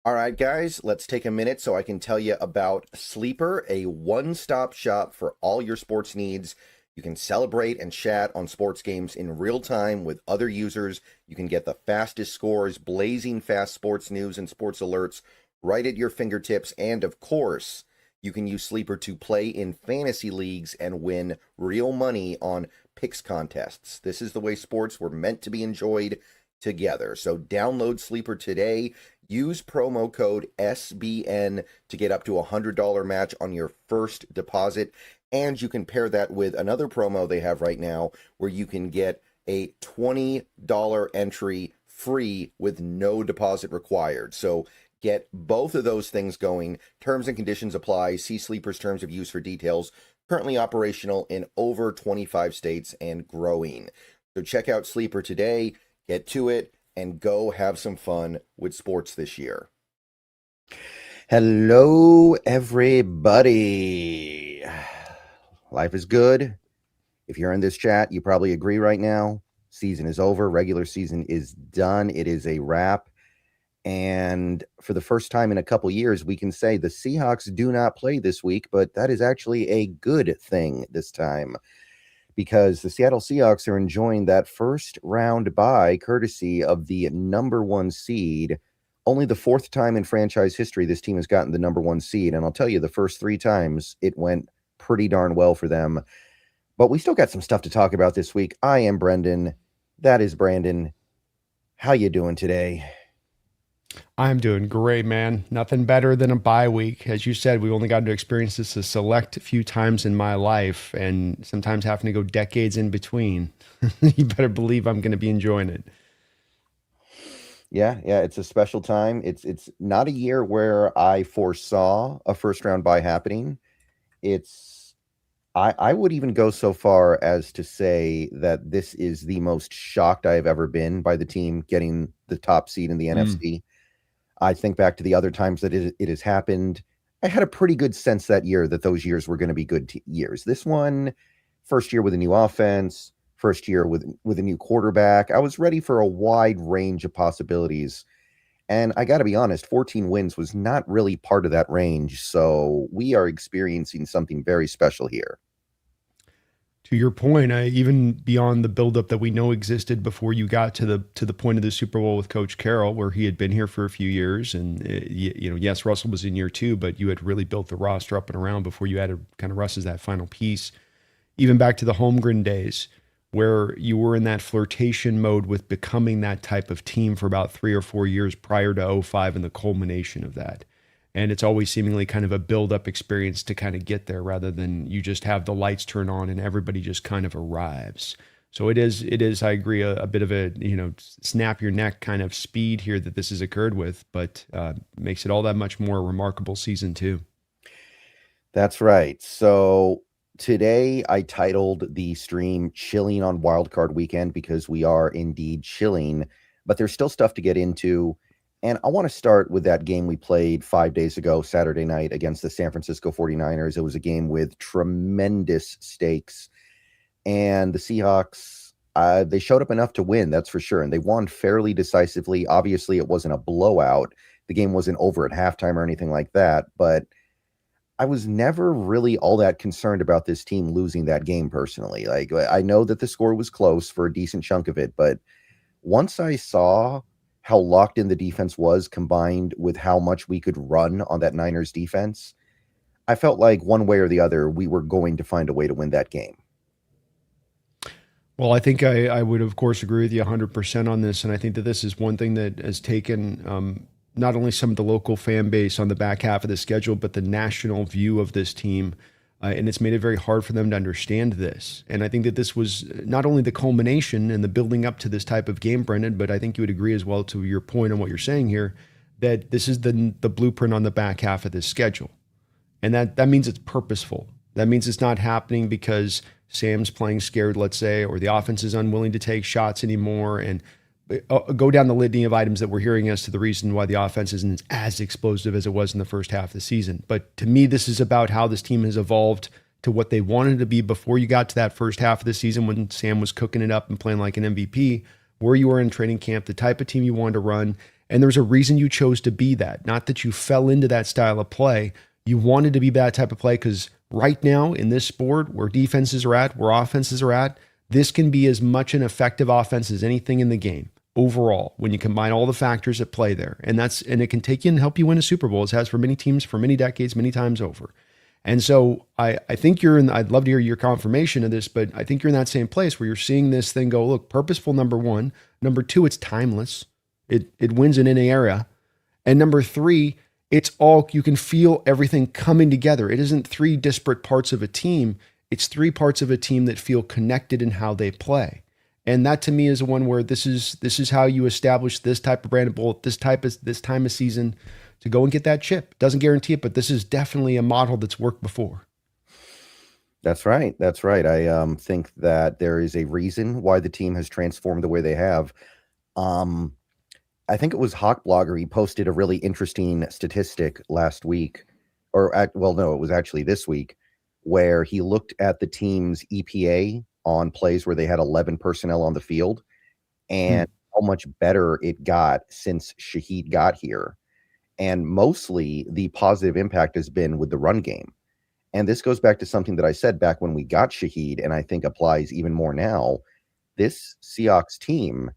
All right, guys, let's take a minute so I can tell you about Sleeper, a one-stop shop for all your sports needs. You can celebrate and chat on sports games in real time with other users. You can get the fastest scores, blazing fast sports news and sports alerts right at your fingertips. And of course, you can use Sleeper to play in fantasy leagues and win real money on picks contests. This is the way sports were meant to be enjoyed together. So download Sleeper today. Use promo code SBN to get up to a $100 match on your first deposit. And you can pair that with another promo they have right now where you can get a $20 entry free with no deposit required. So get both of those things going. Terms and conditions apply. See Sleeper's terms of use for details. Currently operational in over 25 states and growing. So check out Sleeper today. Get to it and go have some fun with sports this year. Hello, everybody. Life is good. If you're in this chat, you probably agree right now. Season is over. Regular season is done. It is a wrap. And for the first time in a couple years, we can say the Seahawks do not play this week, but that is actually a good thing this time, because the Seattle Seahawks are enjoying that first round bye courtesy of the number one seed. Only the fourth time in franchise history this team has gotten the number one seed. And I'll tell you, the first three times it went pretty darn well for them. But we still got some stuff to talk about this week. I am Brendan. That is Brandon. How you doing today? I'm doing great, man. Nothing better than a bye week. As you said, we've only gotten to experience this a select few times in my life, and sometimes having to go decades in between. You better believe I'm going to be enjoying it. Yeah, it's a special time. It's not a year where I foresaw a first round bye happening. I would even go so far as to say that this is the most shocked I have ever been by the team getting the top seed in the NFC. I think back to the other times that it has happened. I had a pretty good sense that year that those years were going to be good years. This one, first year with a new offense, first year with a new quarterback. I was ready for a wide range of possibilities. And I got to be honest, 14 wins was not really part of that range. So we are experiencing something very special here. To your point, even beyond the buildup that we know existed before you got to the point of the Super Bowl with Coach Carroll, where he had been here for a few years, and yes, Russell was in year two, but you had really built the roster up and around before you added kind of Russ as that final piece. Even back to the Holmgren days, where you were in that flirtation mode with becoming that type of team for about 3 or 4 years prior to '05 and the culmination of that. And it's always seemingly kind of a build-up experience to kind of get there, rather than you just have the lights turn on and everybody just kind of arrives. So it is, I agree, a bit of a, snap your neck kind of speed here that this has occurred with, but makes it all that much more remarkable season too. That's right. So today I titled the stream Chilling on Wildcard Weekend, because we are indeed chilling, but there's still stuff to get into. And I want to start with that game we played 5 days ago, Saturday night, against the San Francisco 49ers. It was a game with tremendous stakes. And the Seahawks, they showed up enough to win, that's for sure. And they won fairly decisively. Obviously, it wasn't a blowout. The game wasn't over at halftime or anything like that. But I was never really all that concerned about this team losing that game personally. Like, I know that the score was close for a decent chunk of it, but once I saw how locked in the defense was, combined with how much we could run on that Niners defense, I felt like one way or the other, we were going to find a way to win that game. Well, I think I would, of course, agree with you 100% on this. And I think that this is one thing that has taken not only some of the local fan base on the back half of the schedule, but the national view of this team. And it's made it very hard for them to understand this. And I think that this was not only the culmination and the building up to this type of game, Brendan, but I think you would agree as well to your point on what you're saying here, that this is the blueprint on the back half of this schedule. And that means it's purposeful. That means it's not happening because Sam's playing scared, let's say, or the offense is unwilling to take shots anymore, and go down the litany of items that we're hearing as to the reason why the offense isn't as explosive as it was in the first half of the season. But to me, this is about how this team has evolved to what they wanted to be before you got to that first half of the season when Sam was cooking it up and playing like an MVP, where you were in training camp, the type of team you wanted to run, And there's a reason you chose to be that. Not that you fell into that style of play. You wanted to be that type of play because right now in this sport, where defenses are at, where offenses are at, this can be as much an effective offense as anything in the game overall when you combine all the factors at play there. And it can take you and help you win a Super Bowl, as it has for many teams for many decades, many times over. And so I think I'd love to hear your confirmation of this, but I think you're in that same place where you're seeing this thing go, look, purposeful, number one. Number two, it's timeless. It wins in any area. And number three, it's all, you can feel everything coming together. It isn't three disparate parts of a team. It's three parts of a team that feel connected in how they play. And that to me is one where this is how you establish this type of brand of bull, this time of season to go and get that chip. Doesn't guarantee it, but this is definitely a model that's worked before. That's right. That's right. I think that there is a reason why the team has transformed the way they have. I think it was Hawk Blogger. He posted a really interesting statistic last week, it was actually this week, where he looked at the team's EPA on plays where they had 11 personnel on the field and how much better it got since Shaheed got here. And mostly the positive impact has been with the run game. And this goes back to something that I said back when we got Shaheed, and I think applies even more now. This Seahawks team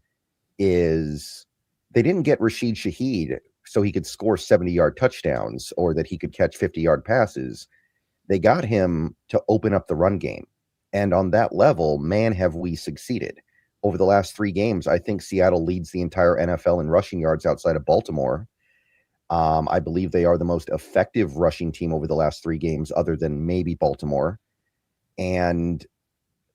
they didn't get Rashid Shaheed so he could score 70-yard touchdowns or that he could catch 50-yard passes. They got him to open up the run game. And on that level, man, have we succeeded. Over the last 3 games, I think Seattle leads the entire NFL in rushing yards outside of Baltimore. I believe they are the most effective rushing team over the last 3 games, other than maybe Baltimore. And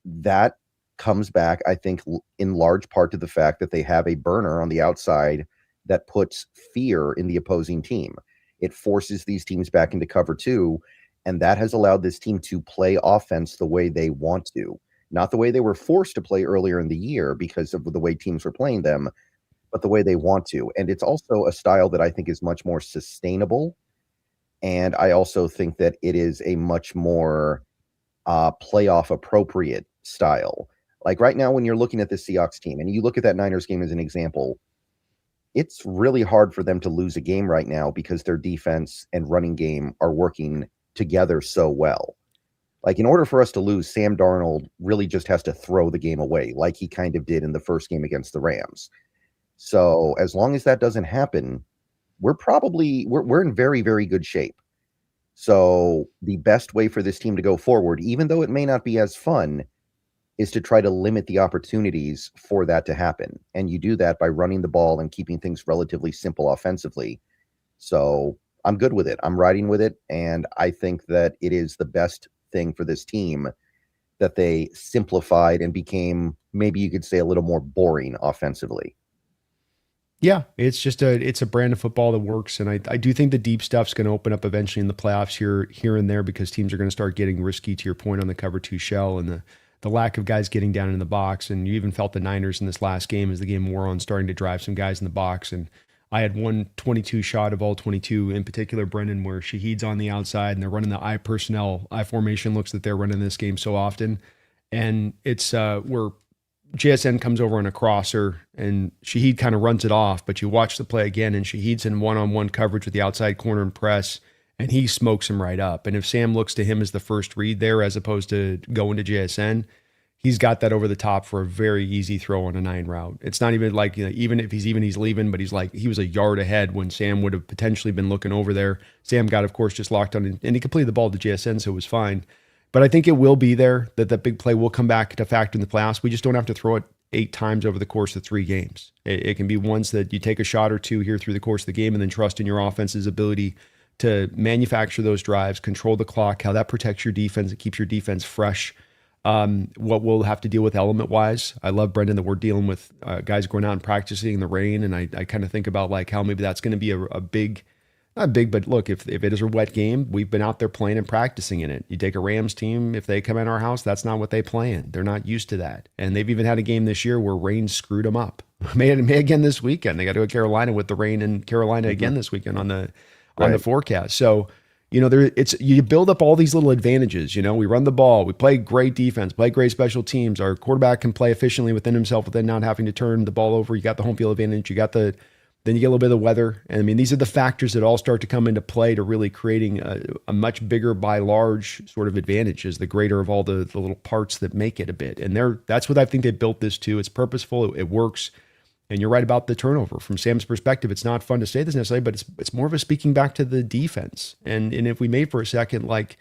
that comes back, I think, in large part to the fact that they have a burner on the outside that puts fear in the opposing team. It forces these teams back into cover 2, and that has allowed this team to play offense the way they want to. Not the way they were forced to play earlier in the year because of the way teams were playing them, but the way they want to. And it's also a style that I think is much more sustainable. And I also think that it is a much more playoff appropriate style. Like right now, when you're looking at the Seahawks team and you look at that Niners game as an example, it's really hard for them to lose a game right now because their defense and running game are working together so well. Like, in order for us to lose, Sam Darnold really just has to throw the game away like he kind of did in the first game against the Rams. So as long as that doesn't happen, we're in very, very good shape. So the best way for this team to go forward, even though it may not be as fun, is to try to limit the opportunities for that to happen. And you do that by running the ball and keeping things relatively simple offensively. So I'm good with it. I'm riding with it. And I think that it is the best thing for this team that they simplified and became, maybe you could say, a little more boring offensively. Yeah, it's a brand of football that works. And I do think the deep stuff's going to open up eventually in the playoffs here and there, because teams are going to start getting risky, to your point, on the cover 2 shell and the lack of guys getting down in the box. And you even felt the Niners in this last game, as the game wore on, starting to drive some guys in the box. And I had one 22 shot of all 22 in particular, Brendan, where Shaheed's on the outside and they're running the I personnel, I formation looks that they're running this game so often. And it's where JSN comes over on a crosser and Shaheed kind of runs it off, but you watch the play again and Shaheed's in one-on-one coverage with the outside corner and press, and he smokes him right up. And if Sam looks to him as the first read there, as opposed to going to JSN, he's got that over the top for a very easy throw on a 9 route. It's not even like, even if he's leaving, but he was a yard ahead when Sam would have potentially been looking over there. Sam got, of course, just locked on, and he completed the ball to JSN, so it was fine. But I think it will be there, that big play will come back to factor in the playoffs. We just don't have to throw it 8 times over the course of 3 games. It can be ones that you take a shot or 2 here through the course of the game and then trust in your offense's ability to manufacture those drives, control the clock, how that protects your defense, it keeps your defense fresh. What we'll have to deal with element-wise, I love, Brendan, that we're dealing with guys going out and practicing in the rain, and I kind of think about like how maybe that's going to be a big, not big, but look, if it is a wet game, we've been out there playing and practicing in it. You take a Rams team, if they come in our house, that's not what they play in. They're not used to that. And they've even had a game this year where rain screwed them up. May again this weekend. They got to go to Carolina with the rain in Carolina again this weekend on the forecast. So, you build up all these little advantages. We run the ball, we play great defense, play great special teams. Our quarterback can play efficiently within himself within not having to turn the ball over. You got the home field advantage. You got the Then you get a little bit of the weather. And I mean, these are the factors that all start to come into play to really creating a much bigger by large sort of advantage, is the greater of all the little parts that make it a bit. And that's what I think they built this to. It's purposeful. It works. And you're right about the turnover. From Sam's perspective, it's not fun to say this necessarily, but it's more of a speaking back to the defense. And if we made for a second, like,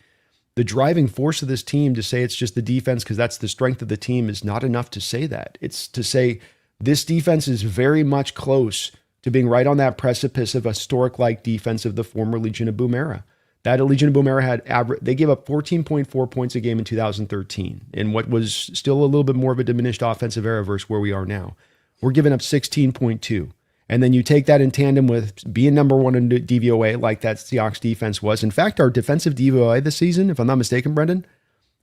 the driving force of this team, to say it's just the defense because that's the strength of the team is not enough to say that. It's to say this defense is very much close to being right on that precipice of a historic-like defense of the former Legion of Boom era. That Legion of Boom era had they gave up 14.4 points a game in 2013 in what was still a little bit more of a diminished offensive era versus where we are now. We're giving up 16.2. And then you take that in tandem with being number one in DVOA like that Seahawks defense was. In fact, our defensive DVOA this season, if I'm not mistaken, Brendan,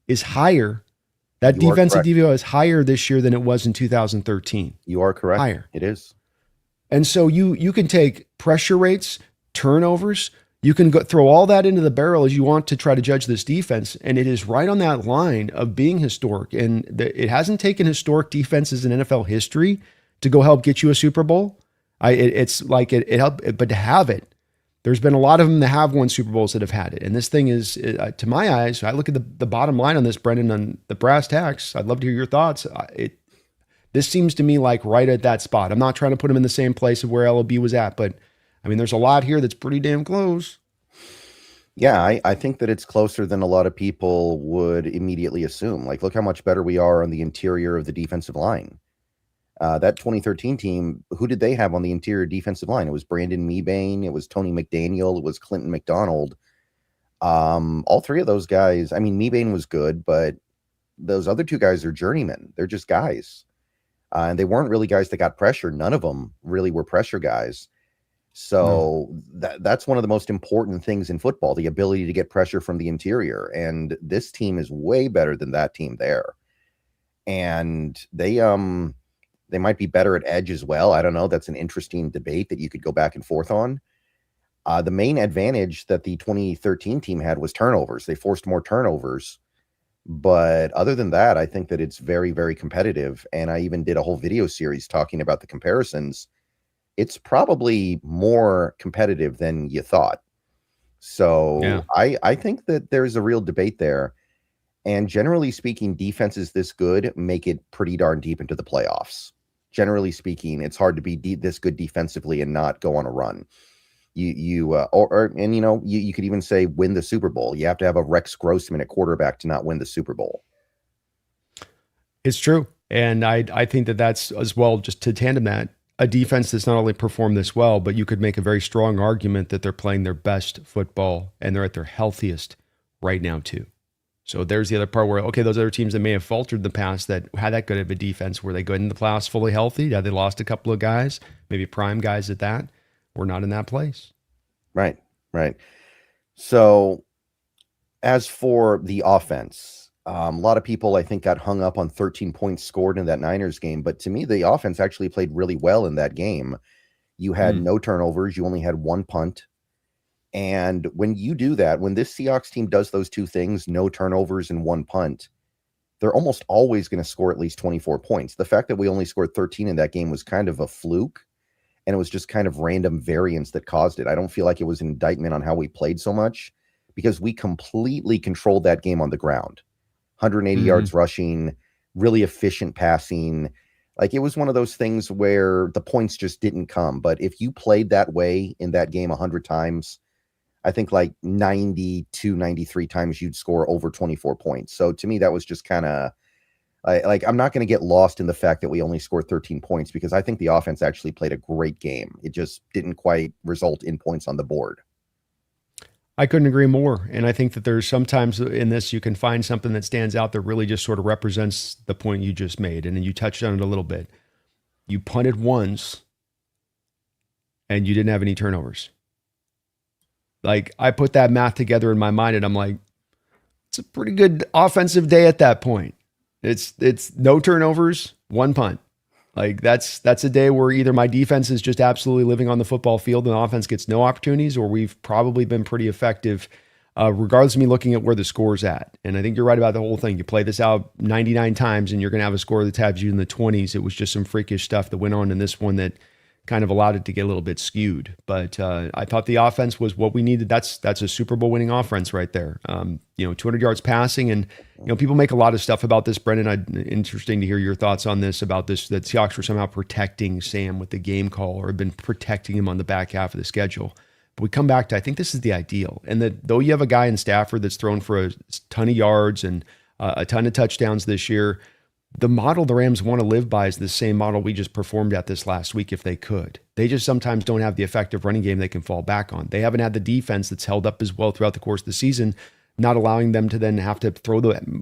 is higher. That defensive DVOA is higher this year than it was in 2013. You are correct. Higher. It is. And so you can take pressure rates, turnovers, you can go throw all that into the barrel as you want to try to judge this defense. And it is right on that line of being historic. And it hasn't taken historic defenses in NFL history to go help get you a Super Bowl. It's like it helped, but to have it, there's been a lot of them that have won Super Bowls that have had it. And this thing is, to my eyes, I look at the bottom line on this, Brendan, on the brass tacks. I'd love to hear your thoughts. This seems to me like right at that spot. I'm not trying to put them in the same place of where LOB was at, but I mean, there's a lot here that's pretty damn close. Yeah, I think that it's closer than a lot of people would immediately assume. Like, look how much better we are on the interior of the defensive line. That 2013 team, who did they have on the interior defensive line? It was Brandon Mebane, it was Tony McDaniel, it was Clinton McDonald. All three of those guys, I mean, Mebane was good, but those other two guys are journeymen. They're just guys. And they weren't really guys that got pressure. None of them really were pressure guys. So that's one of the most important things in football, the ability to get pressure from the interior. And this team is way better than that team there. And they might be better at edge as well. I don't know. That's an interesting debate that you could go back and forth on. The main advantage that the 2013 team had was turnovers. They forced more turnovers. But other than that, I think that it's very, very competitive. And I even did a whole video series talking about the comparisons. It's probably more competitive than you thought. So yeah. I think that there's a real debate there. And generally speaking, defenses this good make it pretty darn deep into the playoffs. Generally speaking, it's hard to be this good defensively and not go on a run. You could even say win the Super Bowl. You have to have a Rex Grossman at quarterback to not win the Super Bowl. It's true. And I think that that's as well, just to tandem that, a defense that's not only performed this well, but you could make a very strong argument that they're playing their best football and they're at their healthiest right now too. So there's the other part where, okay, those other teams that may have faltered in the past that had that good of a defense, were they good in the playoffs fully healthy? Had they lost a couple of guys, maybe prime guys at that? We're not in that place. Right. So as for the offense, a lot of people, I think, got hung up on 13 points scored in that Niners game. But to me, the offense actually played really well in that game. You had no turnovers. You only had one punt. And when you do that, when this Seahawks team does those two things, no turnovers and one punt, they're almost always going to score at least 24 points. The fact that we only scored 13 in that game was kind of a fluke. And it was just kind of random variance that caused it. I don't feel like it was an indictment on how we played so much, because we completely controlled that game on the ground. 180 yards rushing, really efficient passing. Like, it was one of those things where the points just didn't come. But if you played that way in that game 100 times, I think like 92, 93 times you'd score over 24 points. So to me, that was just kind of like, I'm not going to get lost in the fact that we only scored 13 points, because I think the offense actually played a great game. It just didn't quite result in points on the board. I couldn't agree more. And I think that there's sometimes in this, you can find something that stands out that really just sort of represents the point you just made. And then you touched on it a little bit. You punted once and you didn't have any turnovers. Like, I put that math together in my mind and I'm like, it's a pretty good offensive day at that point. It's no turnovers, one punt. Like, that's a day where either my defense is just absolutely living on the football field and the offense gets no opportunities, or we've probably been pretty effective, regardless of me looking at where the score's at. And I think you're right about the whole thing. You play this out 99 times and you're going to have a score that tabs you in the 20s. It was just some freakish stuff that went on in this one that kind of allowed it to get a little bit skewed. But I thought the offense was what we needed. That's a Super Bowl winning offense right there. 200 yards passing, and people make a lot of stuff about this, Brendan. Interesting to hear your thoughts on this, about this, that Seahawks were somehow protecting Sam with the game call, or have been protecting him on the back half of the schedule. But we come back to, I think this is the ideal. And that though you have a guy in Stafford that's thrown for a ton of yards and a ton of touchdowns this year, the model the Rams want to live by is the same model we just performed at this last week if they could. They just sometimes don't have the effective running game they can fall back on. They haven't had the defense that's held up as well throughout the course of the season, not allowing them to then have to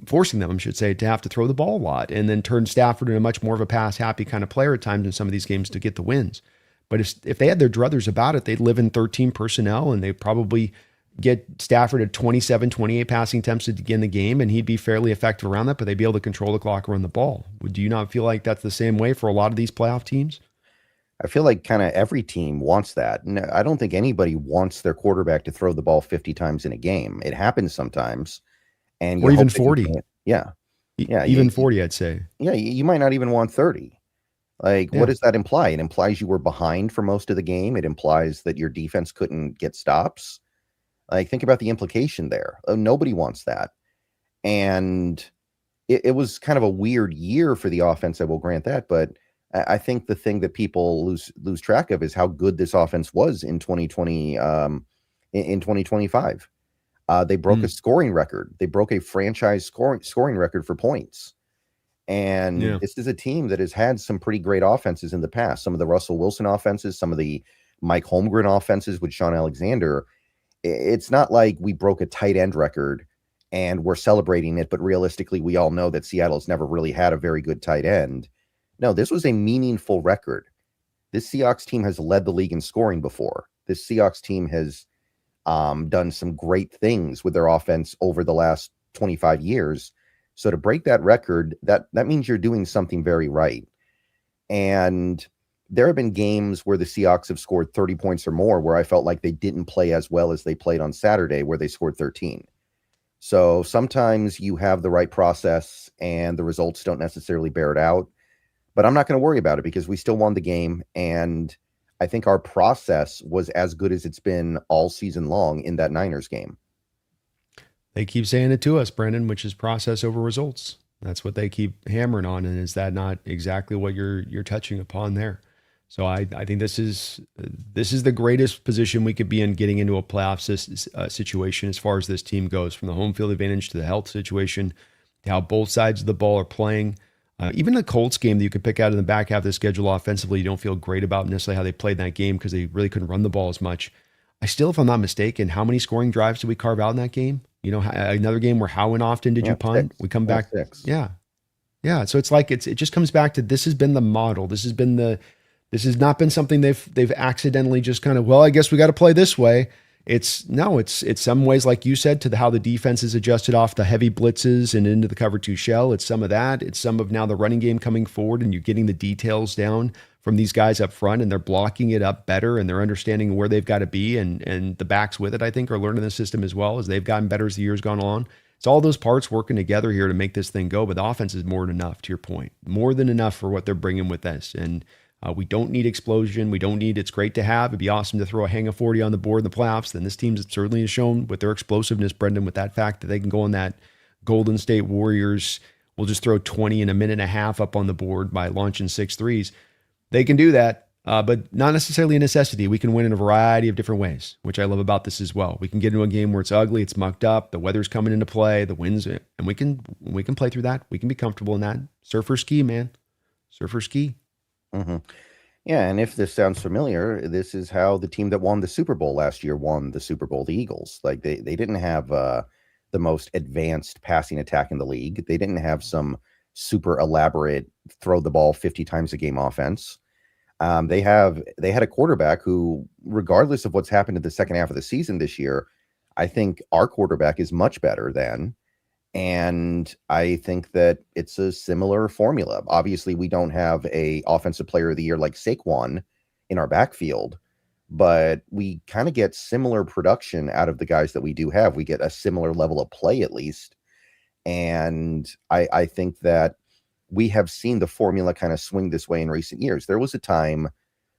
forcing them, I should say, to have to throw the ball a lot, and then turn Stafford into much more of a pass-happy kind of player at times in some of these games to get the wins. But if they had their druthers about it, they'd live in 13 personnel, and they'd probably get Stafford at 27, 28 passing attempts to begin the game, and he'd be fairly effective around that, but they'd be able to control the clock, run the ball. Do you not feel like that's the same way for a lot of these playoff teams? I feel like kind of every team wants that. No, I don't think anybody wants their quarterback to throw the ball 50 times in a game. It happens sometimes. And or even 40. Yeah. Even 40, I'd say. Yeah, you might not even want 30. Like, what does that imply? It implies you were behind for most of the game. It implies that your defense couldn't get stops. Like, think about the implication there. Nobody wants that. And it was kind of a weird year for the offense, I will grant that. But I think the thing that people lose track of is how good this offense was in 2020, in 2025. They broke a scoring record. They broke a franchise scoring record for points. And this is a team that has had some pretty great offenses in the past. Some of the Russell Wilson offenses, some of the Mike Holmgren offenses with Sean Alexander. It's not like we broke a tight end record and we're celebrating it, but realistically, we all know that Seattle's never really had a very good tight end. No, this was a meaningful record. This Seahawks team has led the league in scoring before. This Seahawks team has done some great things with their offense over the last 25 years. So to break that record, that means you're doing something very right. And there have been games where the Seahawks have scored 30 points or more where I felt like they didn't play as well as they played on Saturday, where they scored 13. So sometimes you have the right process and the results don't necessarily bear it out. But I'm not going to worry about it because we still won the game. And I think our process was as good as it's been all season long in that Niners game. They keep saying it to us, Brendan, which is process over results. That's what they keep hammering on. And is that not exactly what you're touching upon there? So I think this is the greatest position we could be in getting into a playoff situation as far as this team goes, from the home field advantage to the health situation, to how both sides of the ball are playing. Even the Colts game that you could pick out in the back half of the schedule offensively, you don't feel great about necessarily how they played that game because they really couldn't run the ball as much. I still, if I'm not mistaken, how many scoring drives did we carve out in that game? Another game where how often did you punt? 6. We come back. 6. Yeah. So it's like it just comes back to, this has been the model. This has not been something they've accidentally just kind of, well, I guess we got to play this way. It's some ways, like you said, to how the defense is adjusted off the heavy blitzes and into the cover 2 shell. It's some of that. It's some of now the running game coming forward, and you're getting the details down from these guys up front, and they're blocking it up better, and they're understanding where they've got to be, and the backs with it, I think, are learning the system as well as they've gotten better as the years gone on. It's all those parts working together here to make this thing go, but the offense is more than enough, to your point, more than enough for what they're bringing with this. And we don't need explosion. It's great to have. It'd be awesome to throw a hang of 40 on the board in the playoffs. Then this team certainly has shown with their explosiveness, Brendan, with that fact that they can go on that Golden State Warriors, will just throw 20 in a minute and a half up on the board by launching 6 threes. They can do that, but not necessarily a necessity. We can win in a variety of different ways, which I love about this as well. We can get into a game where it's ugly, it's mucked up, the weather's coming into play, the winds, and we can play through that. We can be comfortable in that. Surf or ski, man. Surf or ski. Mm-hmm. Yeah, and if this sounds familiar, this is how the team that won the Super Bowl last year won the Super Bowl, the Eagles. Like they didn't have the most advanced passing attack in the league. They didn't have some super elaborate throw the ball 50 times a game offense. They had a quarterback who, regardless of what's happened in the second half of the season this year, I think our quarterback is much better than. And I think that it's a similar formula. Obviously, we don't have a offensive player of the year like Saquon in our backfield, but we kind of get similar production out of the guys that we do have. We get a similar level of play, at least. And I think that we have seen the formula kind of swing this way in recent years. There was a time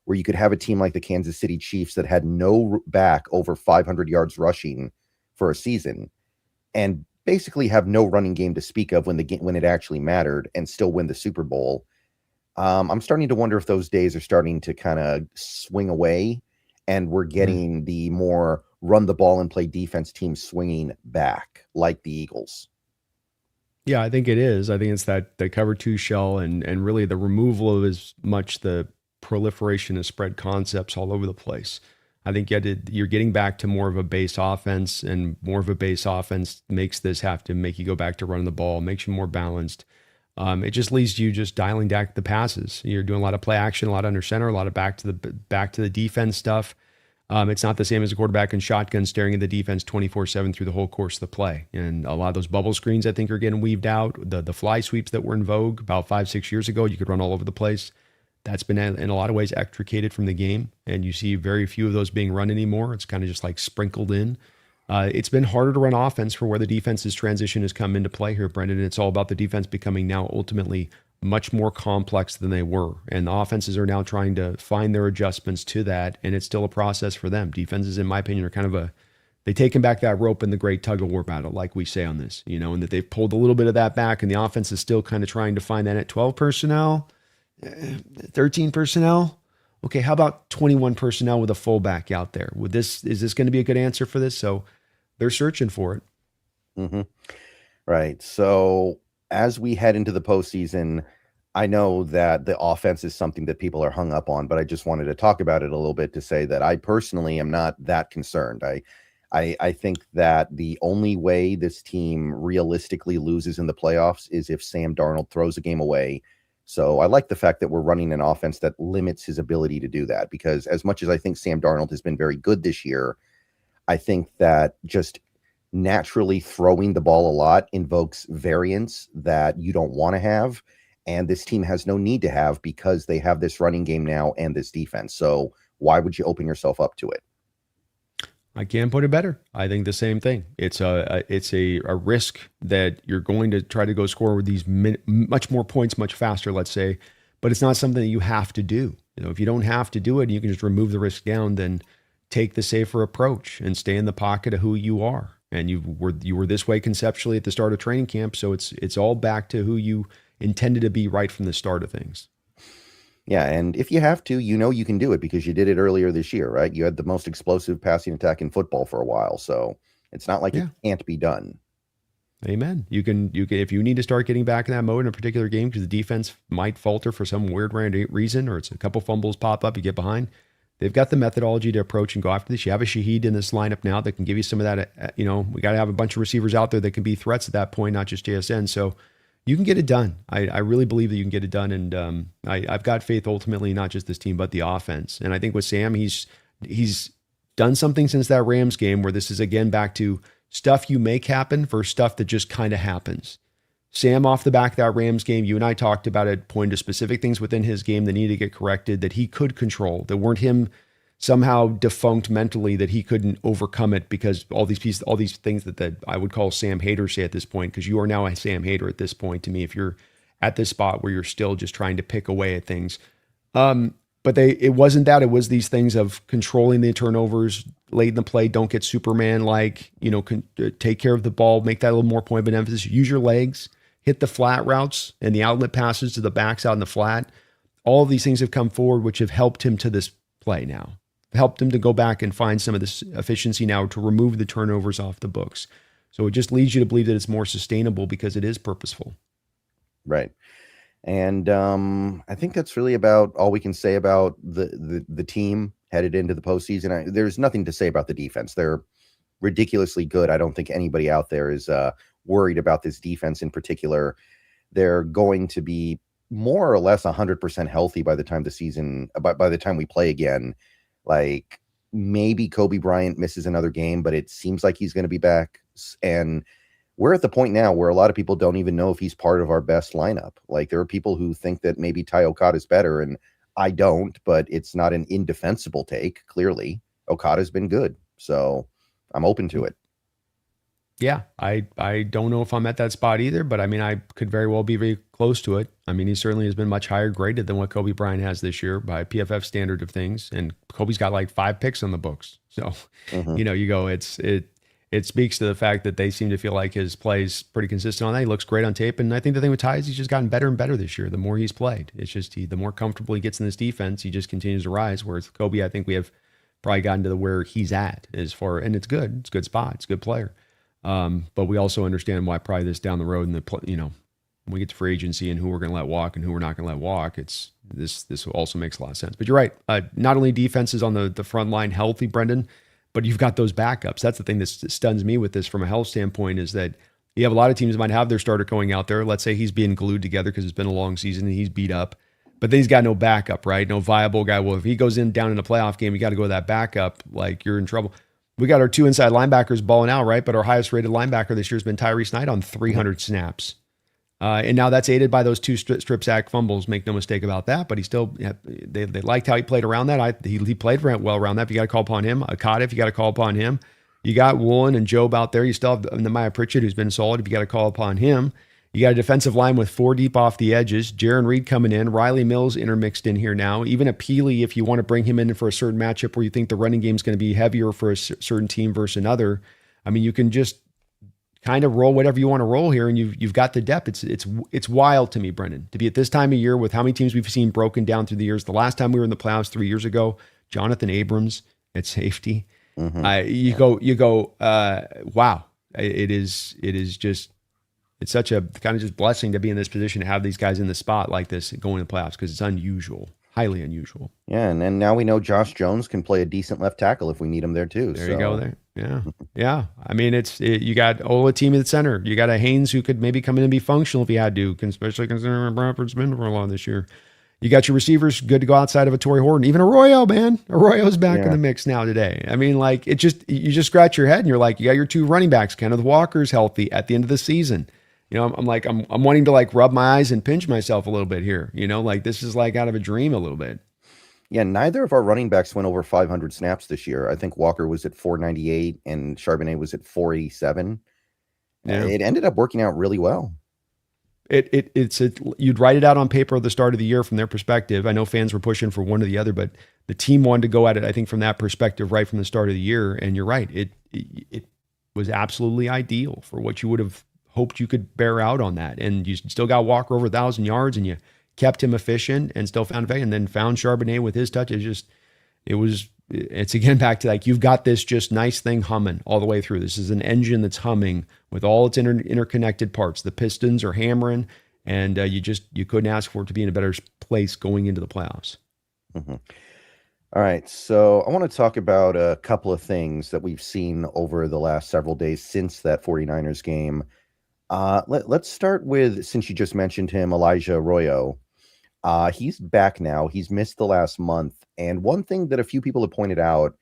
where you could have a team like the Kansas City Chiefs that had no back over 500 yards rushing for a season and basically have no running game to speak of when it actually mattered and still win the Super Bowl. I'm starting to wonder if those days are starting to kind of swing away and we're getting the more run the ball and play defense team swinging back like the Eagles. Yeah, I think it is. I think it's that the cover two shell and really the removal of as much the proliferation of spread concepts all over the place. I think you're getting back to more of a base offense, and more of a base offense makes this have to make you go back to running the ball, makes you more balanced. It just leads to you just dialing back the passes. You're doing a lot of play action, a lot under center, a lot of back to the defense stuff. It's not the same as a quarterback in shotgun staring at the defense 24/7 through the whole course of the play. And a lot of those bubble screens, I think, are getting weaved out. The fly sweeps that were in vogue about 5-6 years ago, you could run all over the place. That's been in a lot of ways extricated from the game, and you see very few of those being run anymore. It's kind of just like sprinkled in. It's been harder to run offense for where the defense's transition has come into play here, Brendan. And it's all about the defense becoming now ultimately much more complex than they were. And the offenses are now trying to find their adjustments to that, and it's still a process for them. Defenses, in my opinion, are kind of they taken back that rope in the great tug-of-war battle, like we say on this, and that they've pulled a little bit of that back, and the offense is still kind of trying to find that at 12 personnel, 13 personnel. Okay, how about 21 personnel with a fullback out there? Is this going to be a good answer for this? So they're searching for it. Mm-hmm. Right. So as we head into the postseason, I know that the offense is something that people are hung up on, but I just wanted to talk about it a little bit to say that I personally am not that concerned. I think that the only way this team realistically loses in the playoffs is if Sam Darnold throws a game away. So I like the fact that we're running an offense that limits his ability to do that, because as much as I think Sam Darnold has been very good this year, I think that just naturally throwing the ball a lot invokes variance that you don't want to have. And this team has no need to have, because they have this running game now and this defense. So why would you open yourself up to it? I can't put it better. I think the same thing. It's a risk that you're going to try to go score with these much more points, much faster, let's say, but it's not something that you have to do. If you don't have to do it, you can just remove the risk down, then take the safer approach and stay in the pocket of who you are. And you were this way conceptually at the start of training camp. So it's all back to who you intended to be right from the start of things. Yeah, and if you have to, you can do it, because you did it earlier this year, right? You had the most explosive passing attack in football for a while, so it's not like it can't be done. Amen. You can if you need to start getting back in that mode in a particular game because the defense might falter for some weird random reason, or it's a couple fumbles pop up, you get behind. They've got the methodology to approach and go after this. You have a Shaheed in this lineup now that can give you some of that. We got to have a bunch of receivers out there that can be threats at that point, not just JSN. So you can get it done. I really believe that you can get it done. And I've got faith ultimately, not just this team, but the offense. And I think with Sam, he's done something since that Rams game where this is again back to stuff you make happen for stuff that just kind of happens. Sam, off the back of that Rams game, you and I talked about it, pointed to specific things within his game that needed to get corrected, that he could control, that weren't him somehow defunct mentally, that he couldn't overcome it because all these things that I would call Sam haters say at this point, because you are now a Sam hater at this point to me, if you're at this spot where you're still just trying to pick away at things. But it wasn't that. It was these things of controlling the turnovers late in the play. Don't get Superman-like, take care of the ball, make that a little more point of emphasis. Use your legs, hit the flat routes and the outlet passes to the backs out in the flat. All of these things have come forward, which have helped him to this play now. Helped him to go back and find some of this efficiency now to remove the turnovers off the books. So it just leads you to believe that it's more sustainable because it is purposeful. Right. And I think that's really about all we can say about the team headed into the postseason. There's nothing to say about the defense. They're ridiculously good. I don't think anybody out there is worried about this defense in particular. They're going to be more or less 100% healthy by the time by the time we play again. Like, maybe Kobe Bryant misses another game, but it seems like he's going to be back. And we're at the point now where a lot of people don't even know if he's part of our best lineup. Like, there are people who think that maybe Ty Okada is better, and I don't, but it's not an indefensible take. Clearly, Okada's been good, so I'm open to it. Yeah, I don't know if I'm at that spot either, but I mean, I could very well be very close to it. I mean, he certainly has been much higher graded than what Kobe Bryant has this year by PFF standard of things, and Kobe's got like 5 picks on the books. So, Hmm. you go, it speaks to the fact that they seem to feel like his play's pretty consistent on that. He looks great on tape, and I think the thing with Ty is he's just gotten better and better this year. The more he's played, it's just the more comfortable he gets in this defense, he just continues to rise. Whereas Kobe, I think we have probably gotten to the where he's at as far, and it's good, it's a good spot, it's a good player. But we also understand why probably this down the road and when we get to free agency and who we're going to let walk and who we're not going to let walk, it's this also makes a lot of sense. But you're right. Not only defenses on the front line healthy, Brendan, but you've got those backups. That's the thing that stuns me with this from a health standpoint is that you have a lot of teams that might have their starter going out there. Let's say he's being glued together because it's been a long season and he's beat up, but then he's got no backup, right? No viable guy. Well, if he goes down in a playoff game, you got to go to that backup. Like you're in trouble. We got our 2 inside linebackers balling out, right? But our highest rated linebacker this year has been Tyrese Knight on 300 snaps. And now that's aided by those 2 strip sack fumbles. Make no mistake about that. But he still, they liked how he played around that. He played well around that. But you got to call upon him. Akata, if you got to call upon him. You got Woolen and Job out there. You still have Nehemiah Pritchett, who's been solid. If you got to call upon him. You got a defensive line with 4 deep off the edges. Jaron Reed coming in. Riley Mills intermixed in here now. Even a Peely, if you want to bring him in for a certain matchup where you think the running game is going to be heavier for a certain team versus another. I mean, you can just kind of roll whatever you want to roll here, and you've got the depth. It's wild to me, Brendan, to be at this time of year with how many teams we've seen broken down through the years. The last time we were in the playoffs 3 years ago, Jonathan Abrams at safety. You go. Wow! It is just. It's such a kind of just blessing to be in this position to have these guys in the spot like this going to the playoffs because it's unusual, highly unusual. Yeah, and now we know Josh Jones can play a decent left tackle if we need him there too. There you go. There, yeah. I mean, you got Olatimi at center. You got a Haynes who could maybe come in and be functional if he had to, especially considering Bradford's been for a lot this year. You got your receivers good to go outside of a Torrey Horton. Even Arroyo, man. Arroyo's back in the mix now today. I mean, like you just scratch your head and you're like, you got your 2 running backs. Kenneth Walker's healthy at the end of the season. I'm wanting to like rub my eyes and pinch myself a little bit here. Like this is like out of a dream a little bit. Yeah, neither of our running backs went over 500 snaps this year. I think Walker was at 498 and Charbonnet was at 487. Yeah. It ended up working out really well. You'd write it out on paper at the start of the year from their perspective. I know fans were pushing for one or the other, but the team wanted to go at it, I think, from that perspective right from the start of the year. And you're right. It was absolutely ideal for what you would have hoped you could bear out on that. And you still got Walker over 1,000 yards and you kept him efficient and still found value and then found Charbonnet with his touch. It's again back to like, you've got this just nice thing humming all the way through. This is an engine that's humming with all its interconnected parts. The pistons are hammering and you couldn't ask for it to be in a better place going into the playoffs. Mm-hmm. All right. So I want to talk about a couple of things that we've seen over the last several days since that 49ers game. Let's start with, since you just mentioned him, Elijah Arroyo. He's back now. He's missed the last month. And one thing that a few people have pointed out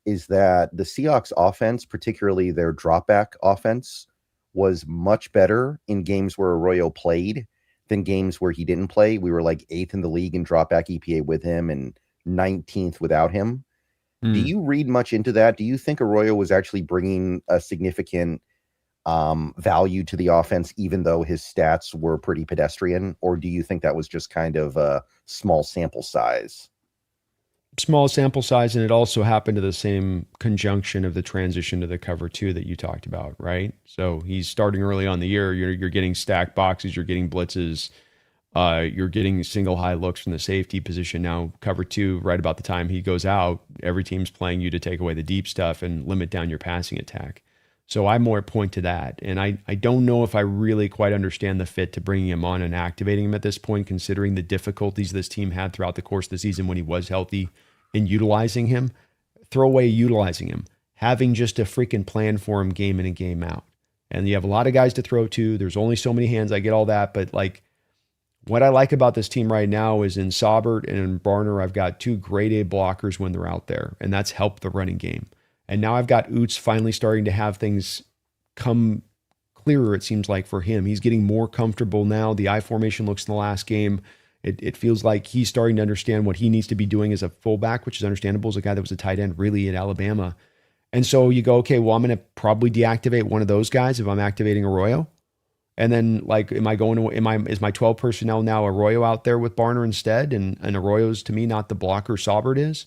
is that the Seahawks offense, particularly their dropback offense, was much better in games where Arroyo played than games where he didn't play. We were like 8th in the league in dropback EPA with him and 19th without him. Do you read much into that? Do you think Arroyo was actually bringing a significant value to the offense, even though his stats were pretty pedestrian? Or do you think that was just kind of a small sample size? Small sample size, and it also happened to the same conjunction of the transition to the cover 2 that you talked about, right? So he's starting early on the year. You're getting stacked boxes, you're getting blitzes, you're getting single high looks from the safety position. Now cover 2, right about the time he goes out, every team's playing you to take away the deep stuff and limit down your passing attack. So I more point to that. And I don't know if I really quite understand the fit to bringing him on and activating him at this point, considering the difficulties this team had throughout the course of the season when he was healthy in utilizing him. Throw away utilizing him, having just a freaking plan for him game in and game out. And you have a lot of guys to throw to. There's only so many hands. I get all that. But like, what I like about this team right now is in Saubert and in Barner, I've got 2 grade A blockers when they're out there. And that's helped the running game. And now I've got Oots finally starting to have things come clearer, it seems like, for him. He's getting more comfortable now. The I formation looks in the last game. It feels like he's starting to understand what he needs to be doing as a fullback, which is understandable as a guy that was a tight end really at Alabama. And so you go, okay, well, I'm going to probably deactivate one of those guys if I'm activating Arroyo. And then, like, is my 12 personnel now Arroyo out there with Barner instead? And Arroyo's to me not the blocker Saubert is.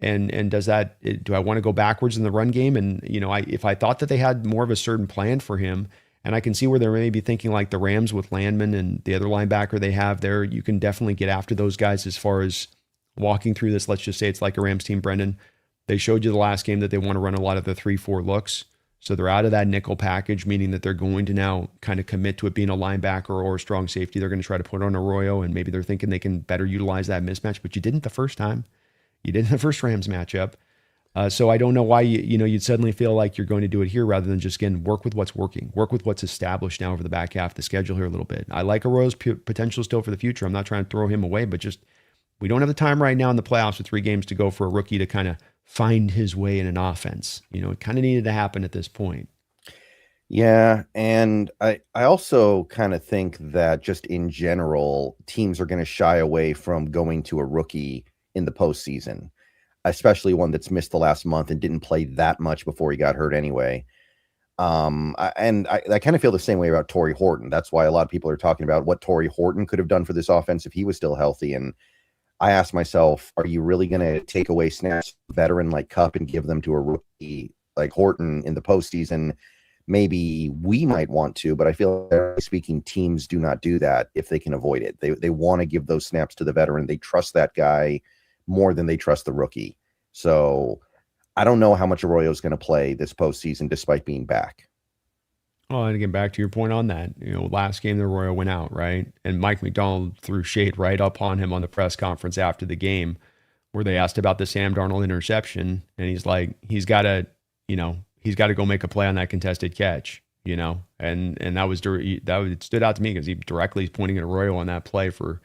And do I want to go backwards in the run game? And, if I thought that they had more of a certain plan for him, and I can see where they're maybe thinking like the Rams with Landman and the other linebacker they have there, you can definitely get after those guys as far as walking through this. Let's just say it's like a Rams team, Brendan. They showed you the last game that they want to run a lot of the 3-4 looks. So they're out of that nickel package, meaning that they're going to now kind of commit to it being a linebacker or a strong safety. They're going to try to put on Arroyo, and maybe they're thinking they can better utilize that mismatch, but you didn't the first time. You did in the first Rams matchup. So I don't know why you'd suddenly feel like you're going to do it here rather than just, again, work with what's working, work with what's established now over the back half of the schedule here a little bit. I like Arroyo's potential still for the future. I'm not trying to throw him away, but just we don't have the time right now in the playoffs with 3 games to go for a rookie to kind of find his way in an offense. It kind of needed to happen at this point. Yeah, and I also kind of think that just in general, teams are going to shy away from going to a rookie in the postseason, especially one that's missed the last month and didn't play that much before he got hurt anyway. I kind of feel the same way about Torrey Horton. That's why a lot of people are talking about what Torrey Horton could have done for this offense if he was still healthy. And I asked myself, are you really going to take away snaps from a veteran like Kupp and give them to a rookie like Horton in the postseason? Maybe we might want to, but I feel like, speaking, teams do not do that if they can avoid it. They want to give those snaps to the veteran. They trust that guy more than they trust the rookie. So I don't know how much Arroyo is going to play this postseason despite being back. Well, and again, back to your point on that, last game the Arroyo went out, right? And Mike Macdonald threw shade right up on him on the press conference after the game where they asked about the Sam Darnold interception. And he's like, he's got to go make a play on that contested catch, and it stood out to me because he directly is pointing at Arroyo on that play for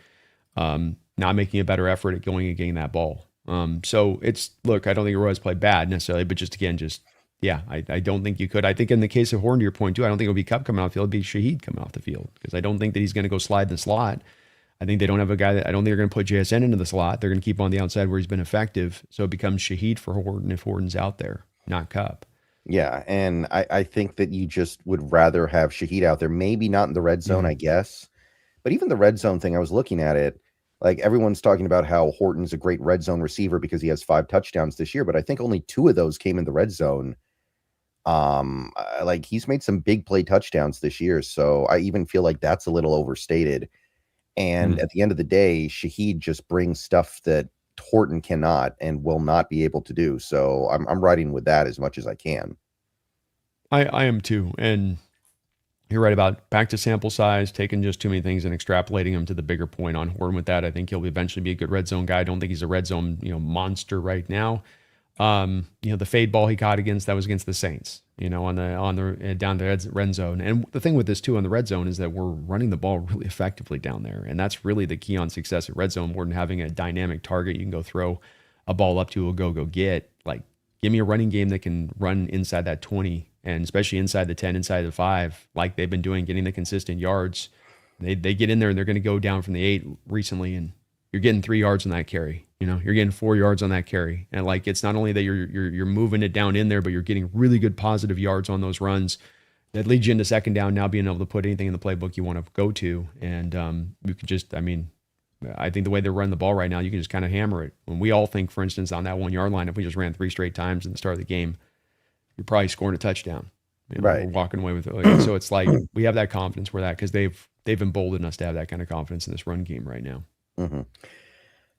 not making a better effort at going and getting that ball. So look, I don't think Arroyo's played bad necessarily, but I don't think you could. I think in the case of Horn, to your point too, I don't think it'll be Kupp coming off the field, it'll be Shaheed coming off the field because I don't think that he's going to go slide in the slot. I think they don't have a guy I don't think they're going to put JSN into the slot. They're going to keep on the outside where he's been effective. So it becomes Shaheed for Horton if Horton's out there, not Kupp. Yeah, and I think that you just would rather have Shaheed out there, maybe not in the red zone, I guess. But even the red zone thing, I was looking at it, like everyone's talking about how Horton's a great red zone receiver because he has 5 touchdowns this year, but I think only 2 of those came in the red zone. Like he's made some big play touchdowns this year, so I even feel like that's a little overstated. And at the end of the day, Shaheed just brings stuff that Horton cannot and will not be able to do. So I'm riding with that as much as I can. I am too. And you're right about back to sample size, taking just too many things and extrapolating them to the bigger point on Horton with that. I think he'll eventually be a good red zone guy. I don't think he's a red zone, monster right now. The fade ball he caught that was against the Saints, on the down the red zone. And the thing with this too on the red zone is that we're running the ball really effectively down there. And that's really the key on success at red zone more than having a dynamic target you can go throw a ball up to, go get. Like, give me a running game that can run inside that 20 and especially inside the 10, inside the 5, like they've been doing, getting the consistent yards. They get in there and they're going to go down from the 8 recently, and you're getting 3 yards on that carry. You're getting 4 yards on that carry. And like, it's not only that you're moving it down in there, but you're getting really good positive yards on those runs that leads you into second down, now being able to put anything in the playbook you want to go to. And you can just, I think the way they're running the ball right now, you can just kind of hammer it. When we all think, for instance, on that 1 yard line, if we just ran 3 straight times in the start of the game, you're probably scoring a touchdown. Right. We're walking away with it. So it's like we have that confidence where because they've emboldened us to have that kind of confidence in this run game right now. Mm-hmm.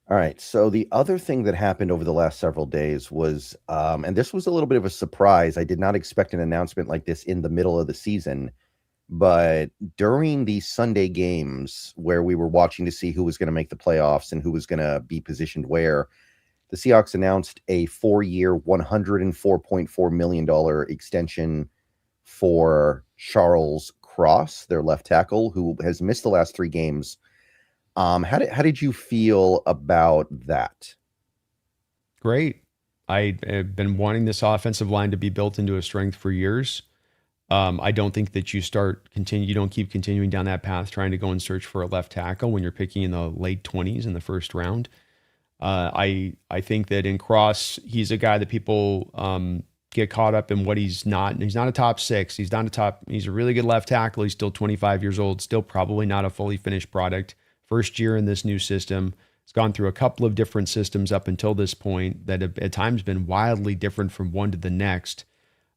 All right. So the other thing that happened over the last several days was, and this was a little bit of a surprise. I did not expect an announcement like this in the middle of the season, but during the Sunday games where we were watching to see who was going to make the playoffs and who was going to be positioned where, the Seahawks announced a 4-year, $104.4 million extension for Charles Cross, their left tackle, who has missed the last 3 games. How did you feel about that? Great. I have been wanting this offensive line to be built into a strength for years. I don't think that you don't keep continuing down that path, trying to go and search for a left tackle when you're picking in the late 20s in the first round. I think that in Cross, he's a guy that people get caught up in what he's not. He's not a top six. He's not a top. He's a really good left tackle. He's still 25 years old. Still probably not a fully finished product. First year in this new system. He's gone through a couple of different systems up until this point that have at times been wildly different from one to the next.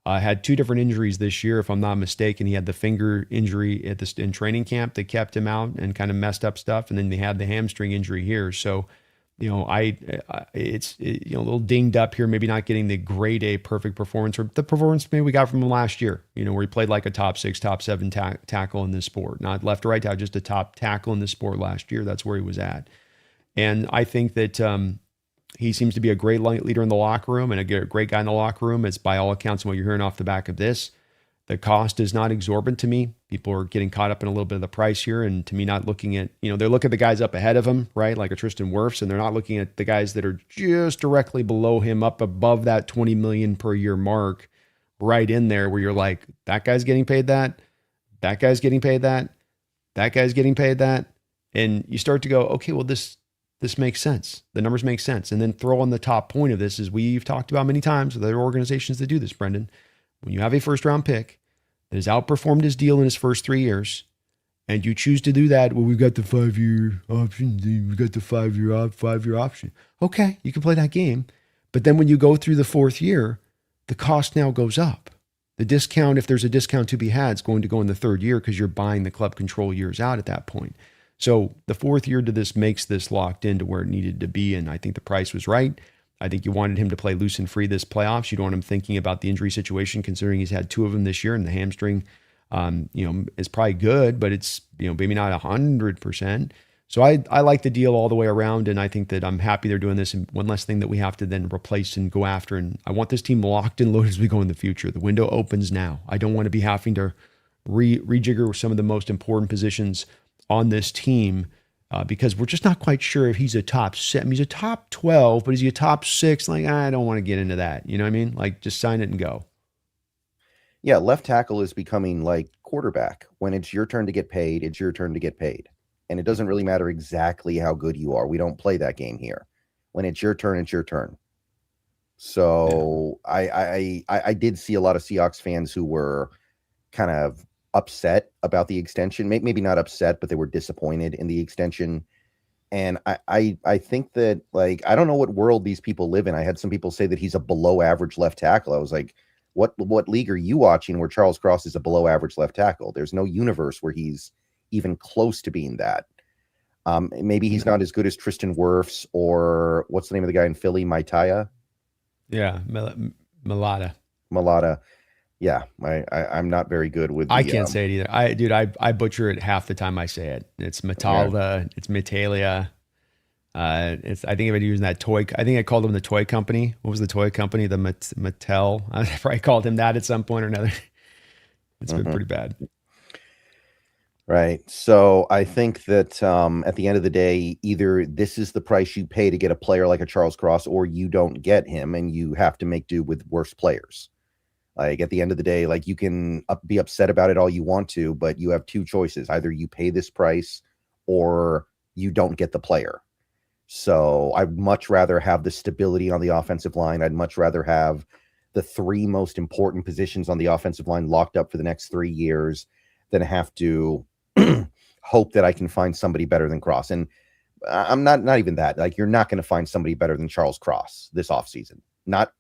Had two different injuries this year, if I'm not mistaken. He had the finger injury in training camp that kept him out and kind of messed up stuff, and then they had the hamstring injury here. So, it's a little dinged up here, maybe not getting the grade A perfect performance or the performance maybe we got from him last year. Where he played like a top 6, top 7 tackle in this sport, not left or right tackle, just a top tackle in this sport last year. That's where he was at, and I think that. He seems to be a great leader in the locker room and a great guy in the locker room. It's by all accounts, what you're hearing off the back of this. The cost is not exorbitant to me. People are getting caught up in a little bit of the price here. And to me, not looking at, they're looking at the guys up ahead of him, right? Like a Tristan Wirfs, and they're not looking at the guys that are just directly below him, up above that 20 million per year mark, right in there where you're like, that guy's getting paid that guy's getting paid that guy's getting paid that. And you start to go, okay, well, this makes sense. The numbers make sense. And then throw on the top point of this, as we've talked about many times with other organizations that do this, Brendan. When you have a first round pick that has outperformed his deal in his first 3 years, and you choose to do that, well, we've got the 5-year option. We've got the 5-year option. Okay, you can play that game. But then when you go through the 4th year, the cost now goes up. The discount, if there's a discount to be had, is going to go in the 3rd year because you're buying the club control years out at that point. So the 4th year to this makes this locked into where it needed to be, and I think the price was right. I think you wanted him to play loose and free this playoffs. You don't want him thinking about the injury situation, considering he's had 2 of them this year, and the hamstring, is probably good, but it's maybe not 100%. So I like the deal all the way around, and I think that I'm happy they're doing this. And one less thing that we have to then replace and go after. And I want this team locked and loaded as we go in the future. The window opens now. I don't want to be having to rejigger some of the most important positions on this team because we're just not quite sure if he's a top 7. He's a top 12, but is he a top 6? Like, I don't want to get into that. You know what I mean? Like, just sign it and go. Yeah, left tackle is becoming like quarterback. When it's your turn to get paid, it's your turn to get paid. And it doesn't really matter exactly how good you are. We don't play that game here. When it's your turn, it's your turn. So yeah. I did see a lot of Seahawks fans who were kind of upset about the extension. Maybe not upset, but they were disappointed in the extension. And I think that, like, I don't know what world these people live in. I had some people say that he's a below average left tackle. I was like, what league are you watching where Charles Cross is a below average left tackle? There's no universe where he's even close to being that. Maybe he's not as good as Tristan Wirfs, or what's the name of the guy in Philly? Maitaya? Yeah, Malata. Yeah, I'm not very good with I can't say it either. I butcher it half the time I say it. It's Metalda, it's Metalia. I think I've been using that toy. I think I called him the toy company. What was the toy company? The Mattel. I probably called him that at some point or another. It's been pretty bad. Right. So I think that at the end of the day, either this is the price you pay to get a player like a Charles Cross, or you don't get him and you have to make do with worse players. Like, at the end of the day, like, you can be upset about it all you want to, but you have 2 choices. Either you pay this price or you don't get the player. So I'd much rather have the stability on the offensive line. I'd much rather have the 3 most important positions on the offensive line locked up for the next 3 years than have to hope that I can find somebody better than Cross. And I'm not even that. Like, you're not going to find somebody better than Charles Cross this offseason. Not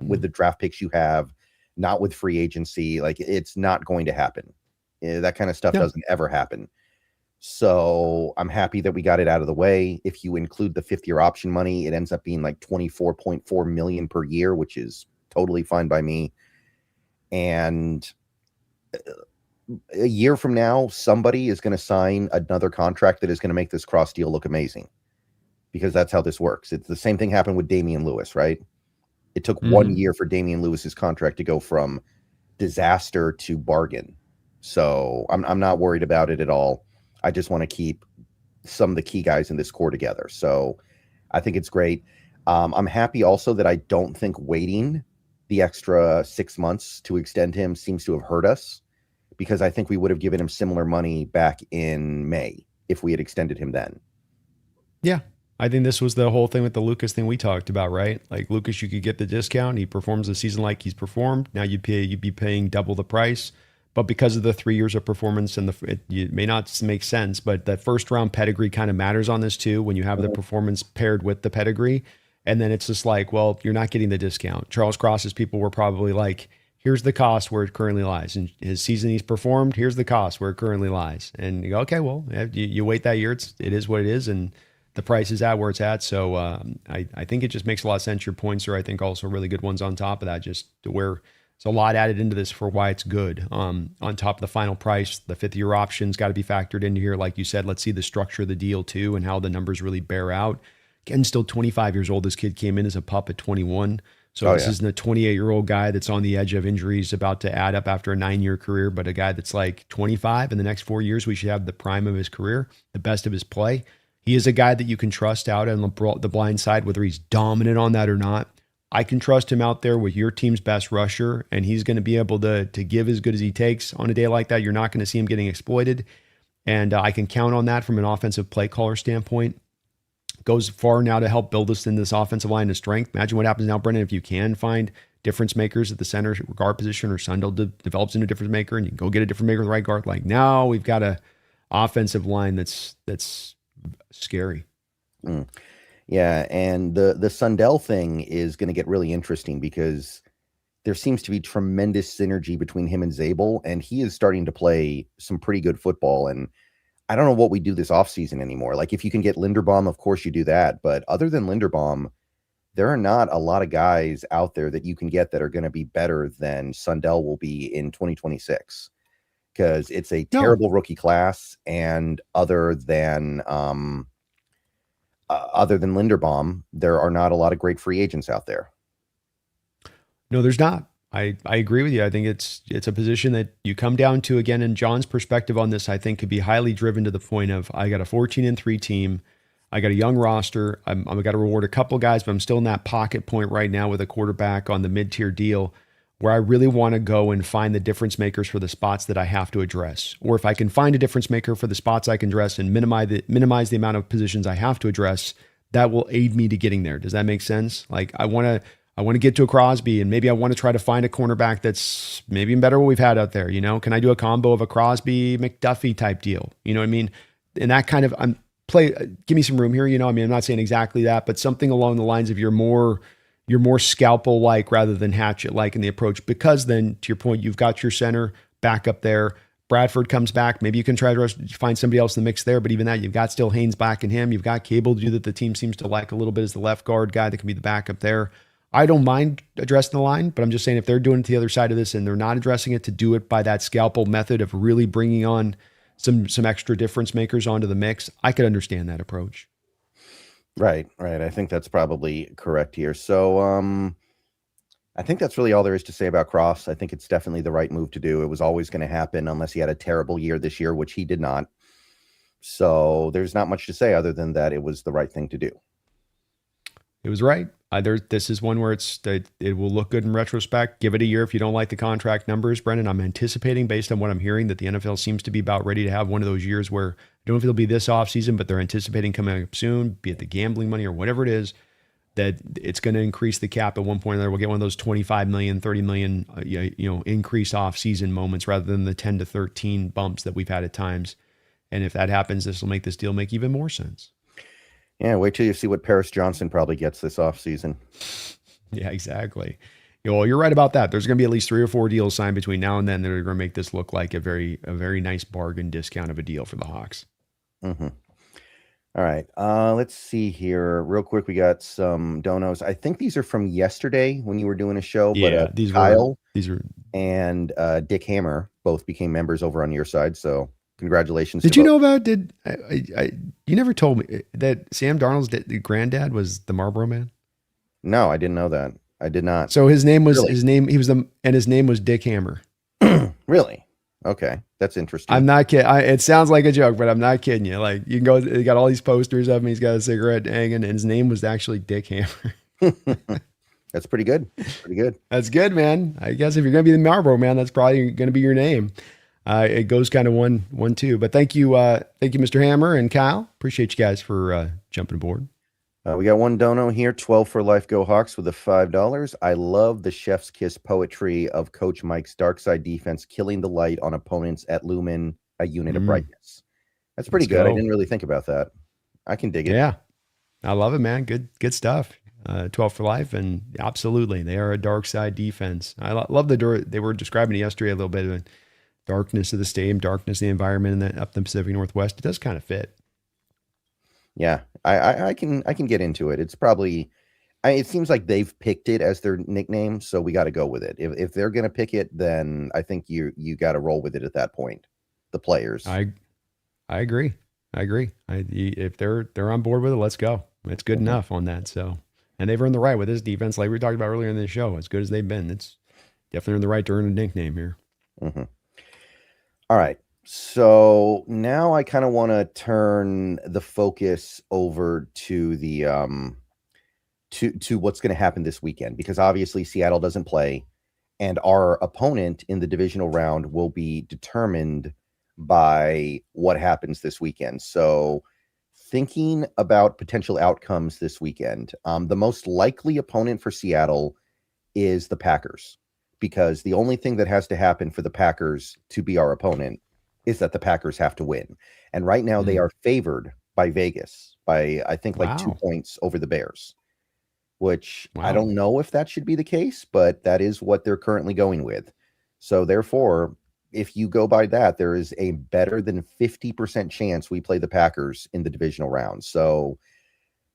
with the draft picks you have, not with free agency. Like, it's not going to happen. That kind of stuff doesn't ever happen. So I'm happy that we got it out of the way. If you include the 5th year option money, it ends up being like $24.4 million per year, which is totally fine by me. And a year from now, somebody is going to sign another contract that is going to make this Cross deal look amazing, because that's how this works. It's the same thing happened with Damian Lewis, right? It took 1 year for Damian Lewis's contract to go from disaster to bargain. So I'm not worried about it at all. I just want to keep some of the key guys in this core together. So I think it's great. I'm happy also that I don't think waiting the extra 6 months to extend him seems to have hurt us, because I think we would have given him similar money back in May if we had extended him then. Yeah, I think this was the whole thing with the Lucas thing we talked about, right? Like Lucas, you could get the discount. He performs the season like he's performed. Now you'd be paying double the price. But because of the 3 years of performance and it may not make sense, but that first round pedigree kind of matters on this too. When you have the performance paired with the pedigree, and then it's just like, well, you're not getting the discount. Charles Cross's people were probably like, here's the cost where it currently lies. And his season he's performed, here's the cost where it currently lies. And you go, okay, well, you wait that year. It is what it is. And the price is at where it's at. So I think it just makes a lot of sense. Your points are, I think, also really good ones on top of that, just to where there's a lot added into this for why it's good. On top of the final price, the 5th-year option's got to be factored into here. Like you said, let's see the structure of the deal too and how the numbers really bear out. Ken's still 25 years old. This kid came in as a pup at 21. So this isn't a 28-year-old guy that's on the edge of injuries about to add up after a 9-year career, but a guy that's like 25. In the next 4 years, we should have the prime of his career, the best of his play. He is a guy that you can trust out on the blind side, whether he's dominant on that or not. I can trust him out there with your team's best rusher, and he's going to be able to give as good as he takes on a day like that. You're not going to see him getting exploited, and I can count on that from an offensive play caller standpoint. Goes far now to help build us in this offensive line of strength. Imagine what happens now, Brendan, if you can find difference makers at the center guard position, or Sundell develops into a difference maker, and you can go get a different maker in the right guard. Like now we've got a offensive line that's scary. Yeah, and the Sundell thing is going to get really interesting because there seems to be tremendous synergy between him and Zabel, and he is starting to play some pretty good football. And I don't know what we do this offseason anymore. Like if you can get Linderbaum, of course you do that. But other than Linderbaum, there are not a lot of guys out there that you can get that are going to be better than Sundell will be in 2026. Because it's a terrible rookie class. And other than Linderbaum, there are not a lot of great free agents out there. No, there's not. I agree with you. I think it's a position that you come down to again, and John's perspective on this, I think, could be highly driven to the point of I got a 14-3 team. I got a young roster. I'm got to reward a couple guys, but I'm still in that pocket point right now with a quarterback on the mid-tier deal where I really want to go and find the difference makers for the spots that I have to address. Or if I can find a difference maker for the spots I can address and minimize the amount of positions I have to address, that will aid me to getting there. Does that make sense? Like I want to get to a Crosby, and maybe I want to try to find a cornerback that's maybe better what we've had out there. You know, can I do a combo of a Crosby McDuffie type deal? You know what I mean? And that kind of give me some room here. You know, I mean, I'm not saying exactly that, but something along the lines of you're more scalpel like rather than hatchet like in the approach. Because then, to your point, you've got your center back up there. Bradford comes back. Maybe you can try to find somebody else in the mix there. But even that, you've got still Haynes back in him. You've got Cable to do that. The team seems to like a little bit as the left guard guy that can be the backup there. I don't mind addressing the line, but I'm just saying if they're doing it to the other side of this and they're not addressing it, to do it by that scalpel method of really bringing on some extra difference makers onto the mix, I could understand that approach. Right. I think that's probably correct here. So I think that's really all there is to say about Cross. I think it's definitely the right move to do. It was always going to happen unless he had a terrible year this year, which he did not. So there's not much to say other than that it was the right thing to do. It was right. This is one where it will look good in retrospect. Give it a year if you don't like the contract numbers, Brendan. I'm anticipating, based on what I'm hearing, that the NFL seems to be about ready to have one of those years where I don't know if it'll be this offseason, but they're anticipating coming up soon, be it the gambling money or whatever it is, that it's going to increase the cap at one point or another. We'll get one of those 25 million, 30 million, increase offseason moments rather than the 10 to 13 bumps that we've had at times. And if that happens, this will make this deal make even more sense. Yeah, wait till you see what Paris Johnson probably gets this offseason. Yeah, exactly. Well, you're right about that. There's going to be at least 3 or 4 deals signed between now and then that are going to make this look like a very nice bargain discount of a deal for the Hawks. Mm-hmm. All right. Let's see here. Real quick, we got some donos. I think these are from yesterday when you were doing a show. Yeah, but these Kyle were and Dick Hammer both became members over on your side. So congratulations. Did you know about, you never told me that Sam Darnold's granddad was the Marlboro Man? No, I didn't know that. I did not. So his name was, really? his name was Dick Hammer. Really? Okay. That's interesting. I'm not kidding. It sounds like a joke, but I'm not kidding you. Like you can go, they got all these posters of him. He's got a cigarette hanging and his name was actually Dick Hammer. That's pretty good. That's good, man. I guess if you're going to be the Marlboro Man, that's probably going to be your name. It goes kind of 1-2, but thank you, Mr. Hammer and Kyle. Appreciate you guys for jumping aboard. We got one dono here, 12 for life, go Hawks with the $5. I love the chef's kiss poetry of Coach Mike's dark side defense killing the light on opponents at Lumen, a unit of brightness. That's pretty Let's good. I go. didn't really think about that. I can dig it. Yeah, I love it, man. Good stuff. 12 for life, and absolutely, they are a dark side defense. I love they were describing it yesterday a little bit of the darkness of the stadium, darkness of the environment, and up the Pacific Northwest. It does kind of fit. Yeah, I can get into it. It's probably, it seems like they've picked it as their nickname, so we got to go with it. If they're gonna pick it, then I think you got to roll with it at that point. The players. I agree. If they're on board with it, let's go. It's good enough on that. So, and they've earned the right with this defense, like we talked about earlier in the show. As good as they've been, it's definitely earned the right to earn a nickname here. Mm-hmm. All right. So now I kind of want to turn the focus over to the to what's going to happen this weekend, because obviously Seattle doesn't play, and our opponent in the divisional round will be determined by what happens this weekend. So thinking about potential outcomes this weekend, the most likely opponent for Seattle is the Packers, because the only thing that has to happen for the Packers to be our opponent is that the Packers have to win. And right now they are favored by Vegas by, I think, like 2 points over the Bears, which I don't know if that should be the case, but that is what they're currently going with. So therefore, if you go by that, there is a better than 50% chance we play the Packers in the divisional round. So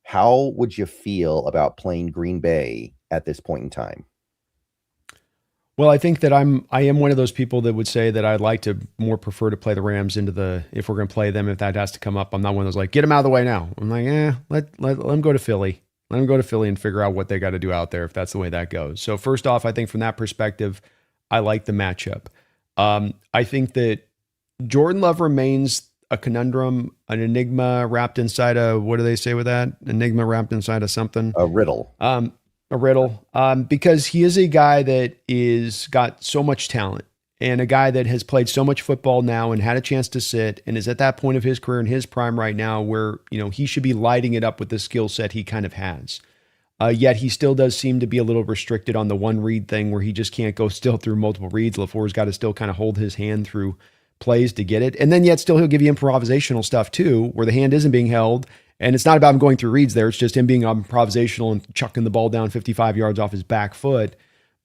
how would you feel about playing Green Bay at this point in time? Well, I think that I am one of those people that would say that I'd like to more prefer to play the Rams if we're going to play them, if that has to come up. I'm not one of those like, get them out of the way now. I'm like, let them go to Philly. Let them go to Philly and figure out what they got to do out there if that's the way that goes. So first off, I think from that perspective, I like the matchup. I think that Jordan Love remains a conundrum, an enigma wrapped inside a, what do they say with that? Enigma wrapped inside of something. A riddle. Because he is a guy that is got so much talent, and a guy that has played so much football now and had a chance to sit and is at that point of his career in his prime right now where, he should be lighting it up with the skill set he kind of has. Yet he still does seem to be a little restricted on the one read thing where he just can't go still through multiple reads. LaFleur's got to still kind of hold his hand through plays to get it. And then yet still he'll give you improvisational stuff too, where the hand isn't being held. And it's not about him going through reads there. It's just him being improvisational and chucking the ball down 55 yards off his back foot.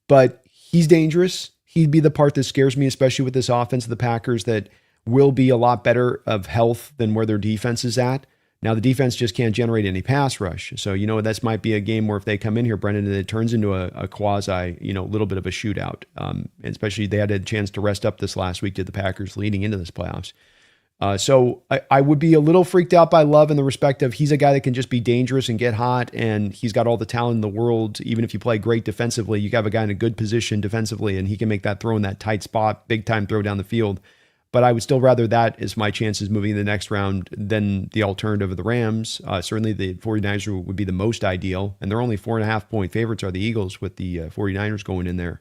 But he's dangerous. He'd be the part that scares me, especially with this offense of the Packers that will be a lot better of health than where their defense is at. Now, the defense just can't generate any pass rush. So, this might be a game where if they come in here, Brendan, and it turns into a quasi, little bit of a shootout. And especially they had a chance to rest up this last week to the Packers leading into this playoffs. So I would be a little freaked out by Love in the respect of he's a guy that can just be dangerous and get hot, and he's got all the talent in the world. Even if you play great defensively, you have a guy in a good position defensively, and he can make that throw in that tight spot, big time throw down the field. But I would still rather that as my chances moving in the next round than the alternative of the Rams. Certainly the 49ers would be the most ideal, and they're only 4.5 point favorites are the Eagles with the 49ers going in there.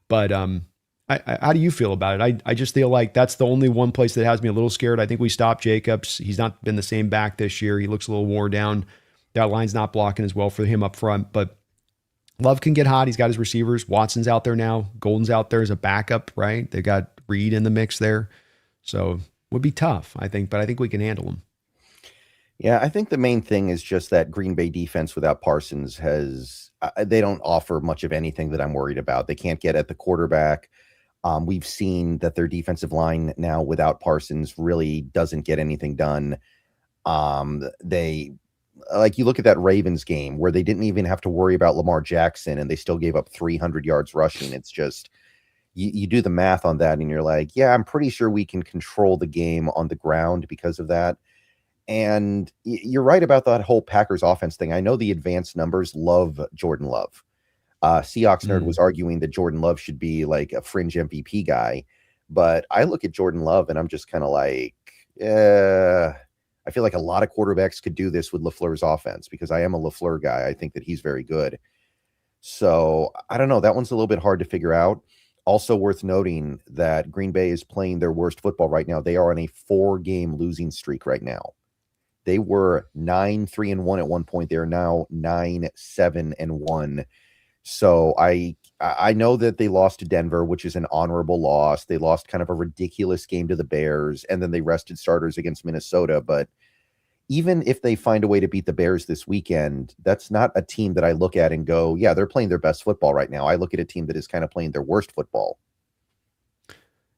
But how do you feel about it? I just feel like that's the only one place that has me a little scared. I think we stopped Jacobs. He's not been the same back this year. He looks a little worn down. That line's not blocking as well for him up front. But Love can get hot. He's got his receivers. Watson's out there now. Golden's out there as a backup, right? They got Reed in the mix there. So would be tough, I think, but I think we can handle them. Yeah, I think the main thing is just that Green Bay defense without Parsons they don't offer much of anything that I'm worried about. They can't get at the quarterback. We've seen that their defensive line now without Parsons really doesn't get anything done. You look at that Ravens game where they didn't even have to worry about Lamar Jackson and they still gave up 300 yards rushing. It's just, you do the math on that and you're like, yeah, I'm pretty sure we can control the game on the ground because of that. And you're right about that whole Packers offense thing. I know the advanced numbers love Jordan Love. Seahawks Nerd was arguing that Jordan Love should be like a fringe MVP guy. But I look at Jordan Love and I'm just kind of like, I feel like a lot of quarterbacks could do this with LaFleur's offense because I am a LaFleur guy. I think that he's very good. So I don't know. That one's a little bit hard to figure out. Also worth noting that Green Bay is playing their worst football right now. They are on a 4-game losing streak right now. They were 9-3-1 at one point. They're now 9-7-1. So I know that they lost to Denver, which is an honorable loss. They lost kind of a ridiculous game to the Bears, and then they rested starters against Minnesota. But even if they find a way to beat the Bears this weekend, that's not a team that I look at and go, yeah, they're playing their best football right now. I look at a team that is kind of playing their worst football.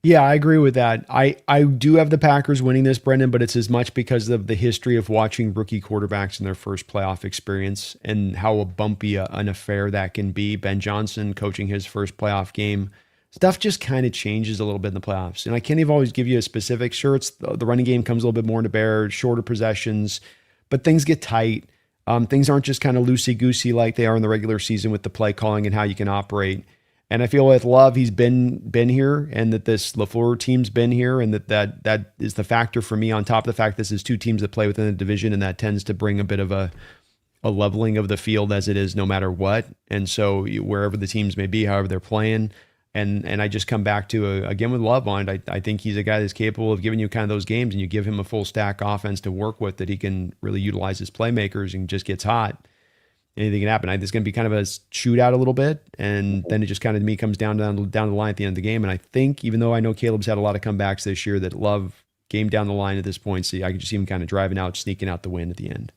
Yeah, I agree with that. I do have the Packers winning this, Brendan, but it's as much because of the history of watching rookie quarterbacks in their first playoff experience and how bumpy an affair that can be. Ben Johnson coaching his first playoff game. Stuff just kind of changes a little bit in the playoffs. And I can't even always give you a specific. Sure, it's the running game comes a little bit more into bear, shorter possessions, but things get tight. Things aren't just kind of loosey-goosey like they are in the regular season with the play calling and how you can operate. And I feel with Love, he's been here, and that this LaFleur team's been here, and that is the factor for me. On top of the fact this is two teams that play within the division, and that tends to bring a bit of a leveling of the field as it is, no matter what. And so wherever the teams may be, however they're playing, and I just come back to again with Love on it. I think he's a guy that's capable of giving you kind of those games, and you give him a full stack offense to work with that he can really utilize his playmakers and just gets hot. Anything can happen. It's going to be kind of a shootout a little bit, and then it just kind of to me comes down the line at the end of the game. And I think, even though I know Caleb's had a lot of comebacks this year, that Love game down the line at this point. See, I could just see him kind of driving out, sneaking out the win at the end.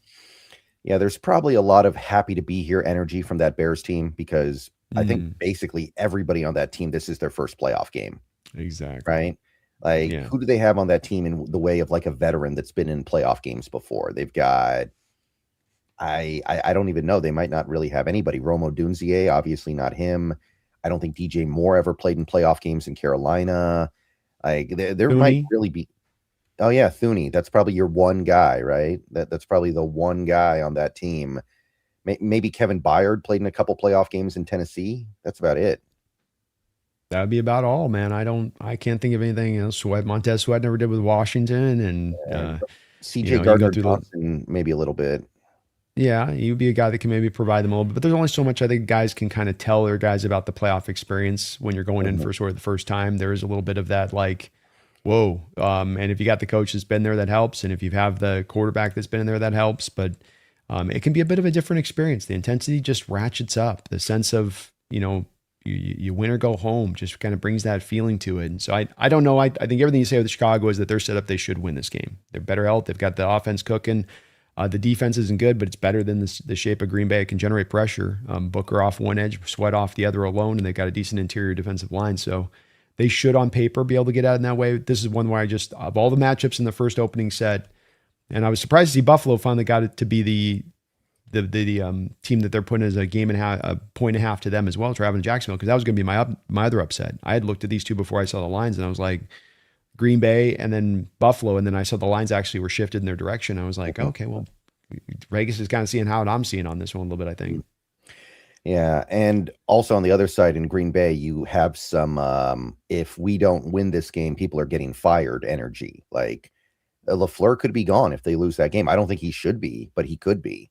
Yeah, there's probably a lot of happy to be here energy from that Bears team because I think basically everybody on that team, this is their first playoff game. Exactly. Right? Like, who do they have on that team in the way of like a veteran that's been in playoff games before? They've got I don't even know. They might not really have anybody. Rome Odunze, obviously not him. I don't think DJ Moore ever played in playoff games in Carolina. Like there might really be. Oh yeah, Thuney. That's probably your one guy, right? That's probably the one guy on that team. Maybe Kevin Byard played in a couple playoff games in Tennessee. That's about it. That would be about all, man. I can't think of anything else. Montez Sweat never did with Washington, and CJ Gardner-Johnson maybe a little bit. Yeah, you'd be a guy that can maybe provide them a little bit, but there's only so much I think guys can kind of tell their guys about the playoff experience when you're going in for sort of the first time. There is a little bit of that, like, whoa. And if you got the coach that's been there, that helps. And if you have the quarterback that's been in there, that helps. But it can be a bit of a different experience. The intensity just ratchets up. The sense of, you win or go home just kind of brings that feeling to it. And so I don't know. I think everything you say with Chicago is that they're set up, they should win this game. They're better health. They've got the offense cooking. The defense isn't good, but it's better than the shape of Green Bay. It can generate pressure. Booker off one edge, Sweat off the other alone, and they've got a decent interior defensive line. So they should, on paper, be able to get out in that way. This is one where of all the matchups in the first opening set, and I was surprised to see Buffalo finally got it to be the team that they're putting as a game and a point and a half to them as well, traveling to Jacksonville, because that was going to be my other upset. I had looked at these two before I saw the lines, and I was like, Green Bay and then Buffalo, and then I saw the lines actually were shifted in their direction. I was like, okay, well, Vegas is kind of seeing how I'm seeing on this one a little bit, I think. Yeah, and also on the other side in Green Bay, you have some if we don't win this game, people are getting fired energy. Like LaFleur could be gone if they lose that game. I don't think he should be, but he could be.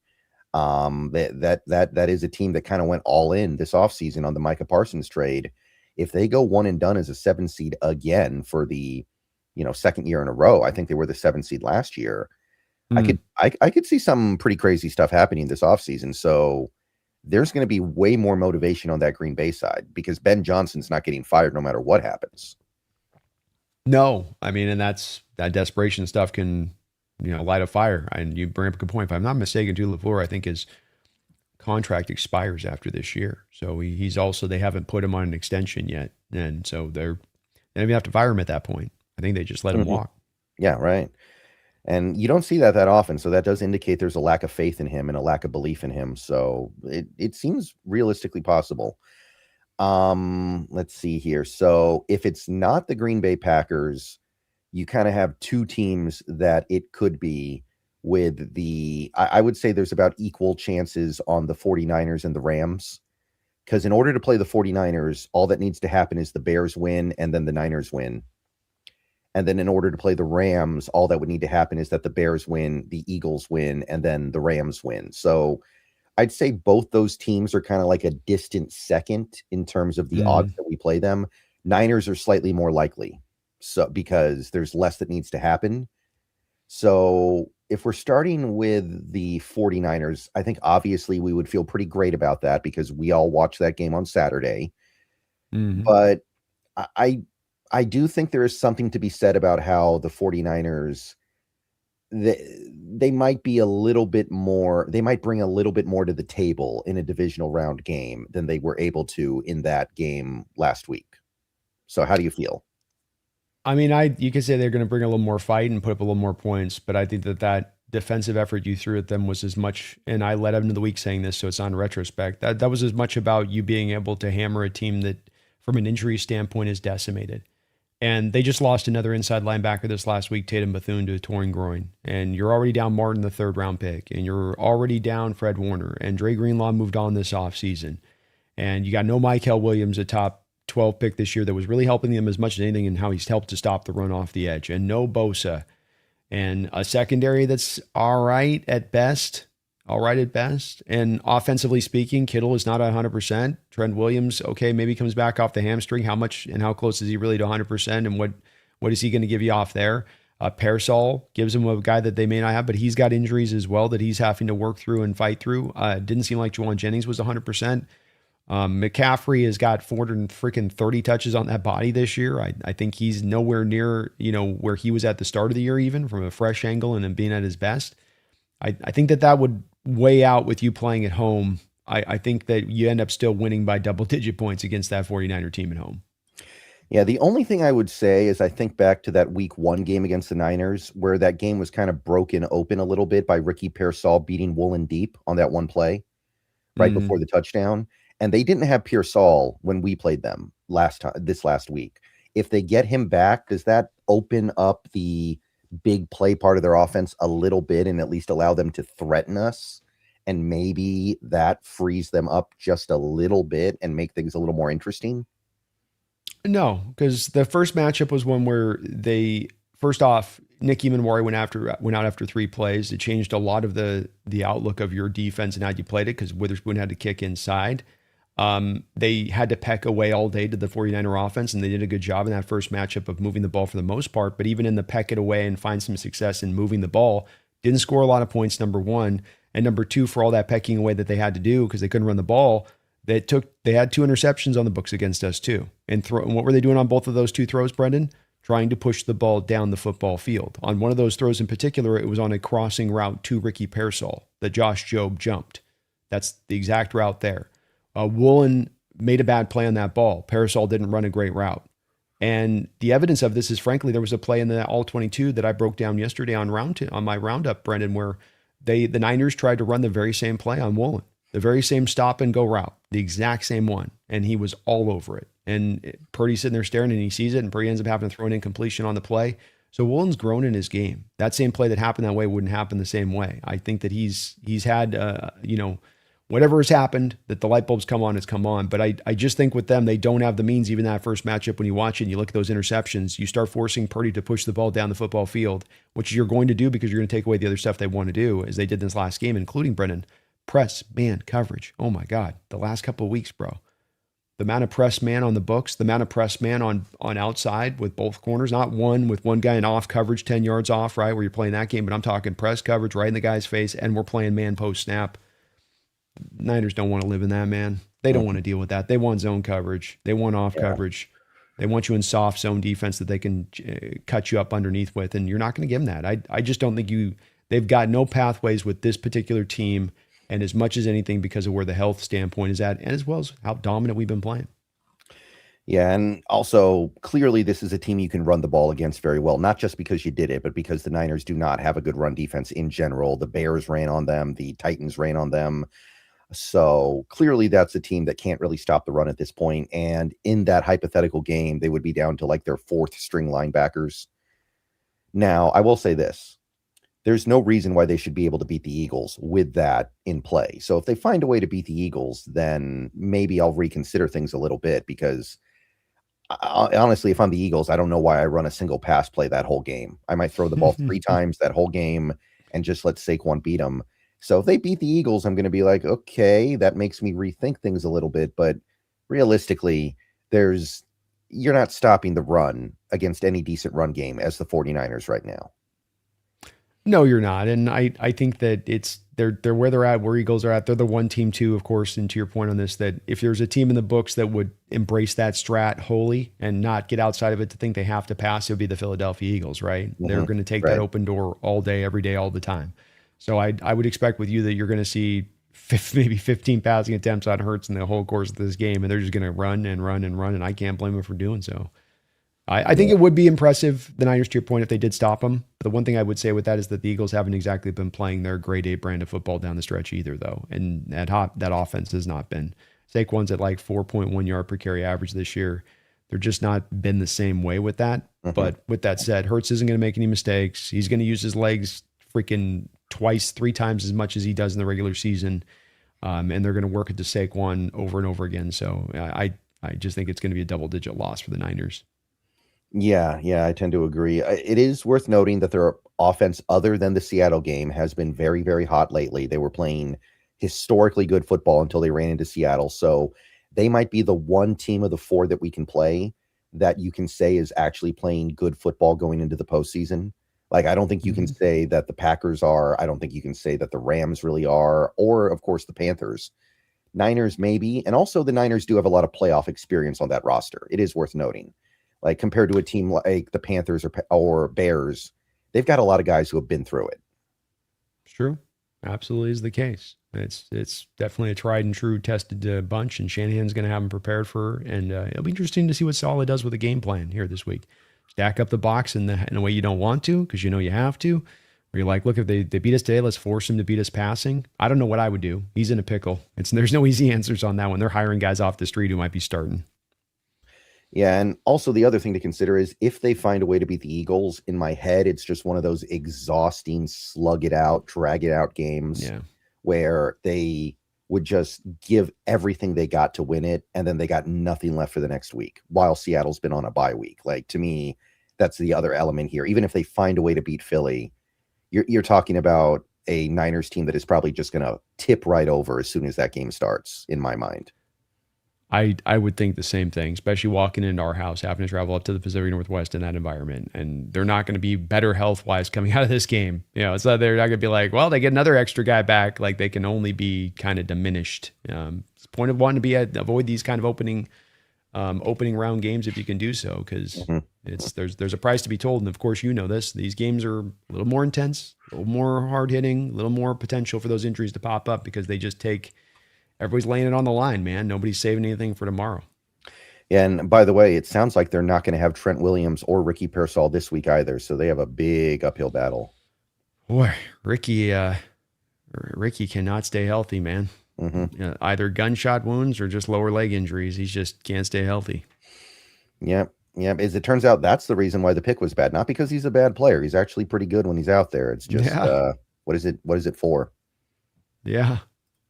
That is a team that kind of went all in this offseason on the Micah Parsons trade. If they go one and done as a 7 seed again for the second year in a row, I think they were the 7 seed last year. I could see some pretty crazy stuff happening this offseason. So there's going to be way more motivation on that Green Bay side because Ben Johnson's not getting fired no matter what happens. No, I mean, and that desperation stuff can, light a fire. And you bring up a good point. If I'm not mistaken, too, LaFleur, I think his contract expires after this year. So he's also, they haven't put him on an extension yet. And so they don't even have to fire him at that point. I think they just let him walk. Yeah, right. And you don't see that often. So that does indicate there's a lack of faith in him and a lack of belief in him. So it seems realistically possible. Let's see here. So if it's not the Green Bay Packers, you kind of have two teams that it could be with I would say there's about equal chances on the 49ers and the Rams. Because in order to play the 49ers, all that needs to happen is the Bears win and then the Niners win. And then in order to play the Rams, all that would need to happen is that the Bears win, the Eagles win, and then the Rams win. So I'd say both those teams are kind of like a distant second in terms of the odds that we play them. Niners are slightly more likely, so because there's less that needs to happen. So if we're starting with the 49ers, I think obviously we would feel pretty great about that because we all watched that game on Saturday. Mm-hmm. But I I do think there is something to be said about how the 49ers they might be a little bit more, they might bring a little bit more to the table in a divisional round game than they were able to in that game last week. So how do you feel? I mean, you could say they're going to bring a little more fight and put up a little more points, but I think that defensive effort you threw at them was as much, and I led up into the week saying this, so it's on retrospect. That was as much about you being able to hammer a team that, from an injury standpoint, is decimated. And they just lost another inside linebacker this last week, Tatum Bethune, to a torn groin. And you're already down Martin, the third round pick, and you're already down Fred Warner, and Dre Greenlaw moved on this offseason. And you got no Michael Williams, a top 12 pick this year that was really helping them as much as anything in how he's helped to stop the run off the edge. And no Bosa. And a secondary that's all right at best. All right at best. And offensively speaking, Kittle is not 100%. Trent Williams, okay, maybe comes back off the hamstring. How much and how close is he really to 100%? And what is he going to give you off there? Pearsall gives him a guy that they may not have, but he's got injuries as well that he's having to work through and fight through. Didn't seem like Juwan Jennings was 100%. McCaffrey has got 430 touches on that body this year. I think he's nowhere near, where he was at the start of the year, even from a fresh angle and being at his best. I think that would weigh out with you playing at home. I think that you end up still winning by double-digit points against that 49er team at home. Yeah, the only thing I would say is I think back to that week 1 game against the Niners where that game was kind of broken open a little bit by Ricky Pearsall beating Woolen deep on that one play right before the touchdown. And they didn't have Pearsall when we played them this last week. If they get him back, does that open up the big play part of their offense a little bit and at least allow them to threaten us? And maybe that frees them up just a little bit and make things a little more interesting? No, because the first matchup was one where first off, Nick Emanwari went out after 3 plays. It changed a lot of the outlook of your defense and how you played it because Witherspoon had to kick inside. They had to peck away all day to the 49er offense, and they did a good job in that first matchup of moving the ball for the most part. But even in the peck it away and find some success in moving the ball, didn't score a lot of points, number one. And number two, for all that pecking away that they had to do because they couldn't run the ball, they had 2 interceptions on the books against us too. And what were they doing on both of those 2 throws, Brendan? Trying to push the ball down the football field. On one of those throws in particular, it was on a crossing route to Ricky Pearsall that Josh Jobe jumped. That's the exact route there. Woolen made a bad play on that ball. Pearsall didn't run a great route. And the evidence of this is, frankly, there was a play in the All-22 that I broke down yesterday on my roundup, Brendan, where the Niners tried to run the very same play on Woolen, the very same stop and go route, the exact same one, and he was all over it. And Purdy's sitting there staring, and he sees it, and Purdy ends up having to throw an incompletion on the play. So Woolen's grown in his game. That same play that happened that way wouldn't happen the same way. I think that he's had, whatever has happened, that the light bulbs come on, it's come on. But I just think with them, they don't have the means, even that first matchup, when you watch it and you look at those interceptions, you start forcing Purdy to push the ball down the football field, which you're going to do because you're going to take away the other stuff they want to do, as they did this last game, including, Brendan, press, man, coverage. Oh my God, the last couple of weeks, bro. The amount of press man on the books, the amount of press man on outside with both corners, not one with one guy in off coverage, 10 yards off, right, where you're playing that game, but I'm talking press coverage right in the guy's face, and we're playing man post snap. Niners don't want to live in that, man. They don't want to deal with that. They want zone coverage. They want off coverage. They want you in soft zone defense that they can cut you up underneath with, and you're not going to give them that. I just don't think they've got no pathways with this particular team, and as much as anything because of where the health standpoint is at, and as well as how dominant we've been playing. Yeah, and also clearly this is a team you can run the ball against very well, not just because you did it, but because the Niners do not have a good run defense in general. The Bears ran on them. The Titans ran on them. So clearly that's a team that can't really stop the run at this point. And in that hypothetical game, they would be down to like their 4th string linebackers. Now, I will say this. There's no reason why they should be able to beat the Eagles with that in play. So if they find a way to beat the Eagles, then maybe I'll reconsider things a little bit because honestly, if I'm the Eagles, I don't know why I run a single pass play that whole game. I might throw the ball 3 times that whole game and just let Saquon beat them. So if they beat the Eagles, I'm going to be like, okay, that makes me rethink things a little bit. But realistically, you're not stopping the run against any decent run game as the 49ers right now. No, you're not. And I think that they're where they're at, where Eagles are at. They're the one team too, of course, and to your point on this, that if there's a team in the books that would embrace that strat wholly and not get outside of it to think they have to pass, it would be the Philadelphia Eagles, right? They're going to take that Right. open door all day, every day, all the time. So I would expect with you that you're going to see maybe 15 passing attempts on Hurts in the whole course of this game, and they're just going to run and run and run, and I can't blame them for doing so. I think Yeah. it would be impressive, the Niners, to your point, if they did stop them. The one thing I would say with that is that the Eagles haven't exactly been playing their grade A brand of football down the stretch either, though. And that offense has not been. Saquon's at like 4.1 yard per carry average this year. They're just not been the same way with that. But with that said, Hurts isn't going to make any mistakes. He's going to use his legs freaking twice, 3 times as much as he does in the regular season. And they're going to work it to Saquon over and over again. So I just think it's going to be a double-digit loss for the Niners. Yeah, I tend to agree. It is worth noting that their offense, other than the Seattle game, has been very, very hot lately. They were playing historically good football until they ran into Seattle. So they might be the one team of the 4 that we can play that you can say is actually playing good football going into the postseason. Like, I don't think you can say that the Packers are. I don't think you can say that the Rams really are, or, of course, the Panthers. Niners, maybe. And also, the Niners do have a lot of playoff experience on that roster. It is worth noting. Like, compared to a team like the Panthers or Bears, they've got a lot of guys who have been through it. True. Absolutely is the case. It's definitely a tried and true tested bunch, and Shanahan's going to have them prepared for. And it'll be interesting to see what Saleh does with the game plan here this week. Stack up the box in a way you don't want to, because you know you have to. Where you're like, look, if they beat us today, let's force them to beat us passing. I don't know what I would do. He's in a pickle. There's no easy answers on that one. They're hiring guys off the street who might be starting. Yeah, and also the other thing to consider is if they find a way to beat the Eagles, in my head, it's just one of those exhausting, slug it out, drag it out games where they would just give everything they got to win it, and then they got nothing left for the next week, while Seattle's been on a bye week. Like, to me, that's the other element here. Even if they find a way to beat Philly, you're talking about a Niners team that is probably just going to tip right over as soon as that game starts, in my mind. I would think the same thing, especially walking into our house, having to travel up to the Pacific Northwest in that environment. And they're not going to be better health-wise coming out of this game. It's not, they're not going to be like, well, they get another extra guy back. Like, they can only be kind of diminished. It's the point of wanting to be avoid these kind of opening round games if you can do so, because there's a price to be told. And of course, you know this. These games are a little more intense, a little more hard-hitting, a little more potential for those injuries to pop up, because they just take... Everybody's laying it on the line, man. Nobody's saving anything for tomorrow. Yeah, and by the way, it sounds like they're not going to have Trent Williams or Ricky Pearsall this week either, so they have a big uphill battle. Boy, Ricky cannot stay healthy, man. Either gunshot wounds or just lower leg injuries. He just can't stay healthy. Yep. As it turns out, that's the reason why the pick was bad. Not because he's a bad player. He's actually pretty good when he's out there. It's just, what is it for? Yeah.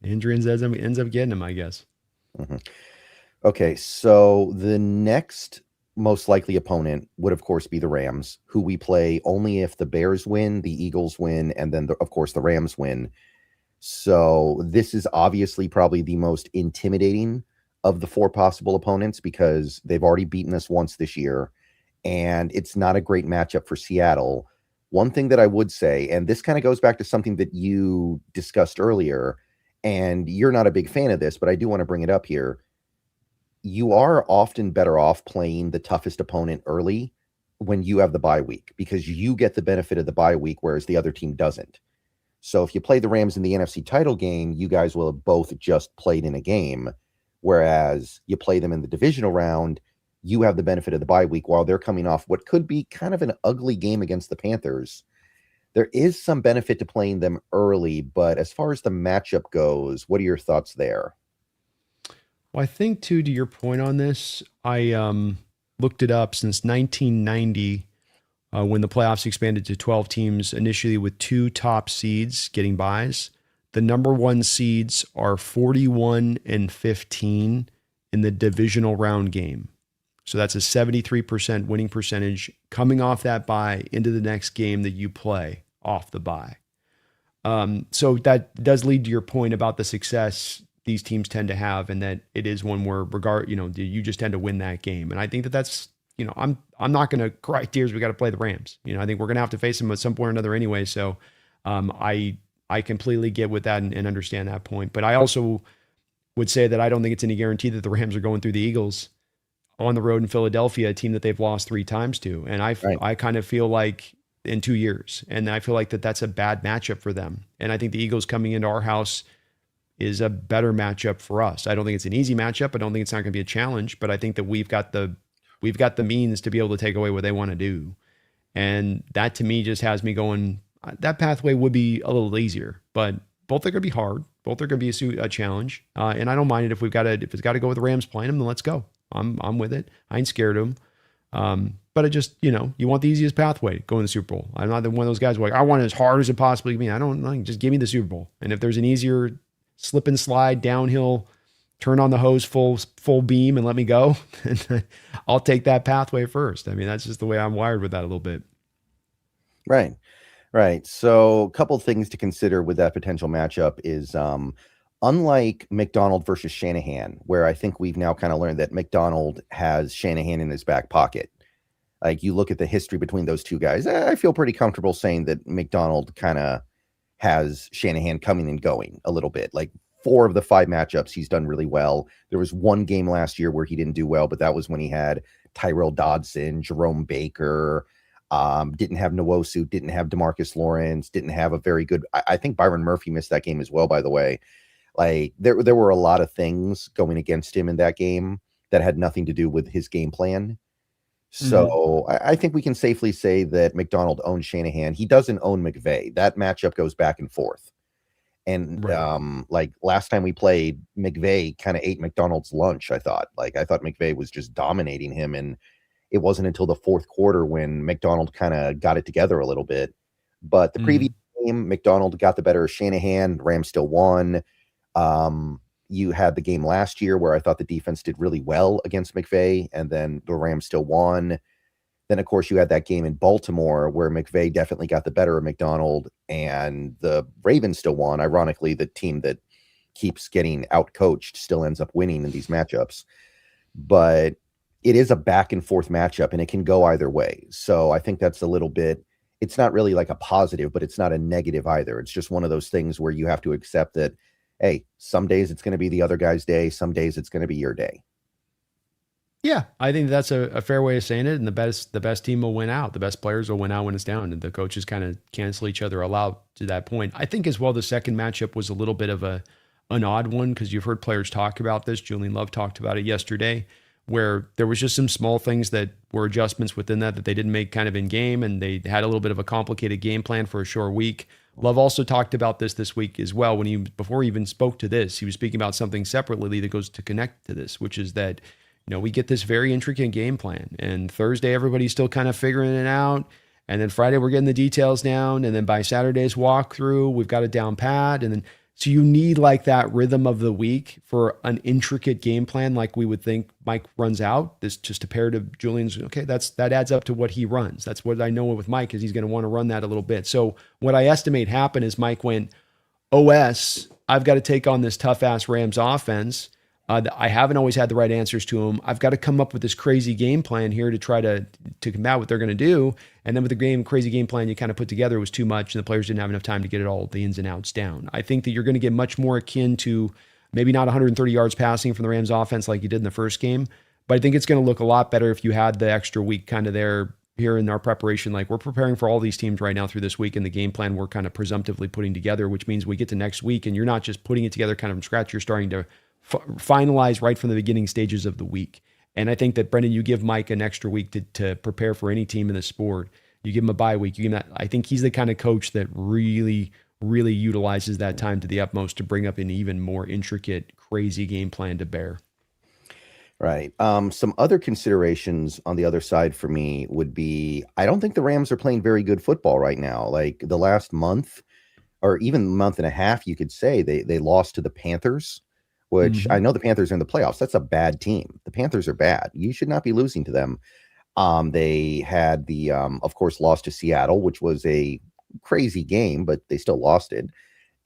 Injury ends up getting him, I guess. Okay, so the next most likely opponent would, of course, be the Rams, who we play only if the Bears win, the Eagles win, and then, of course, the Rams win. So this is obviously probably the most intimidating of the 4 possible opponents, because they've already beaten us once this year, and it's not a great matchup for Seattle. One thing that I would say, and this kind of goes back to something that you discussed earlier, and you're not a big fan of this, but I do want to bring it up here. You are often better off playing the toughest opponent early when you have the bye week, because you get the benefit of the bye week, whereas the other team doesn't. So if you play the Rams in the NFC title game, you guys will have both just played in a game, whereas you play them in the divisional round, you have the benefit of the bye week while they're coming off what could be kind of an ugly game against the Panthers. There is some benefit to playing them early, but as far as the matchup goes, what are your thoughts there? Well, I think, too, to your point on this, I looked it up since 1990, when the playoffs expanded to 12 teams, initially with 2 top seeds getting byes. The number 1 seeds are 41-15 in the divisional round game. So that's a 73% winning percentage coming off that bye into the next game that you play off the bye. So that does lead to your point about the success these teams tend to have, and that it is one where you just tend to win that game. And I think that's, I'm not going to cry tears. We got to play the Rams. I think we're going to have to face them at some point or another anyway. So I completely get with that and understand that point. But I also would say that I don't think it's any guarantee that the Rams are going through the Eagles on the road in Philadelphia, a team that they've lost 3 times to. And I kind of feel like in 2 years, and I feel like that's a bad matchup for them. And I think the Eagles coming into our house is a better matchup for us. I don't think it's an easy matchup. I don't think it's not going to be a challenge, but I think that we've got the means to be able to take away what they want to do. And that to me just has me going, that pathway would be a little easier, but both are going to be hard. Both are going to be a challenge. And I don't mind it if it's got to go with the Rams playing them, then let's go. I'm with it. I ain't scared of them. But it just, you want the easiest pathway going to the Super Bowl. I'm not one of those guys who I want it as hard as it possibly can be. I don't like, just give me the Super Bowl. And if there's an easier slip and slide downhill, turn on the hose full beam and let me go, I'll take that pathway first. I mean, that's just the way I'm wired with that a little bit. Right. Right. So a couple of things to consider with that potential matchup is unlike Macdonald versus Shanahan, where I think we've now kind of learned that Macdonald has Shanahan in his back pocket. Like you look at the history between those two guys, I feel pretty comfortable saying that Macdonald kind of has Shanahan coming and going a little bit. Like 4 of the 5 matchups, he's done really well. There was one game last year where he didn't do well, but that was when he had Tyrell Dodson, Jerome Baker, didn't have Nwosu, didn't have DeMarcus Lawrence, didn't have a very good, I think Byron Murphy missed that game as well, by the way. Like there were a lot of things going against him in that game that had nothing to do with his game plan. So I think we can safely say that Macdonald owns Shanahan. He doesn't own McVay. That matchup goes back and forth. And like last time we played, McVay kind of ate Macdonald's lunch, I thought. Like I thought McVay was just dominating him. And it wasn't until the 4th quarter when Macdonald kind of got it together a little bit. But the previous game, Macdonald got the better of Shanahan. Rams still won. You had the game last year where I thought the defense did really well against McVay, and then the Rams still won. Then, of course, you had that game in Baltimore where McVay definitely got the better of Macdonald, and the Ravens still won. Ironically, the team that keeps getting out-coached still ends up winning in these matchups. But it is a back-and-forth matchup, and it can go either way. So I think that's a little bit – it's not really like a positive, but it's not a negative either. It's just one of those things where you have to accept that, hey, some days it's going to be the other guy's day. Some days it's going to be your day. Yeah, I think that's a fair way of saying it. And the best team will win out. The best players will win out when it's down. And the coaches kind of cancel each other out to that point. I think as well, the second matchup was a little bit of an odd one because you've heard players talk about this. Julian Love talked about it yesterday, where there was just some small things that were adjustments within that they didn't make kind of in game. And they had a little bit of a complicated game plan for a short week. Love also talked about this week as well. Before he even spoke to this, he was speaking about something separately that goes to connect to this, which is that, we get this very intricate game plan, and Thursday, everybody's still kind of figuring it out. And then Friday, we're getting the details down. And then by Saturday's walkthrough, we've got it down pat. And then, so you need like that rhythm of the week for an intricate game plan. Like we would think Mike runs out. This just a pair to Julian's. Okay. That adds up to what he runs. That's what I know with Mike is he's going to want to run that a little bit. So what I estimate happened is Mike went, OS, I've got to take on this tough ass Rams offense. I haven't always had the right answers to them. I've got to come up with this crazy game plan here to try to combat what they're going to do. And then with the crazy game plan you kind of put together, it was too much, and the players didn't have enough time to get it all the ins and outs down. I think that you're going to get much more akin to maybe not 130 yards passing from the Rams offense like you did in the first game, but I think it's going to look a lot better if you had the extra week kind of there here in our preparation. Like we're preparing for all these teams right now through this week, and the game plan we're kind of presumptively putting together, which means we get to next week and you're not just putting it together kind of from scratch. You're starting to finalize right from the beginning stages of the week. And I think that, Brendan, you give Mike an extra week to prepare for any team in the sport. You give him a bye week. You give him that. I think he's the kind of coach that really, really utilizes that time to the utmost to bring up an even more intricate, crazy game plan to bear. Right. Some other considerations on the other side for me would be, I don't think the Rams are playing very good football right now. Like the last month or even month and a half, you could say they lost to the Panthers, which I know the Panthers are in the playoffs. That's a bad team. The Panthers are bad. You should not be losing to them. They had the, of course, loss to Seattle, which was a crazy game, but they still lost it.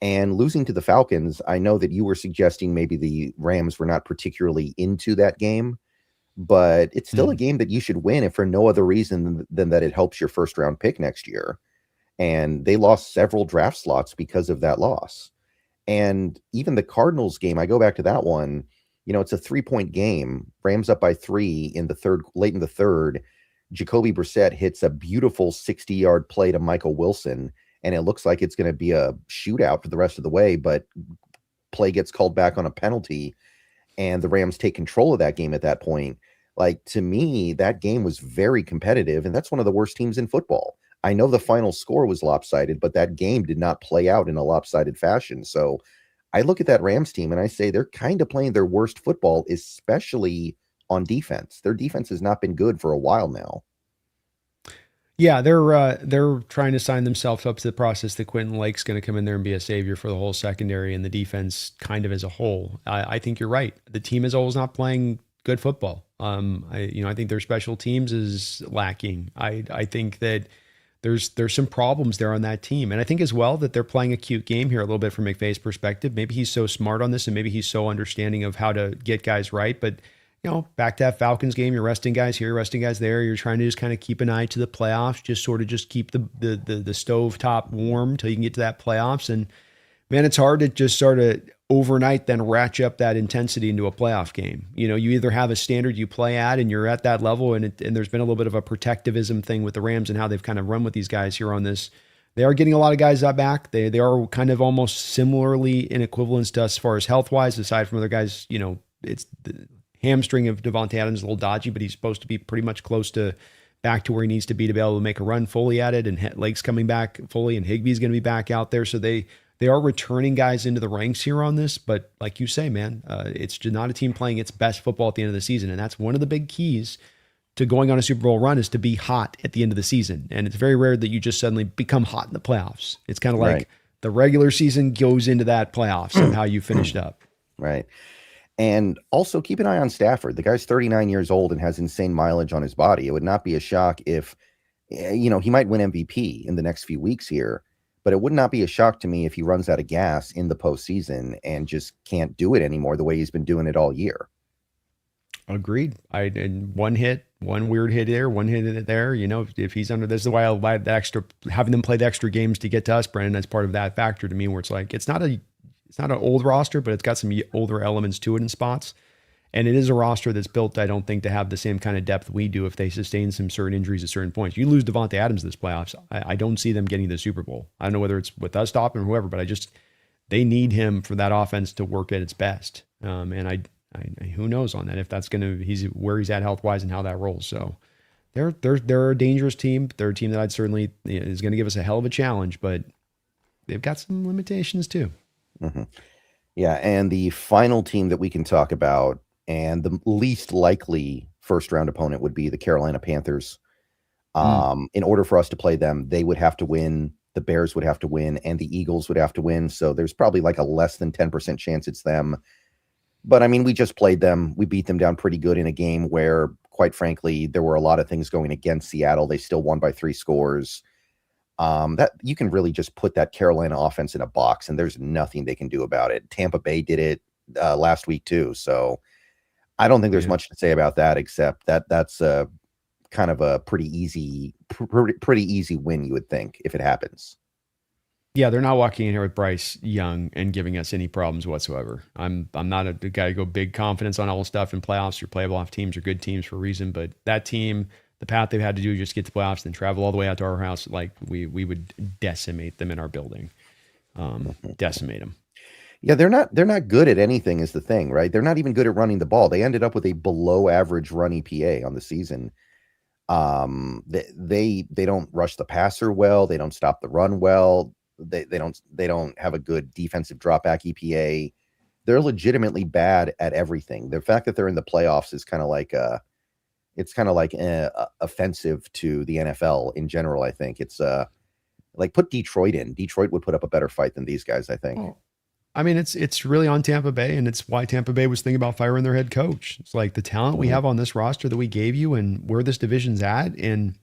And losing to the Falcons, I know that you were suggesting maybe the Rams were not particularly into that game. but it's still a game that you should win if for no other reason than that it helps your first round pick next year. And they lost several draft slots because of that loss. And even the Cardinals game, I go back to that one, it's a 3-point game. Rams up by 3 in the third, late in the third. Jacoby Brissett hits a beautiful 60-yard play to Michael Wilson, and it looks like it's going to be a shootout for the rest of the way, but play gets called back on a penalty, and the Rams take control of that game at that point. Like, to me, that game was very competitive, and that's one of the worst teams in football. I know the final score was lopsided, but that game did not play out in a lopsided fashion. So I look at that Rams team and I say they're kind of playing their worst football, especially on defense. Their defense has not been good for a while now. Yeah, they're trying to sign themselves up to the process that Quentin Lake's going to come in there and be a savior for the whole secondary and the defense kind of as a whole. I think you're right. The team as a whole is not playing good football. I think their special teams is lacking. I think that there's some problems there on that team. And I think as well that they're playing a cute game here a little bit from McVay's perspective. Maybe he's so smart on this and maybe he's so understanding of how to get guys right. But, back to that Falcons game, you're resting guys here, resting guys there. You're trying to just kind of keep an eye to the playoffs, just keep the stove top warm till you can get to that playoffs. And man, it's hard to just sort of overnight then ratchet up that intensity into a playoff game. You either have a standard you play at and you're at that level, and there's been a little bit of a protectivism thing with the Rams and how they've kind of run with these guys here on this. They are getting a lot of guys back. They are kind of almost similarly in equivalence to us as far as health-wise, aside from other guys. It's the hamstring of Devontae Adams is a little dodgy, but he's supposed to be pretty much close to back to where he needs to be able to make a run fully at it, and Lake's coming back fully, and Higbee's going to be back out there. So they are returning guys into the ranks here on this, but like you say, man, it's just not a team playing its best football at the end of the season. And that's one of the big keys to going on a Super Bowl run is to be hot at the end of the season. And it's very rare that you just suddenly become hot in the playoffs. It's kind of like the regular season goes into that playoffs and how you finished up. Right. And also keep an eye on Stafford. The guy's 39 years old and has insane mileage on his body. It would not be a shock if, he might win MVP in the next few weeks here, but it would not be a shock to me if he runs out of gas in the postseason and just can't do it anymore the way he's been doing it all year. Agreed. And one weird hit here, one hit there. If he's under this, is why I like the extra having them play the extra games to get to us, Brendan. That's part of that factor to me, where it's like it's not an old roster, but it's got some older elements to it in spots. And it is a roster that's built, I don't think, to have the same kind of depth we do if they sustain some certain injuries at certain points. You lose Devontae Adams this playoffs, I don't see them getting the Super Bowl. I don't know whether it's with us stopping or whoever, but they need him for that offense to work at its best. And I who knows on that, if that's where he's at health-wise and how that rolls. So they're a dangerous team. They're a team that I'd certainly is going to give us a hell of a challenge, but they've got some limitations too. Mm-hmm. Yeah, and the final team that we can talk about, and the least likely first-round opponent, would be the Carolina Panthers. In order for us to play them, they would have to win, the Bears would have to win, and the Eagles would have to win. So there's probably like a less than 10% chance it's them. But, I mean, we just played them. We beat them down pretty good in a game where, quite frankly, there were a lot of things going against Seattle. They still won by 3 scores. That you can really just put that Carolina offense in a box, and there's nothing they can do about it. Tampa Bay did it last week too, so I don't think there's much to say about that, except that's kind of a pretty easy win, you would think, if it happens. Yeah, they're not walking in here with Bryce Young and giving us any problems whatsoever. I'm not a guy to go big confidence on all stuff in playoffs. Your playable off teams are good teams for a reason, but that team, the path they've had to do is just get to playoffs and travel all the way out to our house. Like we would decimate them in our building, decimate them. Yeah, they're not good at anything is the thing, right? They're not even good at running the ball. They ended up with a below average run EPA on the season. They don't rush the passer well. They don't stop the run well. They don't have a good defensive dropback EPA. They're legitimately bad at everything. The fact that they're in the playoffs is kind of like offensive to the NFL in general. I think it's like put Detroit in. Detroit would put up a better fight than these guys, I think. Oh. I mean, it's really on Tampa Bay, and it's why Tampa Bay was thinking about firing their head coach. It's like the talent we have on this roster that we gave you and where this division's at, and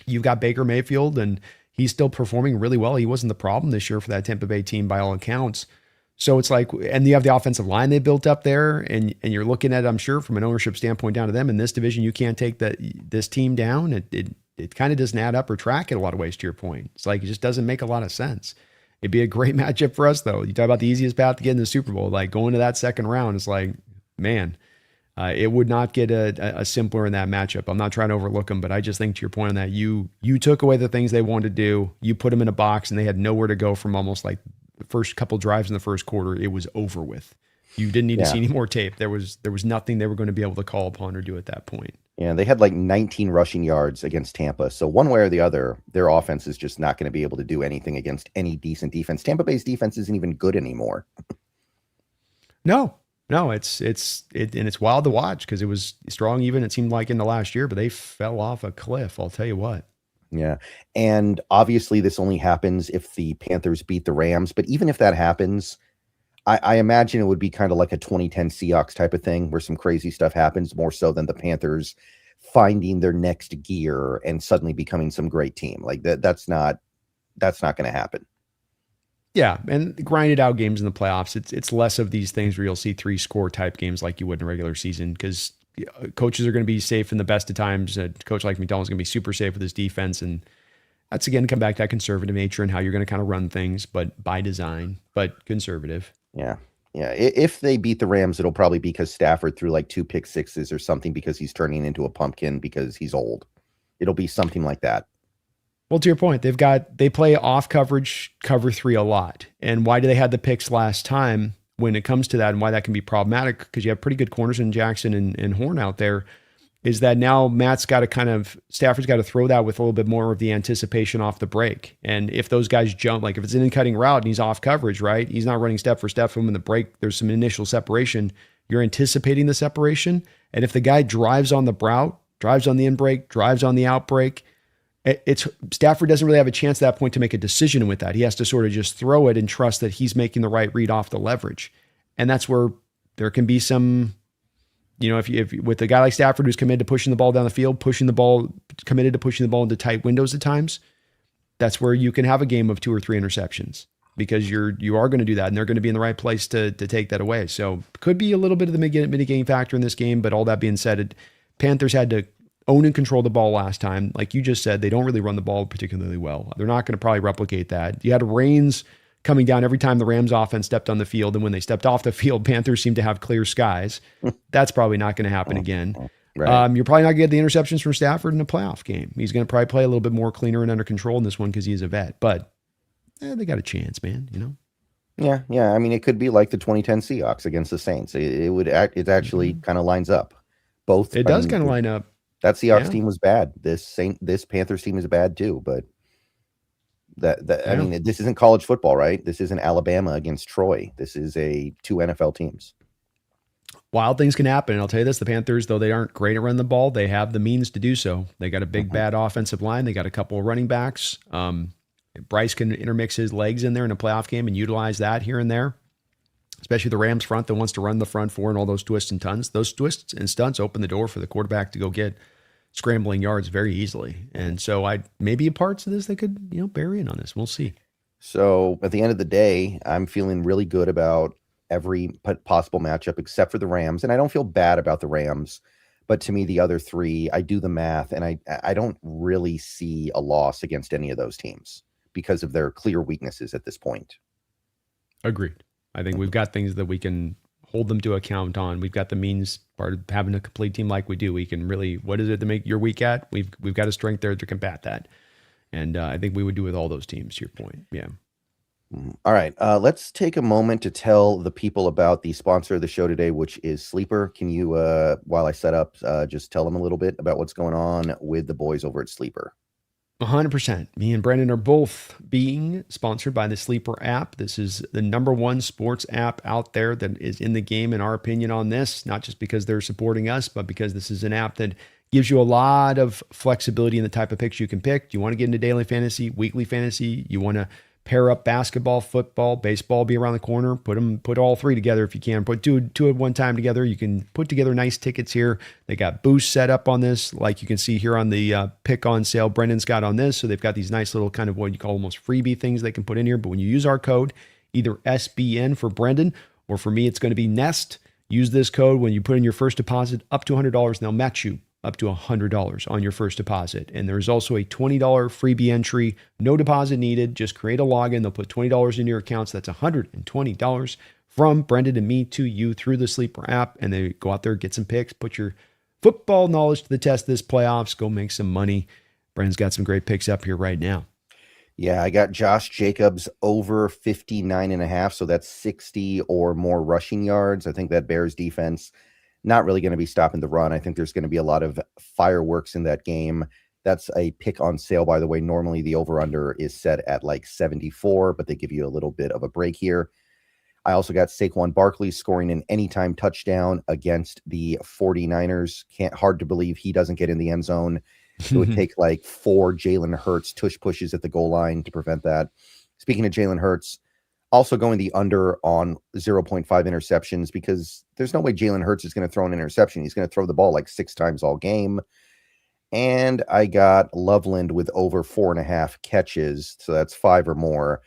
you've got Baker Mayfield, and he's still performing really well. He wasn't the problem this year for that Tampa Bay team by all accounts. So it's like, and you have the offensive line they built up there, and you're looking at, I'm sure, from an ownership standpoint down to them in this division, you can't take this team down. It kind of doesn't add up or track in a lot of ways, to your point. It's like, it just doesn't make a lot of sense. It'd be a great matchup for us, though. You talk about the easiest path to get in the Super Bowl, like going to that second round. It's like, man, it would not get a simpler in that matchup. I'm not trying to overlook them, but I just think, to your point on that, you took away the things they wanted to do. You put them in a box, and they had nowhere to go from almost like the first couple drives in the first quarter. It was over with. You didn't need to see any more tape. There was nothing they were going to be able to call upon or do at that point. Yeah, they had like 19 rushing yards against Tampa. So one way or the other, their offense is just not going to be able to do anything against any decent defense. Tampa Bay's defense isn't even good anymore. No, it's wild to watch because it was strong even, it seemed like, in the last year, but they fell off a cliff. I'll tell you what. Yeah. And obviously this only happens if the Panthers beat the Rams. But even if that happens, I imagine it would be kind of like a 2010 Seahawks type of thing where some crazy stuff happens, more so than the Panthers finding their next gear and suddenly becoming some great team. Like that's not going to happen. Yeah, and grinded out games in the playoffs. It's less of these things where you'll see 3-score type games like you would in a regular season, because coaches are going to be safe in the best of times. A coach like Macdonald is going to be super safe with his defense, and that's, again, come back to that conservative nature and how you're going to kind of run things, but by design, but conservative. Yeah. Yeah. If they beat the Rams, it'll probably be because Stafford threw like 2 pick sixes or something because he's turning into a pumpkin because he's old. It'll be something like that. Well, to your point, they play off coverage, cover 3 a lot. And why do they have the picks last time when it comes to that, and why that can be problematic? Because you have pretty good corners in Jackson and Horn out there, is that now Stafford's got to throw that with a little bit more of the anticipation off the break. And if those guys jump, like if it's an in-cutting route and he's off coverage, right? He's not running step for step from him in the break. There's some initial separation. You're anticipating the separation. And if the guy drives on the route, drives on the in break, drives on the out break, Stafford doesn't really have a chance at that point to make a decision with that. He has to sort of just throw it and trust that he's making the right read off the leverage. And that's where there can be some, if with a guy like Stafford, who's committed to pushing the ball down the field, committed to pushing the ball into tight windows at times, that's where you can have a game of 2 or 3 interceptions, because you are going to do that, and they're going to be in the right place to take that away. So could be a little bit of the mitigating factor in this game. But all that being said, Panthers had to own and control the ball last time. Like you just said, they don't really run the ball particularly well. They're not going to probably replicate that. You had rains coming down every time the Rams offense stepped on the field. And when they stepped off the field, Panthers seemed to have clear skies. That's probably not going to happen again. Right. You're probably not going to get the interceptions from Stafford in a playoff game. He's going to probably play a little bit more cleaner and under control in this one because he's a vet. But they got a chance, man, Yeah. I mean, it could be like the 2010 Seahawks against the Saints. It actually kind of lines up. Both. It does kind of line up. That Seahawks team was bad. This Panthers team is bad too. But I mean, this isn't college football, right? This isn't Alabama against Troy. This is 2 NFL teams. Wild things can happen. And I'll tell you this, the Panthers, though they aren't great at running the ball, they have the means to do so. They got a big, bad offensive line. They got a couple of running backs. Bryce can intermix his legs in there in a playoff game and utilize that here and there, especially the Rams front that wants to run the front 4 and all those twists and stunts. Those twists and stunts open the door for the quarterback to go get scrambling yards very easily. And so maybe parts of this they could, bury in on this. We'll see. So at the end of the day, I'm feeling really good about every possible matchup except for the Rams. And I don't feel bad about the Rams, but to me, the other 3, I do the math, and I don't really see a loss against any of those teams because of their clear weaknesses at this point. Agreed. I think we've got things that we can hold them to account on. We've got the means, part of having a complete team like we do. We can really, what is it to make your weak at? We've got a strength there to combat that. And I think we would do with all those teams, to your point. Yeah. All right. Let's take a moment to tell the people about the sponsor of the show today, which is Sleeper. Can you, while I set up, just tell them a little bit about what's going on with the boys over at Sleeper? 100%. Me and Brandon are both being sponsored by the Sleeper app. This is the #1 sports app out there that is in the game, in our opinion, on this, not just because they're supporting us, but because this is an app that gives you a lot of flexibility in the type of picks you can pick. Do you want to get into daily fantasy, weekly fantasy? You want to pair up basketball, football, baseball, be around the corner, put all 3 together if you can. Put two at one time together. You can put together nice tickets here. They got boosts set up on this, like you can see here on the pick on sale Brendan's got on this. So they've got these nice little kind of what you call almost freebie things they can put in here. But when you use our code, either SBN for Brendan, or for me, it's going to be Nest. Use this code when you put in your first deposit up to $100, and they'll match you up to $100 on your first deposit. And there's also a $20 freebie entry, no deposit needed. Just create a login. They'll put $20 into your accounts. That's $120 from Brendan and me to you through the Sleeper app. And they go out there, get some picks, put your football knowledge to the test this playoffs, go make some money. Brendan's got some great picks up here right now. Yeah, I got Josh Jacobs over 59.5, so that's 60 or more rushing yards. I think that Bears defense not really going to be stopping the run. I think there's going to be a lot of fireworks in that game. That's a pick on sale, by the way. Normally the over-under is set at like 74, but they give you a little bit of a break here. I also got Saquon Barkley scoring an anytime touchdown against the 49ers. Hard to believe he doesn't get in the end zone. It would take like 4 Jalen Hurts tush pushes at the goal line to prevent that. Speaking of Jalen Hurts, also going the under on 0.5 interceptions, because there's no way Jalen Hurts is going to throw an interception. He's going to throw the ball like 6 times all game. And I got Loveland with over 4.5 catches. So that's 5 or more,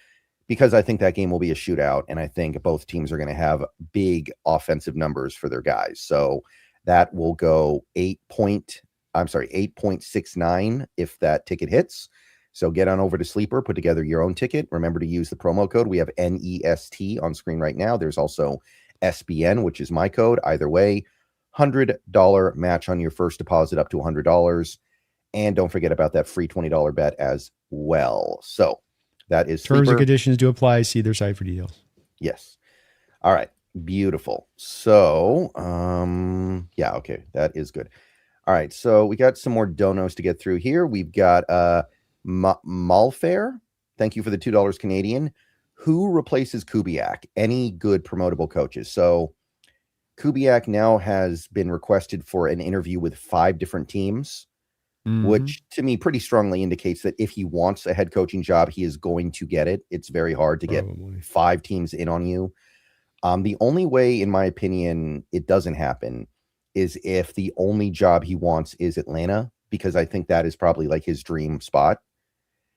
because I think that game will be a shootout. And I think both teams are going to have big offensive numbers for their guys. So that will go 8.69 if that ticket hits. So get on over to Sleeper, put together your own ticket. Remember to use the promo code. We have NEST on screen right now. There's also SBN, which is my code. Either way, $100 match on your first deposit up to $100. And don't forget about that free $20 bet as well. So that is Terms Sleeper. and conditions do apply. See their site for details. Yes. All right. Beautiful. So, yeah, okay. That is good. All right, so we got some more donos to get through here. We've got Malfair. Thank you for the $2 Canadian. Who replaces Kubiak? Any good promotable coaches? So Kubiak now has been requested for an interview with 5 different teams, which to me pretty strongly indicates that if he wants a head coaching job, he is going to get it. It's very hard to get 5 teams in on you. The only way, in my opinion, it doesn't happen is if the only job he wants is Atlanta, because I think that is probably like his dream spot.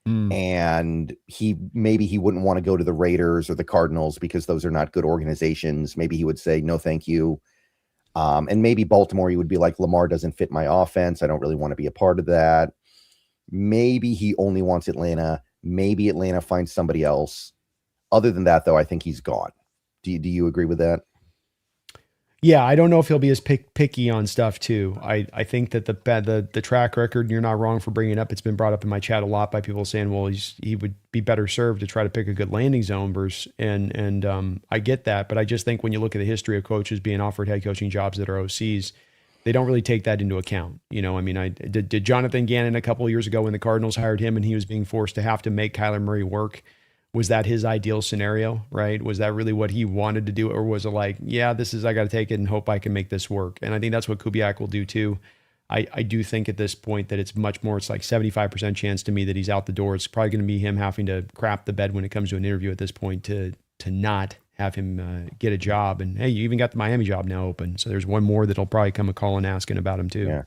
And he wouldn't want to go to the Raiders or the Cardinals because those are not good organizations. Maybe he would say, no, thank you. And maybe Baltimore, he would be like, Lamar doesn't fit my offense. I don't really want to be a part of that. Maybe he only wants Atlanta. Maybe Atlanta finds somebody else. Other than that, though, I think he's gone. Do you agree with that? Yeah, I don't know if he'll be as picky on stuff too. I think that the track record, you're not wrong for bringing it up. It's been brought up in my chat a lot by people saying, well, he would be better served to try to pick a good landing zone versus, and I get that, but I just think when you look at the history of coaches being offered head coaching jobs that are OCs, they don't really take that into account. You know, I mean, I did Jonathan Gannon a couple of years ago when the Cardinals hired him and he was being forced to have to make Kyler Murray work. Was that his ideal scenario, right? Was that really what he wanted to do? Or was it like, yeah, I got to take it and hope I can make this work? And I think that's what Kubiak will do too. I do think at this point that it's much more, it's like 75% chance to me that he's out the door. It's probably going to be him having to crap the bed when it comes to an interview at this point to not have him get a job. And hey, you even got the Miami job now open. So there's one more that'll probably come a call and asking about him too. Yeah.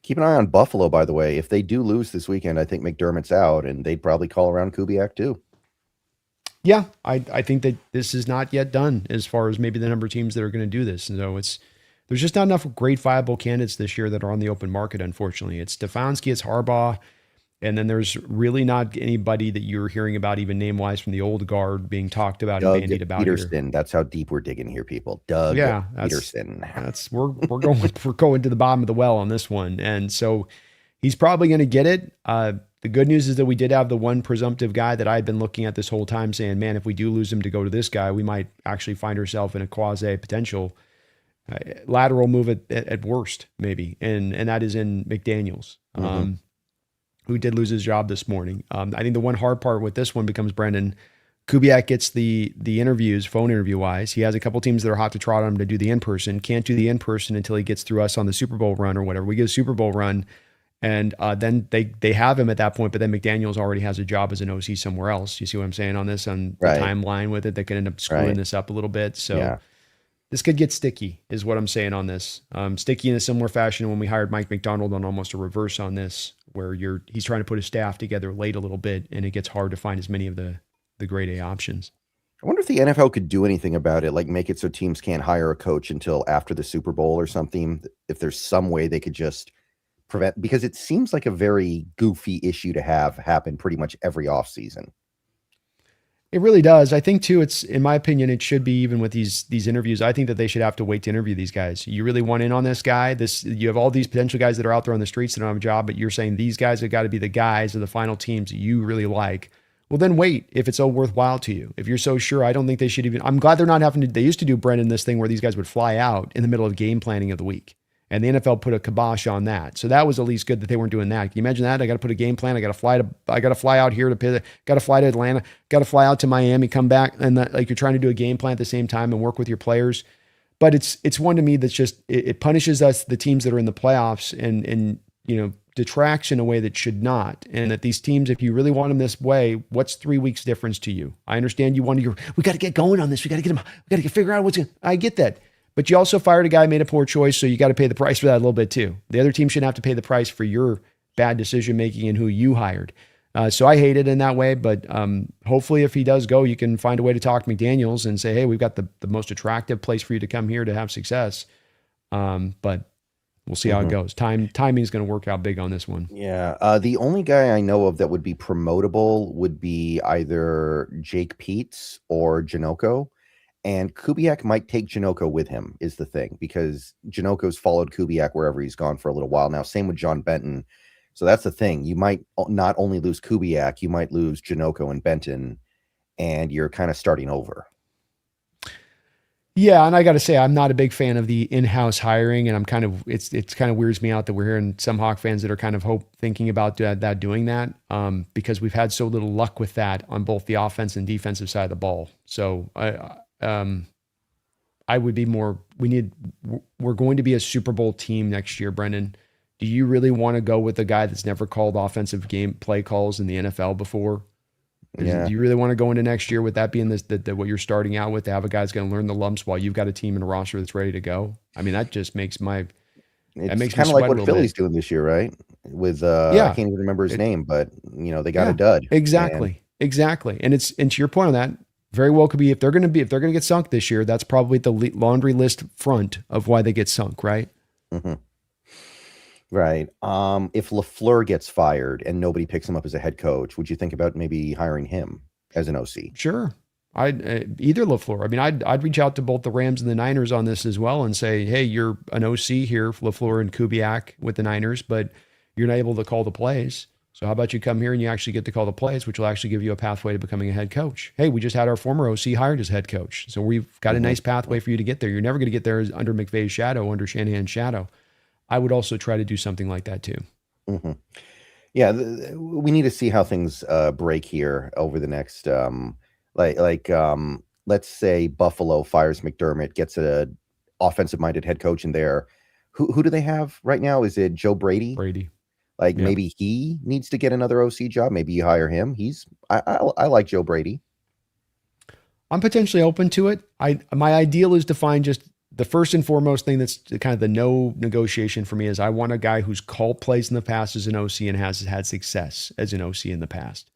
Keep an eye on Buffalo, by the way. If they do lose this weekend, I think McDermott's out and they'd probably call around Kubiak too. Yeah, I think that this is not yet done as far as maybe the number of teams that are going to do this. And so there's just not enough great viable candidates this year that are on the open market, unfortunately. It's Stefanski, it's Harbaugh, and then there's really not anybody that you're hearing about, even name-wise, from the old guard being talked about Doug and bandied about Peterson. here. That's how deep we're digging here, people. Doug Peterson. We're going to the bottom of the well on this one. And so he's probably going to get it. The good news is that we did have the one presumptive guy that I had been looking at this whole time saying, man, if we do lose him to go to this guy, we might actually find ourselves in a quasi potential lateral move at worst, maybe. And that is in McDaniels, who did lose his job this morning. I think the one hard part with this one becomes Brendan. Kubiak gets the interviews, phone interview wise. He has a couple teams that are hot to trot on him to do the in-person. Can't do the in-person until he gets through us on the Super Bowl run or whatever. We get a Super Bowl run. And then they have him at that point, but then McDaniels already has a job as an OC somewhere else. You see what I'm saying on this, on the timeline with it? That could end up screwing this up a little bit. So this could get sticky is what I'm saying on this. Sticky in a similar fashion when we hired Mike Macdonald on almost a reverse on this, where he's trying to put his staff together late a little bit, and it gets hard to find as many of the grade A options. I wonder if the NFL could do anything about it, like make it so teams can't hire a coach until after the Super Bowl or something. If there's some way they could just prevent, because it seems like a very goofy issue to have happen pretty much every offseason. It really does. I think too, it's, in my opinion, it should be even with these interviews. I think that they should have to wait to interview these guys. You really want in on this guy? You have all these potential guys that are out there on the streets that don't have a job, but you're saying these guys have got to be the guys of the final teams that you really like. Well, then wait if it's so worthwhile to you. If you're so sure, I don't think they should even. I'm glad they're not having to. They used to do, Brendan, this thing where these guys would fly out in the middle of game planning of the week. And the NFL put a kibosh on that. So that was at least good that they weren't doing that. Can you imagine that? I got to put a game plan. I got to fly out here got to fly to Atlanta, got to fly out to Miami, come back. And like you're trying to do a game plan at the same time and work with your players. But it's one to me that's just, it punishes us, the teams that are in the playoffs, and detracts in a way that should not. And that these teams, if you really want them this way, what's 3 weeks difference to you? I understand you want to, we got to get going on this. We got to get them, we got to figure out I get that. But you also fired a guy, made a poor choice, so you got to pay the price for that a little bit too. The other team shouldn't have to pay the price for your bad decision making and who you hired. So I hate it in that way. But hopefully, if he does go, you can find a way to talk to McDaniels and say, "Hey, we've got the most attractive place for you to come here to have success." But we'll see how it goes. Timing is going to work out big on this one. Yeah, the only guy I know of that would be promotable would be either Jake Peets or Janoko. And Kubiak might take Janoko with him, is the thing, because Janoko's followed Kubiak wherever he's gone for a little while now. Same with John Benton. So that's the thing. You might not only lose Kubiak, you might lose Janoko and Benton, and you're kind of starting over. Yeah, and I got to say, I'm not a big fan of the in-house hiring, and I'm kind of it's kind of weirds me out that we're hearing some Hawk fans that are kind of thinking about doing that, because we've had so little luck with that on both the offense and defensive side of the ball. So I would be more, we're going to be a Super Bowl team next year, Brendan. Do you really want to go with a guy that's never called offensive game play calls in the NFL before? Yeah. Do you really want to go into next year with that being what you're starting out with, to have a guy that's going to learn the lumps while you've got a team and a roster that's ready to go? I mean, that just makes It's kind of like what Philly's doing this year, right? With I can't even remember his name, but they got a dud. Exactly. And to your point on that, very well could be, if they're going to get sunk this year, that's probably the laundry list front of why they get sunk, right? Mm-hmm. Right. If LaFleur gets fired and nobody picks him up as a head coach, would you think about maybe hiring him as an OC? Sure. Either LaFleur. I mean, I'd reach out to both the Rams and the Niners on this as well and say, hey, you're an OC here, LaFleur and Kubiak with the Niners, but you're not able to call the plays. So how about you come here and you actually get to call the plays, which will actually give you a pathway to becoming a head coach. Hey, we just had our former OC hired as head coach. So we've got a nice pathway for you to get there. You're never going to get there under McVay's shadow, under Shanahan's shadow. I would also try to do something like that too. Mm-hmm. Yeah, we need to see how things break here over the next, let's say Buffalo fires McDermott, gets an offensive-minded head coach in there. Who do they have right now? Is it Joe Brady? Maybe he needs to get another OC job. Maybe you hire him. I like Joe Brady. I'm potentially open to it. My ideal is to find just the first and foremost thing that's kind of the no negotiation for me is I want a guy who's called plays in the past as an OC and has had success as an OC in the past.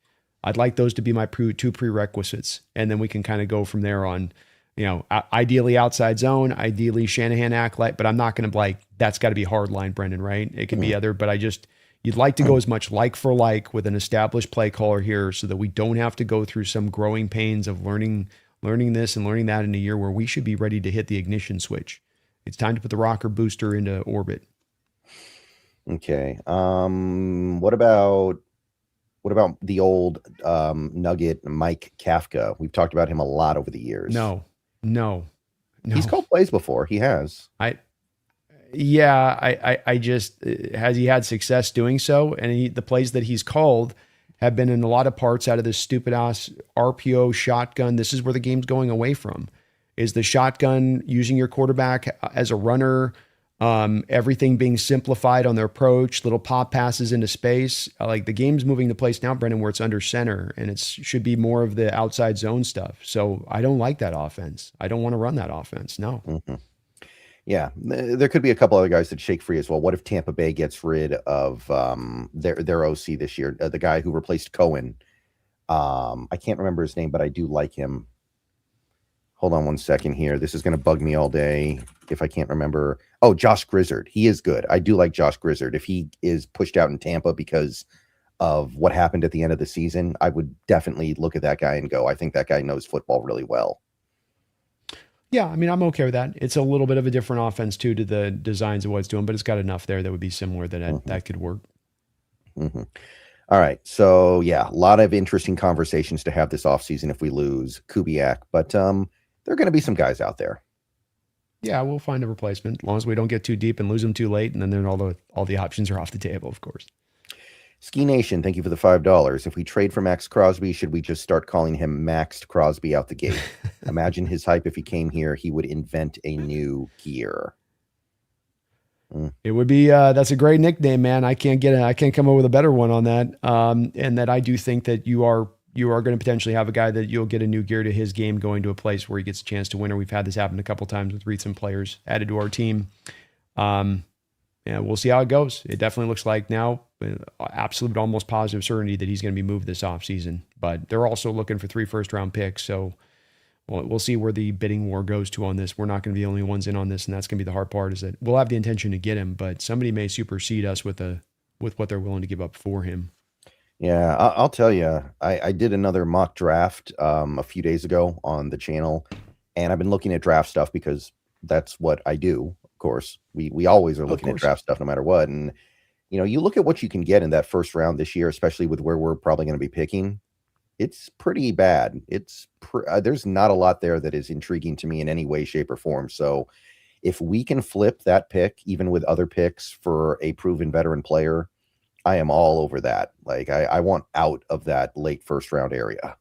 I'd like those to be my two prerequisites. And then we can kind of go from there on, ideally outside zone, ideally Shanahan acolyte, but I'm not going to that's got to be hard line, Brendan, right? It can be other, but you'd like to go as much like for like with an established play caller here so that we don't have to go through some growing pains of learning this and learning that in a year where we should be ready to hit the ignition switch. It's time to put the rocker booster into orbit. Okay. What about the old Nugget Mike Kafka? We've talked about him a lot over the years. No. He's called plays before. He has. I just, has he had success doing so? And the plays that he's called have been in a lot of parts out of this stupid ass RPO shotgun. This is where the game's going away from, is the shotgun, using your quarterback as a runner, everything being simplified on their approach, little pop passes into space. The game's moving to place now, Brendan, where it's under center and it should be more of the outside zone stuff. So I don't like that offense. I don't want to run that offense. No. Mm-hmm. Yeah, there could be a couple other guys that shake free as well. What if Tampa Bay gets rid of their OC this year, the guy who replaced Cohen? I can't remember his name, but I do like him. hold on one second here. This is going to bug me all day if I can't remember. Oh, Josh Grizzard. He is good. I do like Josh Grizzard. If he is pushed out in Tampa because of what happened at the end of the season, I would definitely look at that guy and go, I think that guy knows football really well. Yeah, I mean, I'm okay with that. It's a little bit of a different offense too to the designs of what it's doing, but it's got enough there that would be similar that that could work. All right. So yeah, a lot of interesting conversations to have this offseason if we lose Kubiak, but there are going to be some guys out there. Yeah, we'll find a replacement as long as we don't get too deep and lose them too late, and then all the options are off the table, of course. Ski Nation, thank you for the $5. If we trade for Max Crosby, should we just start calling him Maxed Crosby out the gate? Imagine his hype if he came here, he would invent a new gear. It would be that's a great nickname, man. I can't come up with a better one on that. And that I do think that you are going to potentially have a guy that you'll get a new gear to his game, going to a place where he gets a chance to win. Or we've had this happen a couple times with recent players added to our team. Yeah, we'll see how it goes. It definitely looks like now absolute, almost positive certainty that he's going to be moved this offseason. But they're also looking for 3 first-round picks, so we'll see where the bidding war goes to on this. We're not going to be the only ones in on this, and that's going to be the hard part, is that we'll have the intention to get him, but somebody may supersede us with what they're willing to give up for him. Yeah, I'll tell you, I did another mock draft a few days ago on the channel, and I've been looking at draft stuff because that's what I do. Of course, we always are looking at draft stuff no matter what. And, you know, you look at what you can get in that first round this year, especially with where we're probably going to be picking. It's pretty bad. There's not a lot there that is intriguing to me in any way, shape, or form. So if we can flip that pick, even with other picks for a proven veteran player, I am all over that. Like I want out of that late first round area.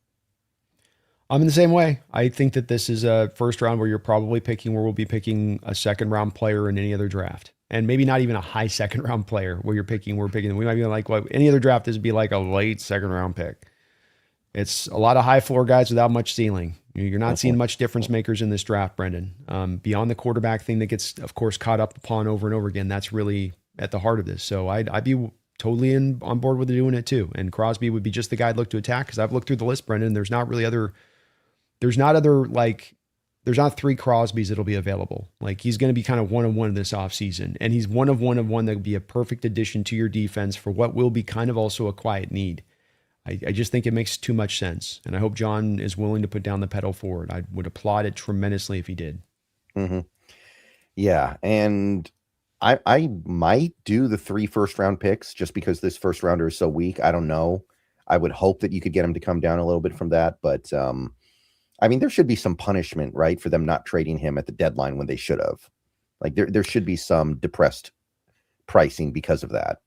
I'm in the same way. I think that this is a first round where we'll be picking a second round player in any other draft. And maybe not even a high second round player where we might be like, well, any other draft, this would be like a late second round pick. It's a lot of high floor guys without much ceiling. You're not seeing much difference makers in this draft, Brendan. Beyond the quarterback thing that gets, of course, caught up upon over and over again. That's really at the heart of this. So I'd be totally on board with doing it too. And Crosby would be just the guy I'd look to attack, because I've looked through the list, Brendan. There's not 3 Crosbys that'll be available. Like, he's going to be kind of one of one this offseason. And he's one of one that would be a perfect addition to your defense for what will be kind of also a quiet need. I just think it makes too much sense. And I hope John is willing to put down the pedal forward. I would applaud it tremendously if he did. Mm-hmm. Yeah. And I might do the 3 first round picks just because this first rounder is so weak. I don't know. I would hope that you could get him to come down a little bit from that. But I mean, there should be some punishment, right, for them not trading him at the deadline when they should have. Like there should be some depressed pricing because of that.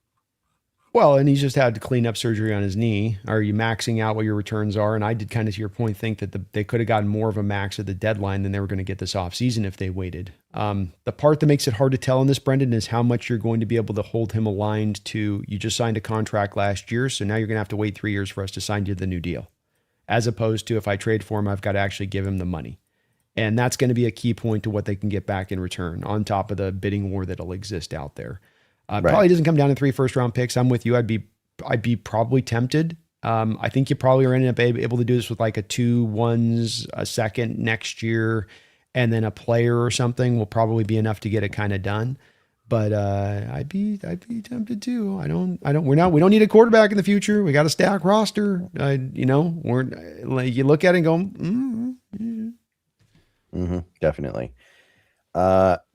Well, and he's just had cleanup surgery on his knee. Are you maxing out what your returns are? And I did kind of, to your point, think that they could have gotten more of a max at the deadline than they were going to get this offseason if they waited. The part that makes it hard to tell in this, Brendan, is how much you're going to be able to hold him aligned to. You just signed a contract last year, so now you're going to have to wait 3 years for us to sign you the new deal. As opposed to, if I trade for him, I've got to actually give him the money. And that's going to be a key point to what they can get back in return, on top of the bidding war that'll exist out there. Right. Probably doesn't come down to 3 first round picks. I'm with you. I'd be probably tempted. I think you probably are ending up able to do this with like a 2 1s, a second next year, and then a player or something will probably be enough to get it kind of done. But I'd be tempted too. We don't need a quarterback in the future. We got a stack roster. You look at it and go, definitely.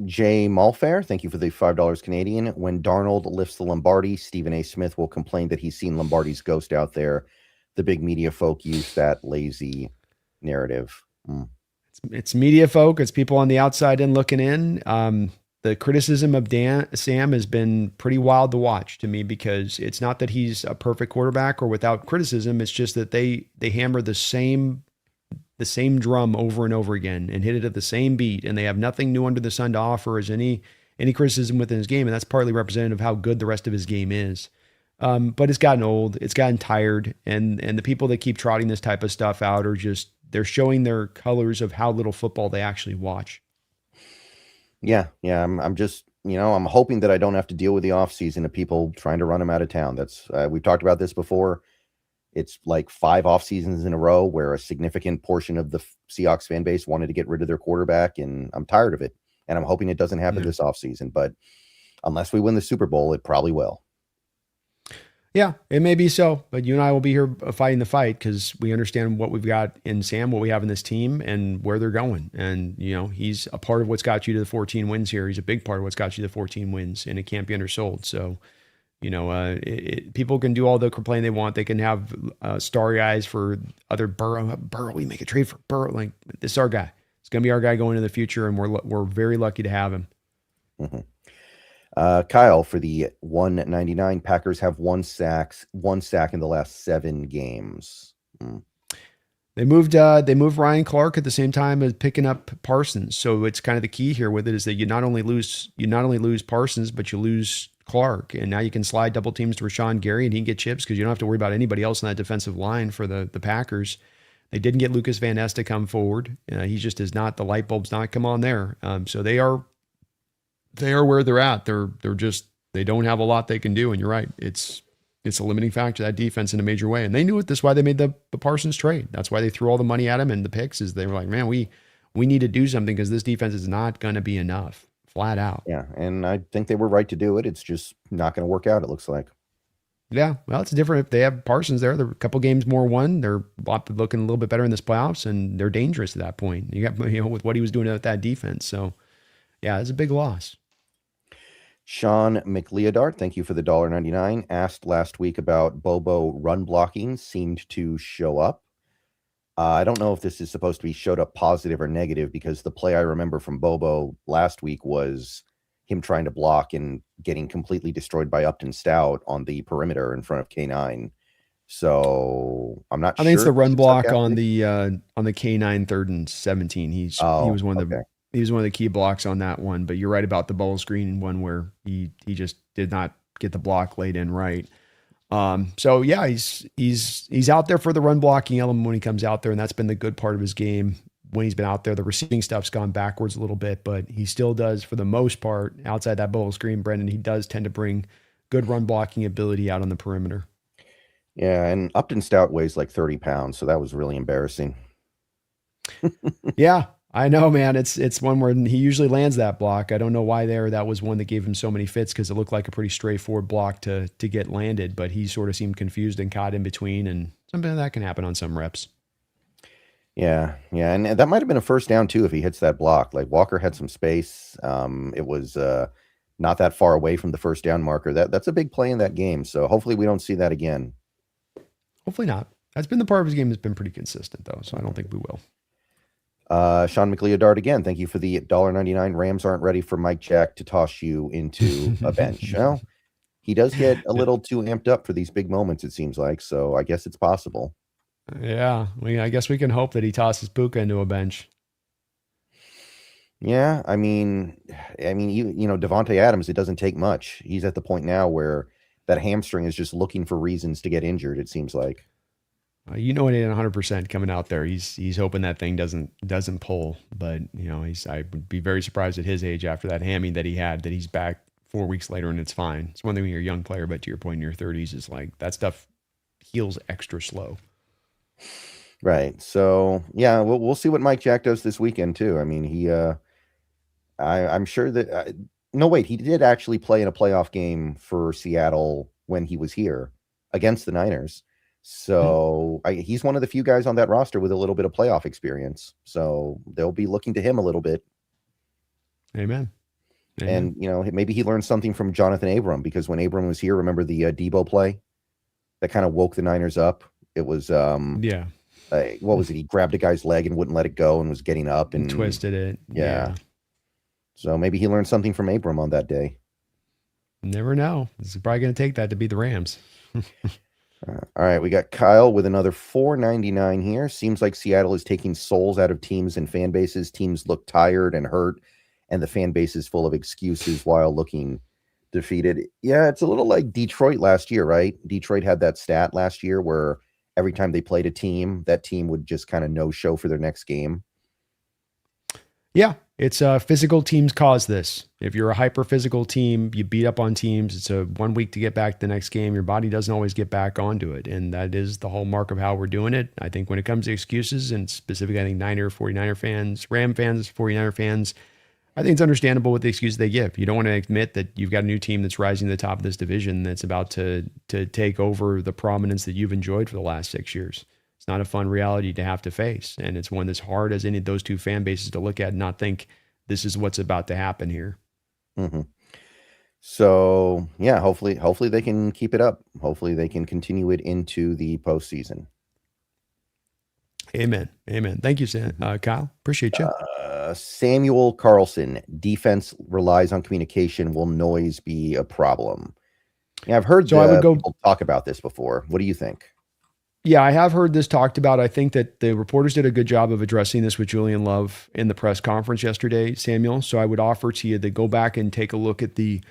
Jay Malfair, thank you for the $5 Canadian. When Darnold lifts the Lombardi, Stephen A. Smith will complain that he's seen Lombardi's ghost out there. The big media folk use that lazy narrative. It's media folk. It's people on the outside in looking in. The criticism of Sam has been pretty wild to watch to me, because it's not that he's a perfect quarterback or without criticism. It's just that they hammer the same drum over and over again and hit it at the same beat, and they have nothing new under the sun to offer as any criticism within his game. And that's partly representative of how good the rest of his game is. But it's gotten old, it's gotten tired. And the people that keep trotting this type of stuff out are they're showing their colors of how little football they actually watch. Yeah. I'm just, I'm hoping that I don't have to deal with the offseason of people trying to run him out of town. That's we've talked about this before. It's like 5 off seasons in a row where a significant portion of the Seahawks fan base wanted to get rid of their quarterback, and I'm tired of it. And I'm hoping it doesn't happen this offseason, but unless we win the Super Bowl, it probably will. Yeah, it may be so, but you and I will be here fighting the fight because we understand what we've got in Sam, what we have in this team, and where they're going. And, he's a part of what's got you to the 14 wins here. He's a big part of what's got you to the 14 wins, and it can't be undersold. So, people can do all the complaint they want. They can have starry eyes for other Burrow. We make a trade for Burrow. Like, this is our guy. It's going to be our guy going into the future, and we're very lucky to have him. Mm-hmm. Kyle, for the 199, Packers have one sack in the last 7 games. They moved Ryan Clark at the same time as picking up Parsons. So it's kind of the key here with it is that you not only lose Parsons, but you lose Clark, and now you can slide double teams to Rashawn Gary, and he can get chips because you don't have to worry about anybody else in that defensive line for the Packers. They didn't get Lucas Van Ness to come forward. He just is not, the light bulb's not come on there. So they are where they're at. They don't have a lot they can do, and you're right. It's a limiting factor, that defense, in a major way, and they knew it. That's why they made the Parsons trade. That's why they threw all the money at him, and the picks is they were like, man, we need to do something because this defense is not going to be enough. Flat out. Yeah, and I think they were right to do it. It's just not going to work out, it looks like. Yeah, well, it's different if they have Parsons there. They're a couple games more won. They're looking a little bit better in this playoffs, and they're dangerous at that point. You got with what he was doing with that defense. So, yeah, it's a big loss. Sean McLeodart, thank you for the $1.99. Asked last week about Bobo run blocking, seemed to show up. I don't know if this is supposed to be showed up positive or negative, because the play I remember from Bobo last week was him trying to block and getting completely destroyed by Upton Stout on the perimeter in front of K9. So I'm not sure. I think it's the run block on the K9 3rd and 17. He was one of the key blocks on that one. But you're right about the ball screen one where he just did not get the block laid in right. So yeah, he's out there for the run blocking element when he comes out there, and that's been the good part of his game when he's been out there. The receiving stuff's gone backwards a little bit, but he still does, for the most part, outside that bubble screen, Brendan, he does tend to bring good run blocking ability out on the perimeter. Yeah, and Upton Stout weighs like 30 pounds, so that was really embarrassing. Yeah, I know, man. It's one where he usually lands that block. I don't know why that was one that gave him so many fits, because it looked like a pretty straightforward block to get landed, but he sort of seemed confused and caught in between, and something that can happen on some reps. Yeah, and that might have been a first down too if he hits that block. Like, Walker had some space. It was not that far away from the first down marker. That's a big play in that game, so hopefully we don't see that again. Hopefully not. That's been the part of his game that's been pretty consistent, though, so I don't think we will. Sean McLeodart again, thank you for the $1.99. Rams aren't ready for Mike Jack to toss you into a bench. Well, he does get a little too amped up for these big moments, it seems like, so I guess it's possible. Yeah, I guess we can hope that he tosses Puka into a bench. Yeah, I mean, Devontae Adams, it doesn't take much. He's at the point now where that hamstring is just looking for reasons to get injured, it seems like. It ain't 100% coming out there. He's hoping that thing doesn't pull, but I would be very surprised at his age after that hammy that he had, that he's back 4 weeks later and it's fine. It's one thing when you're a young player, but to your point, in your 30s, is like that stuff heals extra slow. Right. So yeah, we'll see what Mike Jack does this weekend too. I mean, I'm sure that no, wait, he did actually play in a playoff game for Seattle when he was here against the Niners. So he's one of the few guys on that roster with a little bit of playoff experience. So they'll be looking to him a little bit. Amen. And maybe he learned something from Jonathan Abram, because when Abram was here, remember the Debo play that kind of woke the Niners up? It was what was it? He grabbed a guy's leg and wouldn't let it go and was getting up and twisted it. Yeah. So maybe he learned something from Abram on that day. Never know. This is probably going to take that to beat the Rams. All right, we got Kyle with another $4.99 here. Seems like Seattle is taking souls out of teams and fan bases. Teams look tired and hurt, and the fan base is full of excuses while looking defeated. Yeah, it's a little like Detroit last year, right? Detroit had that stat last year where every time they played a team, that team would just kind of no show for their next game. Yeah, It's physical teams cause this. If you're a hyper physical team, you beat up on teams. It's a 1 week to get back the next game. Your body doesn't always get back onto it. And that is the hallmark of how we're doing it. I think when it comes to excuses, and specifically, I think 49er fans, Ram fans, 49er fans, I think it's understandable what the excuses they give. You don't want to admit that you've got a new team that's rising to the top of this division that's about to take over the prominence that you've enjoyed for the last 6 years. It's not a fun reality to have to face. And it's one that's hard as any of those two fan bases to look at and not think this is what's about to happen here. Mm-hmm. So yeah, hopefully they can keep it up. Hopefully they can continue it into the postseason. Amen. Thank you, Kyle. Appreciate you. Samuel Carlson, defense relies on communication. Will noise be a problem? Yeah, I've heard people talk about this before. What do you think? Yeah, I have heard this talked about. I think that the reporters did a good job of addressing this with Julian Love in the press conference yesterday, Samuel. So I would offer to you to go back and take a look at the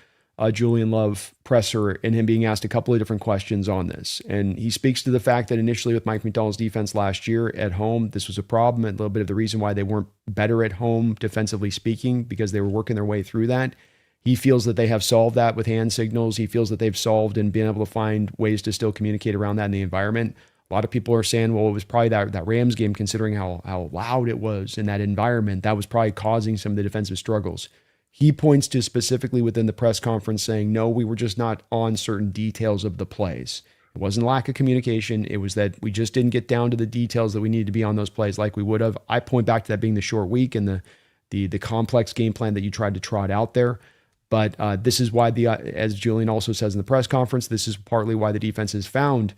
Julian Love presser and him being asked a couple of different questions on this. And he speaks to the fact that initially with Mike Macdonald's defense last year at home, this was a problem, and a little bit of the reason why they weren't better at home, defensively speaking, because they were working their way through that. He feels that they have solved that with hand signals. He feels that they've solved and been able to find ways to still communicate around that in the environment. A lot of people are saying, well, it was probably that Rams game, considering how loud it was in that environment, that was probably causing some of the defensive struggles. He points to specifically within the press conference saying, no, we were just not on certain details of the plays. It wasn't lack of communication. It was that we just didn't get down to the details that we needed to be on those plays like we would have. I point back to that being the short week and the complex game plan that you tried to trot out there. But this is why as Julian also says in the press conference, this is partly why the defense has found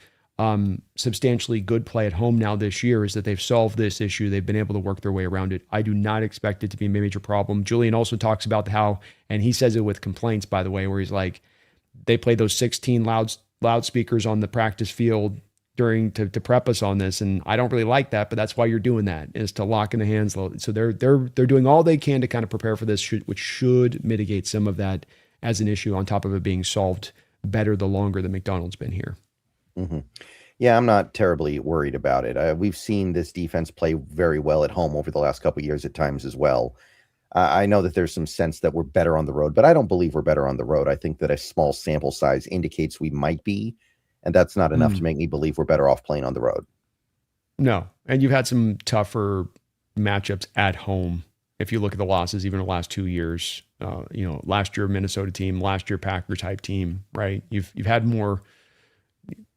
substantially good play at home now this year, is that they've solved this issue. They've been able to work their way around it. I do not expect it to be a major problem. Julian also talks about how, and he says it with complaints, by the way, where he's like, they played those 16 loudspeakers on the practice field to prep us on this. And I don't really like that, but that's why you're doing that, is to lock in the hands. So they're doing all they can to kind of prepare for this, which should mitigate some of that as an issue, on top of it being solved better the longer that Macdonald's been here. Mm-hmm. Yeah, I'm not terribly worried about it. We've seen this defense play very well at home over the last couple of years at times as well. I know that there's some sense that we're better on the road, but I don't believe we're better on the road. I think that a small sample size indicates we might be, and that's not enough to make me believe we're better off playing on the road. No, and you've had some tougher matchups at home. If you look at the losses, even the last 2 years, last year Minnesota team, last year Packer type team, right? You've had more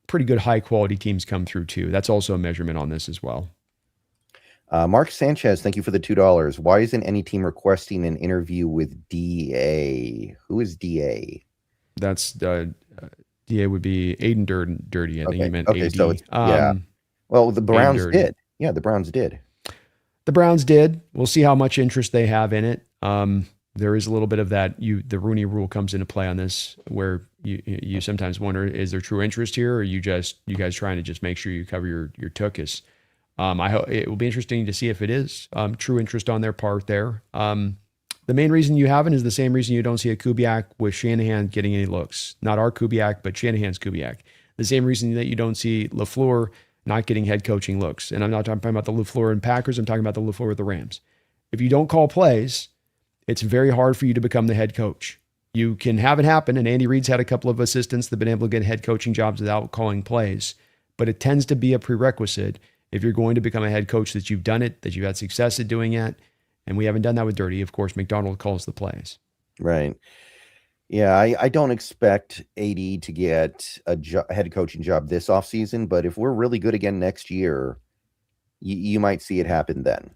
pretty good high quality teams come through too. That's also a measurement on this as well. Mark Sanchez, thank you for the $2. Why isn't any team requesting an interview with DA? Who is DA? That's DA would be Aiden Dirty. I think he meant AD. So it's, yeah. Well, the Browns did. Yeah, the Browns did. The Browns did. We'll see how much interest they have in it. There is a little bit of that. The Rooney Rule comes into play on this, where you sometimes wonder, is there true interest here, or are you guys trying to just make sure you cover your tuchus? I hope it will be interesting to see if it is true interest on their part there. The main reason you haven't is the same reason you don't see a Kubiak with Shanahan getting any looks. Not our Kubiak, but Shanahan's Kubiak. The same reason that you don't see LaFleur not getting head coaching looks. And I'm not talking about the LaFleur and Packers. I'm talking about the LaFleur with the Rams. If you don't call plays, it's very hard for you to become the head coach. You can have it happen, and Andy Reid's had a couple of assistants that have been able to get head coaching jobs without calling plays, but it tends to be a prerequisite if you're going to become a head coach that you've done it, that you've had success at doing it, and we haven't done that with Dirty. Of course, Macdonald calls the plays. Right. Yeah, I don't expect AD to get a head coaching job this offseason, but if we're really good again next year, you might see it happen then.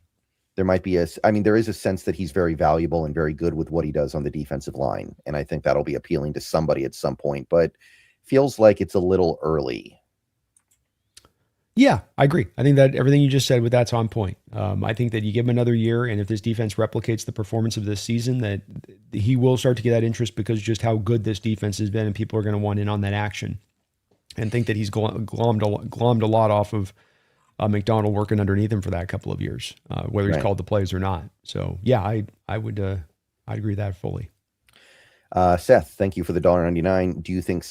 There might be there is a sense that he's very valuable and very good with what he does on the defensive line. And I think that'll be appealing to somebody at some point, but feels like it's a little early. Yeah, I agree. I think that everything you just said with that's on point. I think that you give him another year, and if this defense replicates the performance of this season, that he will start to get that interest because just how good this defense has been, and people are going to want in on that action. And think that he's glommed a lot off of Macdonald working underneath him for that couple of years, whether he's called the plays or not. So yeah, I would I agree with that fully. Seth, thank you for the $1.99. Do you think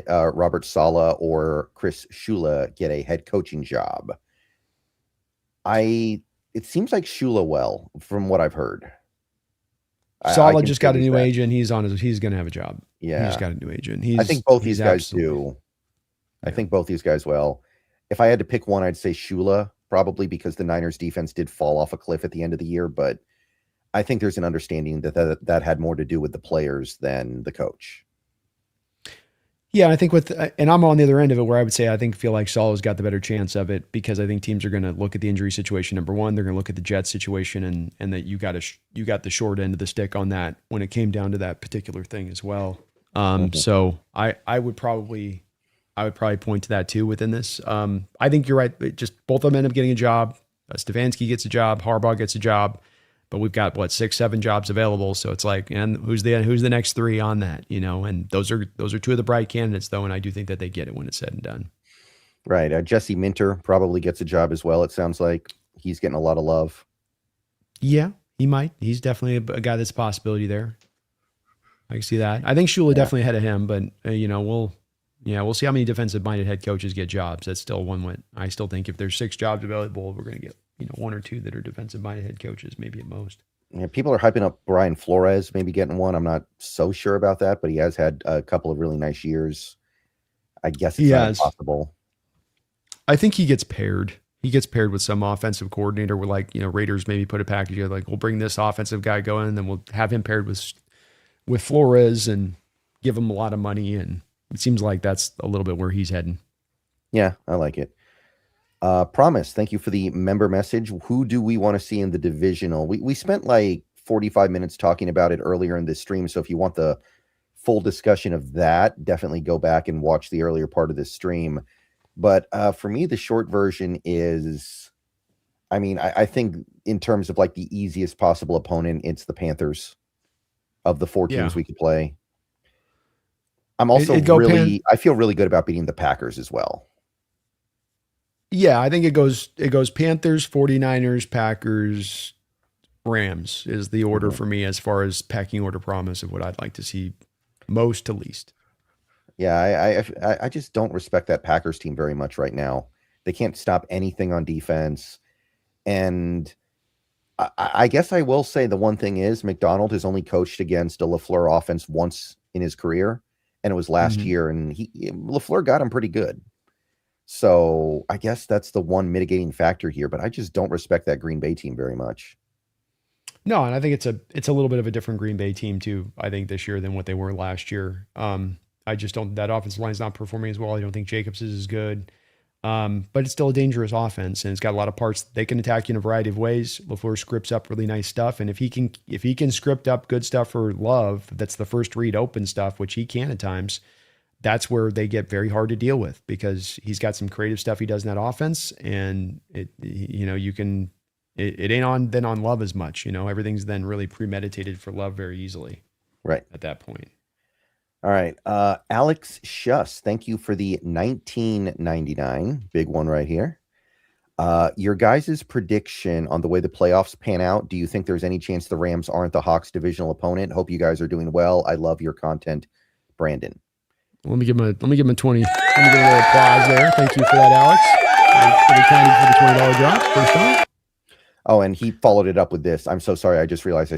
Robert Saleh or Chris Shula get a head coaching job? It seems like Shula from what I've heard. I Saleh can just still got a use new that. agent. He's going to have a job. He just Yeah. got a new agent. I think both He's these guys absolutely. do. I Yeah. think both these guys will. If I had to pick one, I'd say Shula, probably because the Niners defense did fall off a cliff at the end of the year, but I think there's an understanding that had more to do with the players than the coach. Yeah, I think and I'm on the other end of it where I would say feel like Saleh's got the better chance of it because I think teams are going to look at the injury situation. Number one, they're going to look at the Jets situation and that you got the short end of the stick on that when it came down to that particular thing as well. So I would probably point to that too within this. I think you're right. Just both of them end up getting a job. Stefanski gets a job. Harbaugh gets a job. But we've got 6, 7 jobs available. So it's like, and who's the next 3 on that, And those are 2 of the bright candidates though, and I do think that they get it when it's said and done. Right. Jesse Minter probably gets a job as well. It sounds like he's getting a lot of love. Yeah, he might. He's definitely a guy that's a possibility there. I can see that. I think Shula definitely ahead of him, but we'll see how many defensive minded head coaches get jobs. That's still one. I still think if there's 6 jobs available, we're going to get 1 or 2 that are defensive minded head coaches, maybe at most. Yeah, people are hyping up Brian Flores maybe getting one. I'm not so sure about that, but he has had a couple of really nice years. I guess it's not impossible. I think he gets paired. He gets paired with some offensive coordinator where Raiders maybe put a package together, we'll bring this offensive guy going, and then we'll have him paired with Flores and give him a lot of money. And it seems like that's a little bit where he's heading. Yeah, I like it. Promise, thank you for the member message. Who do we want to see in the divisional? We spent 45 minutes talking about it earlier in this stream. So if you want the full discussion of that, definitely go back and watch the earlier part of this stream. But for me, the short version is, I think in terms of the easiest possible opponent, it's the Panthers of the 4 teams we could play. I'm also I feel really good about beating the Packers as well. Yeah, I think it goes Panthers, 49ers, Packers, Rams is the order for me as far as pecking order promise of what I'd like to see most to least. Yeah, I just don't respect that Packers team very much right now. They can't stop anything on defense. And I guess I will say the one thing is Macdonald has only coached against a LaFleur offense once in his career, and it was last year, and LaFleur got him pretty good. So I guess that's the one mitigating factor here, but I just don't respect that Green Bay team very much. No, and I think it's a little bit of a different Green Bay team too, I think this year than what they were last year. I just don't, that offensive line's not performing as well. I don't think Jacobs is as good. But it's still a dangerous offense and it's got a lot of parts. They can attack you in a variety of ways. LaFleur scripts up really nice stuff. And if he can script up good stuff for Love, that's the first read open stuff, which he can at times. That's where they get very hard to deal with because he's got some creative stuff he does in that offense. And it ain't on Love as much, everything's then really premeditated for Love very easily. Right. At that point. All right. Alex Schuss, thank you for the $19.99. Big one right here. Your guys' prediction on the way the playoffs pan out. Do you think there's any chance the Rams aren't the Hawks divisional opponent? Hope you guys are doing well. I love your content, Brandon. Let me give him a 20. Let me give a little applause there. Thank you for that, Alex. Pretty kind for the $20 drop. First time. Oh, and he followed it up with this. I'm so sorry. I just realized I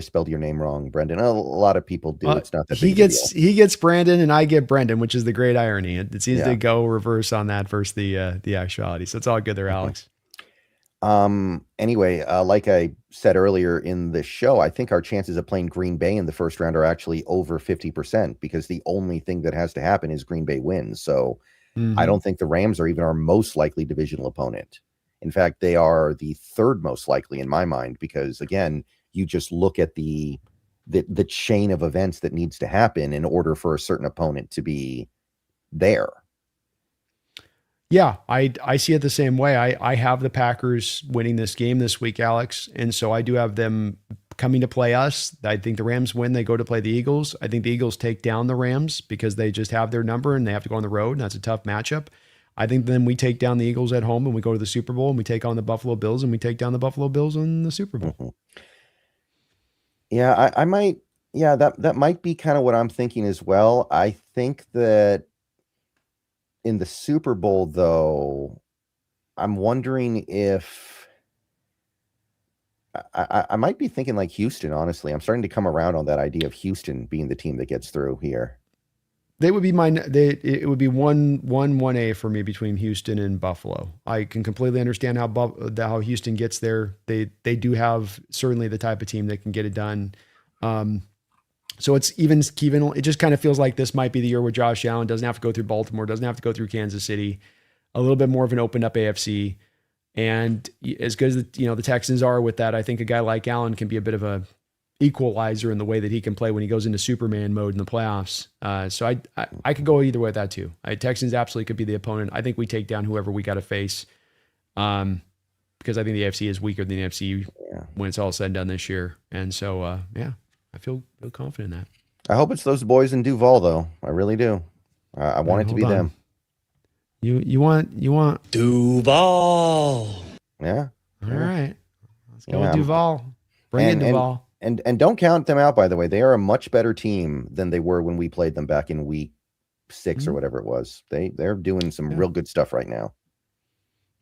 spelled your name wrong, Brendan. A lot of people do. It's not that he gets Brandon and I get Brendan, which is the great irony. It's easy to go reverse on that versus the actuality. So it's all good there, Alex. Anyway, like I said earlier in the show, I think our chances of playing Green Bay in the first round are actually over 50% because the only thing that has to happen is Green Bay wins. So I don't think the Rams are even our most likely divisional opponent. In fact, they are the third most likely in my mind, because again, you just look at the chain of events that needs to happen in order for a certain opponent to be there. Yeah, I see it the same way. I have the Packers winning this game this week, Alex. And so I do have them coming to play us. I think the Rams win. They go to play the Eagles. I think the Eagles take down the Rams because they just have their number and they have to go on the road. And that's a tough matchup. I think then we take down the Eagles at home and we go to the Super Bowl and we take on the Buffalo Bills and we take down the Buffalo Bills in the Super Bowl. Mm-hmm. Yeah, I might. Yeah, that might be kind of what I'm thinking as well. I think that in the Super Bowl, though, I'm wondering if I might be thinking like Houston, honestly. I'm starting to come around on that idea of Houston being the team that gets through here. They would be mine. It would be one A for me between Houston and Buffalo. I can completely understand how Houston gets there. They do have certainly the type of team that can get it done. So it's even. It just kind of feels like this might be the year where Josh Allen doesn't have to go through Baltimore, doesn't have to go through Kansas City, a little bit more of an opened up AFC. And as good as the Texans are with that, I think a guy like Allen can be a bit of a equalizer in the way that he can play when he goes into Superman mode in the playoffs. So I could go either way with that too. Texans absolutely could be the opponent. I think we take down whoever we got to face, because I think the AFC is weaker than the NFC when it's all said and done this year. And so I feel confident in that. I hope it's those boys in Duval, though. I really do. I want it to be them. You want Duval. Yeah. All right. Let's go with Duval. Bring in Duval. And don't count them out, by the way. They are a much better team than they were when we played them back in week 6 or whatever it was. They're doing some real good stuff right now.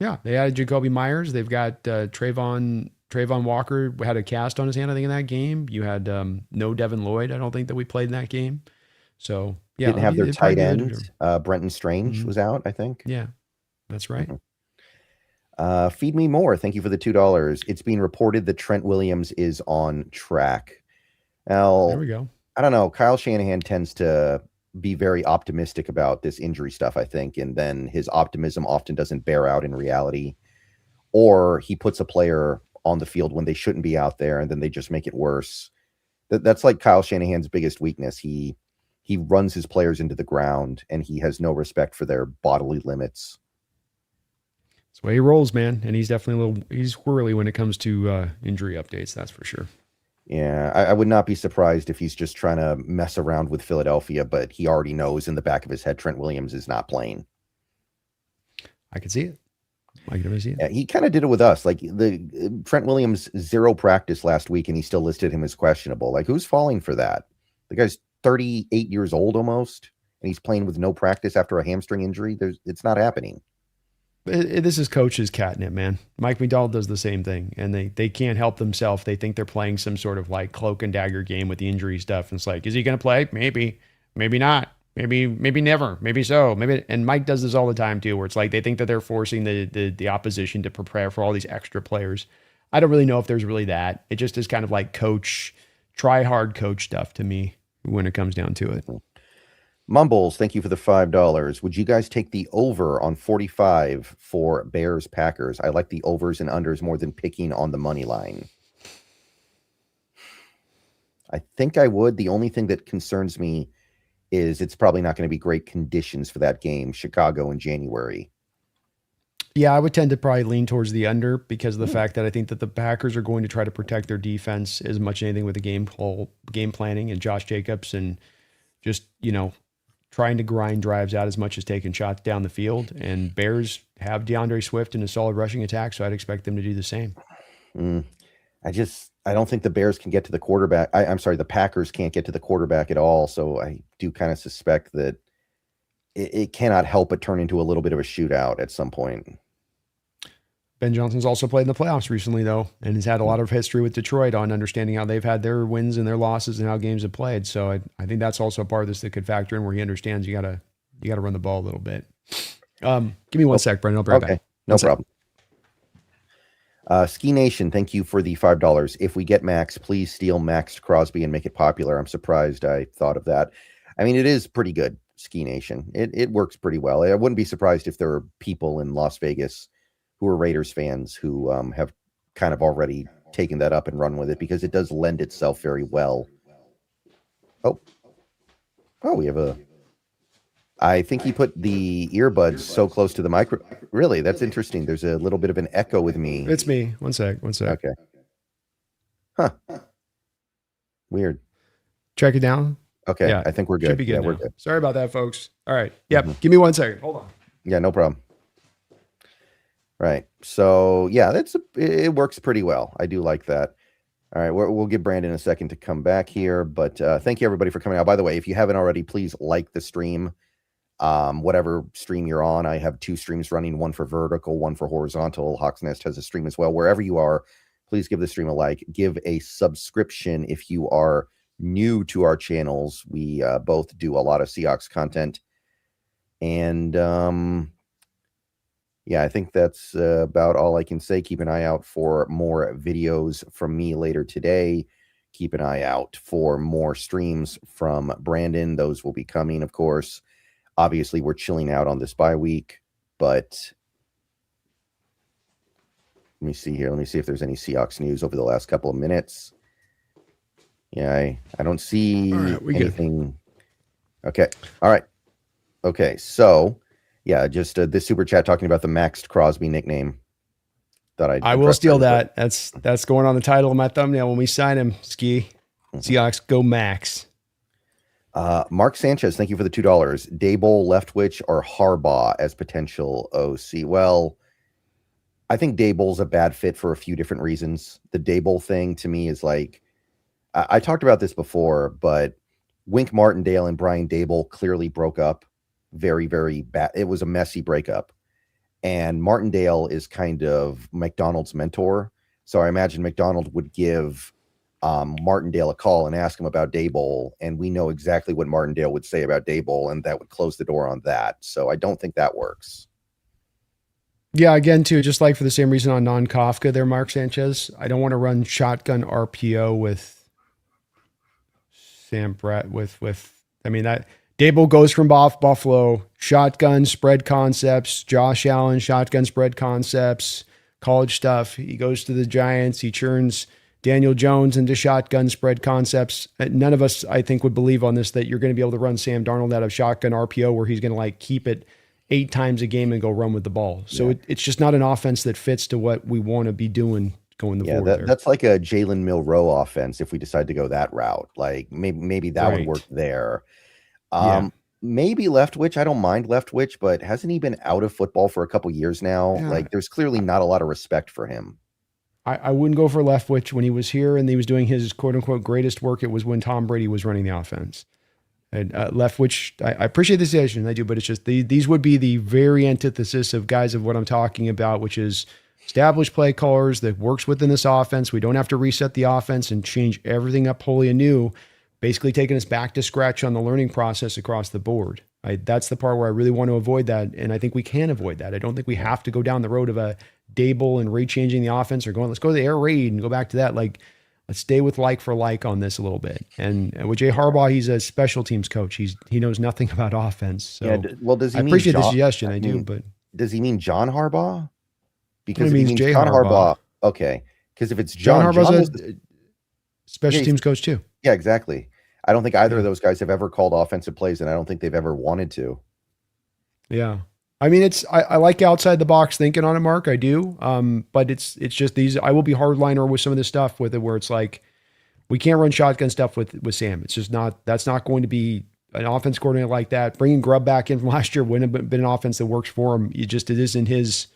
Yeah, they added Jacoby Myers. They've got Trayvon Walker had a cast on his hand, I think, in that game. You had no Devin Lloyd. I don't think that we played in that game. So yeah, didn't have their tight end. Brenton Strange was out, I think. Yeah, that's right. Feed me more. Thank you for the $2. It's being reported that Trent Williams is on track. Now, there we go. I don't know. Kyle Shanahan tends to be very optimistic about this injury stuff, I think, and then his optimism often doesn't bear out in reality, or he puts a player on the field when they shouldn't be out there, and then they just make it worse. That's like Kyle Shanahan's biggest weakness. He runs his players into the ground, and he has no respect for their bodily limits. That's the way he rolls, man. And he's definitely he's squirrely when it comes to injury updates. That's for sure. Yeah, I would not be surprised if he's just trying to mess around with Philadelphia, but he already knows in the back of his head Trent Williams is not playing. I can see it. I can really see it. Yeah, he kind of did it with us. Like the Trent Williams 0 practice last week, and he still listed him as questionable. Like, who's falling for that? The guy's 38 years old almost, and he's playing with no practice after a hamstring injury. It's not happening. This is coach's catnip, man. Mike Macdonald does the same thing, and they can't help themselves. They think they're playing some sort of like cloak and dagger game with the injury stuff. And it's like, is he going to play? Maybe not. Maybe never. Maybe so. Maybe. And Mike does this all the time too, where it's like they think that they're forcing the opposition to prepare for all these extra players. I don't really know if there's really that. It just is kind of like try hard coach stuff to me when it comes down to it. Mumbles, thank you for the $5. Would you guys take the over on 45 for Bears Packers? I like the overs and unders more than picking on the money line. I think I would. The only thing that concerns me is it's probably not going to be great conditions for that game, Chicago in January. Yeah, I would tend to probably lean towards the under because of the fact that I think that the Packers are going to try to protect their defense as much as anything with the game planning and Josh Jacobs and just, trying to grind drives out as much as taking shots down the field. And Bears have DeAndre Swift in a solid rushing attack, so I'd expect them to do the same. I don't think the Bears can get to the quarterback. I'm sorry, the Packers can't get to the quarterback at all. So I do kind of suspect that it cannot help but turn into a little bit of a shootout at some point. Ben Johnson's also played in the playoffs recently, though, and has had a lot of history with Detroit on understanding how they've had their wins and their losses and how games have played. So I think that's also a part of this that could factor in where he understands you gotta run the ball a little bit. Give me one sec, Brendan. I'll be right back. No problem. Ski Nation, thank you for the $5. If we get Max, please steal Max Crosby and make it popular. I'm surprised I thought of that. I mean, it is pretty good, Ski Nation. It works pretty well. I wouldn't be surprised if there are people in Las Vegas who are Raiders fans who have kind of already taken that up and run with it because it does lend itself very well. Oh, we have I think he put the earbuds so close to the micro. Really, that's interesting. There's a little bit of an echo with me. It's me. One sec. Okay. Huh. Weird. Check it down. Okay. Yeah, I think we're good. Should be good. Yeah, now. we're good. Sorry about that, folks. All right. Yep. Give me 1 second. Hold on. Yeah, no problem. Right. So yeah, it works pretty well. I do like that. All right. We'll give Brandon a second to come back here, but thank you everybody for coming out. By the way, if you haven't already, please like the stream. Whatever stream you're on, I have 2 streams running, one for vertical, one for horizontal. Hawks Nest has a stream as well. Wherever you are, please give the stream a like. Give a subscription if you are new to our channels. We both do a lot of Seahawks content. And yeah, I think that's about all I can say. Keep an eye out for more videos from me later today. Keep an eye out for more streams from Brandon. Those will be coming, of course. Obviously, we're chilling out on this bye week, but let me see here. Let me see if there's any Seahawks news over the last couple of minutes. Yeah, I don't see anything. Okay. All right. Okay. So, yeah, just this super chat talking about the Maxed Crosby nickname. I will steal that. That's going on the title of my thumbnail when we sign him. Ski. Seahawks go Max. Mark Sanchez, thank you for the $2. Dable, Leftwich, or Harbaugh as potential OC. Well, I think Dable's a bad fit for a few different reasons. The Dable thing to me is like, I talked about this before, but Wink Martindale and Brian Dable clearly broke up very, very bad. It was a messy breakup. And Martindale is kind of Macdonald's mentor. So I imagine Macdonald would give Martindale a call and ask him about Dable. And we know exactly what Martindale would say about Dable, and that would close the door on that. So I don't think that works. Yeah, again, too, just like for the same reason on non-Kafka there, Mark Sanchez, I don't want to run shotgun RPO with Sam Brett I mean, that Dable goes from Buffalo, shotgun spread concepts, Josh Allen, shotgun spread concepts, college stuff. He goes to the Giants. He churns Daniel Jones into shotgun spread concepts. None of us, I think, would believe on this that you're going to be able to run Sam Darnold out of shotgun RPO where he's going to like keep it 8 times a game and go run with the ball. So it's just not an offense that fits to what we want to be doing going forward. That's like a Jalen Milroe offense if we decide to go that route. Like maybe that would work there. Maybe Leftwich. I don't mind Leftwich, but hasn't he been out of football for a couple years now? Yeah. Like there's clearly not a lot of respect for him. I wouldn't go for Leftwich when he was here and he was doing his quote unquote greatest work. It was when Tom Brady was running the offense. And Leftwich, I appreciate the suggestion, I do, but it's just these would be the very antithesis of guys of what I'm talking about, which is established play callers that works within this offense. We don't have to reset the offense and change everything up wholly anew, basically taking us back to scratch on the learning process across the board. That's the part where I really want to avoid that, and I think we can avoid that. I don't think we have to go down the road of a Dable and rechanging the offense or let's go to the air raid and go back to that. Like, let's stay with like for like on this a little bit. And with Jay Harbaugh, he's a special teams coach. He knows nothing about offense. So does he I appreciate the suggestion. I do, but does he mean John Harbaugh? Because it means Jay Harbaugh. Okay. Because if it's John Harbaugh's a special teams coach too. Yeah, exactly. I don't think either of those guys have ever called offensive plays, and I don't think they've ever wanted to. Yeah. I mean, I like outside the box thinking on it, Mark. I do. But it's just these. I will be hardliner with some of this stuff with it, where it's like we can't run shotgun stuff with Sam. It's just not. That's not going to be an offense coordinator like that. Bringing Grubb back in from last year wouldn't have been an offense that works for him. It isn't his.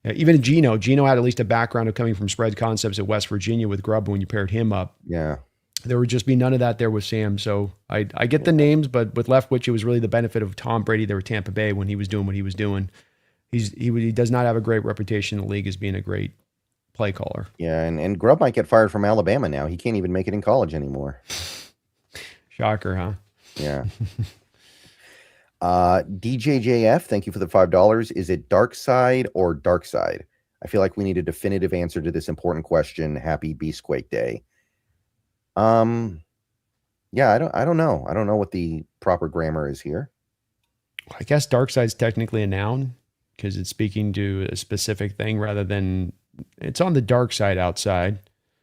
Even Gino had at least a background of coming from spread concepts at West Virginia with Grubb when you paired him up. Yeah. There would just be none of that there with Sam. So I get the names, but with Leftwich, it was really the benefit of Tom Brady there with Tampa Bay when he was doing what he was doing. He does not have a great reputation in the league as being a great play caller. Yeah, and Grubb might get fired from Alabama now. He can't even make it in college anymore. Shocker, huh? Yeah. DJJF, thank you for the $5. Is it dark side or dark side? I feel like we need a definitive answer to this important question. Happy Beastquake Day. Yeah, I don't know. I don't know what the proper grammar is here. I guess dark side's technically a noun because it's speaking to a specific thing rather than it's on the dark side outside.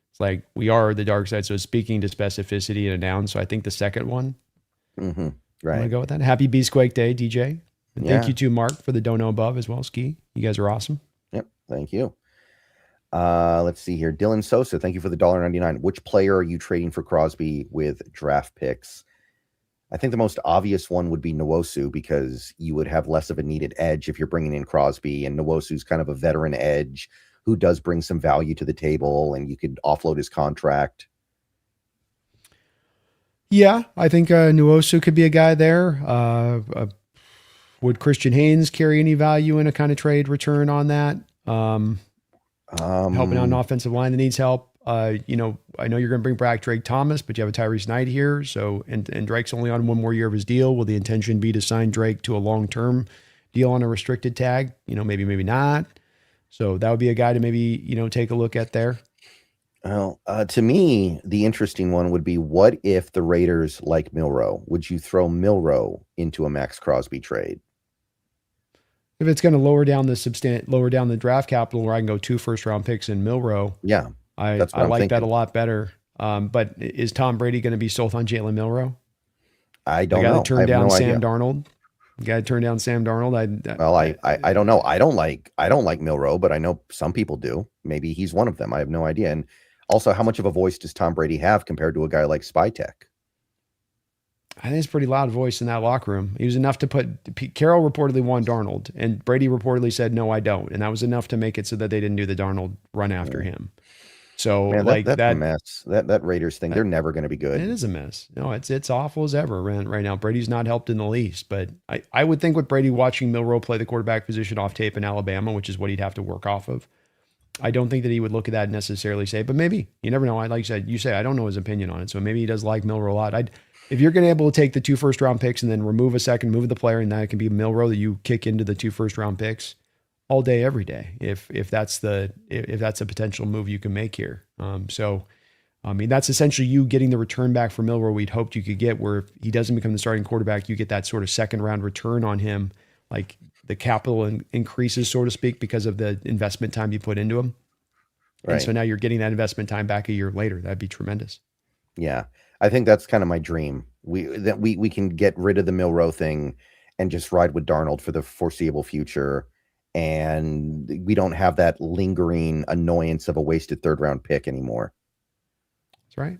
It's like we are the dark side. So it's speaking to specificity in a noun. So I think the second one. Mm-hmm. Right. I'm gonna go with that. Happy Beastquake Day, DJ. And thank you to Mark for the don't know above as well. Ski. You guys are awesome. Yep. Thank you. Let's see here. Dylan Sosa, thank you for the $1.99. Which player are you trading for Crosby with draft picks? I think the most obvious one would be Nwosu because you would have less of a needed edge if you're bringing in Crosby, and Nwosu's kind of a veteran edge who does bring some value to the table, and you could offload his contract. Yeah, I think Nwosu could be a guy there. Would Christian Haynes carry any value in a kind of trade return on that? helping out an Um, offensive line that needs help. You know, I know you're going to bring back Drake Thomas, but you have a Tyrese Knight here. So, and Drake's only on one more year of his deal. Will the intention be to sign Drake to a long-term deal on a restricted tag? You know, maybe not. So that would be a guy to maybe, you know, take a look at there. well, to me, the interesting one would be, what if the Raiders like Milrow? Would you throw Milrow into a Max Crosby trade? If it's going to lower down the draft capital, where I can go 2 first-round picks in Milrow, Yeah, I that's what I'm like that a thinking. lot better. But is Tom Brady going to be sold on Jalen Milrow? I The don't guy that know. I turned have down no Sam idea. Darnold. The guy that turned down Sam Darnold. Well, I don't know. I don't like Milrow, but I know some people do. Maybe he's one of them. I have no idea. And also, how much of a voice does Tom Brady have compared to a guy like Spytek? I think it's a pretty loud voice in that locker room. He was enough to Carroll reportedly wanted Darnold, and Brady reportedly said, no, I don't. And that was enough to make it so that they didn't do the Darnold run after him. So Man, like that's a that, mess. That Raiders thing, they're never going to be it good. is a mess. No, it's awful as ever right now. Brady's not helped in the least, but I would think with Brady watching Milrow play the quarterback position off tape in Alabama, which is what he'd have to work off of, I don't think that he would look at that and necessarily say, but maybe. You never know. Like you said, I don't know his opinion on it. So maybe he does like Milrow a lot. If you're going to be able to take the 2 first-round picks and then remove a second, move the player, and that can be Milrow that you kick into the 2 first-round picks all day, every day, if that's a potential move you can make here. So, I mean, that's essentially you getting the return back for Milrow we'd hoped you could get, where if he doesn't become the starting quarterback, you get that sort of second-round return on him, like the capital increases, so to speak, because of the investment time you put into him. Right. And so now you're getting that investment time back a year later. That'd be tremendous. Yeah. I think that's kind of my dream. We can get rid of the Milrow thing and just ride with Darnold for the foreseeable future. And we don't have that lingering annoyance of a wasted 3rd-round pick anymore. That's right.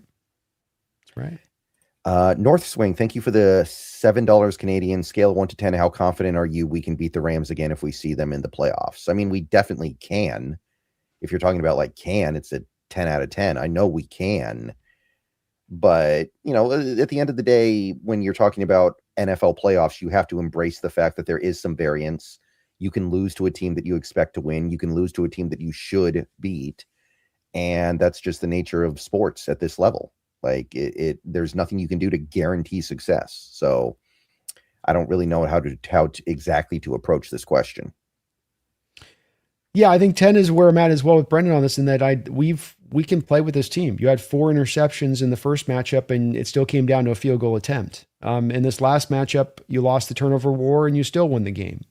That's right. North Swing, thank you for the $7 Canadian. Scale of 1 to 10. How confident are you we can beat the Rams again if we see them in the playoffs? I mean, we definitely can. If you're talking about like it's a 10 out of 10. I know we can. But, you know, at the end of the day, when you're talking about NFL playoffs, you have to embrace the fact that there is some variance. You can lose to a team that you expect to win. You can lose to a team that you should beat. And that's just the nature of sports at this level. Like there's nothing you can do to guarantee success. So I don't really know how to exactly to approach this question. Yeah, I think 10 is where I'm at as well with Brendan on this, in that we can play with this team. You had 4 interceptions in the first matchup, and it still came down to a field goal attempt. In this last matchup, you lost the turnover war, and you still won the game.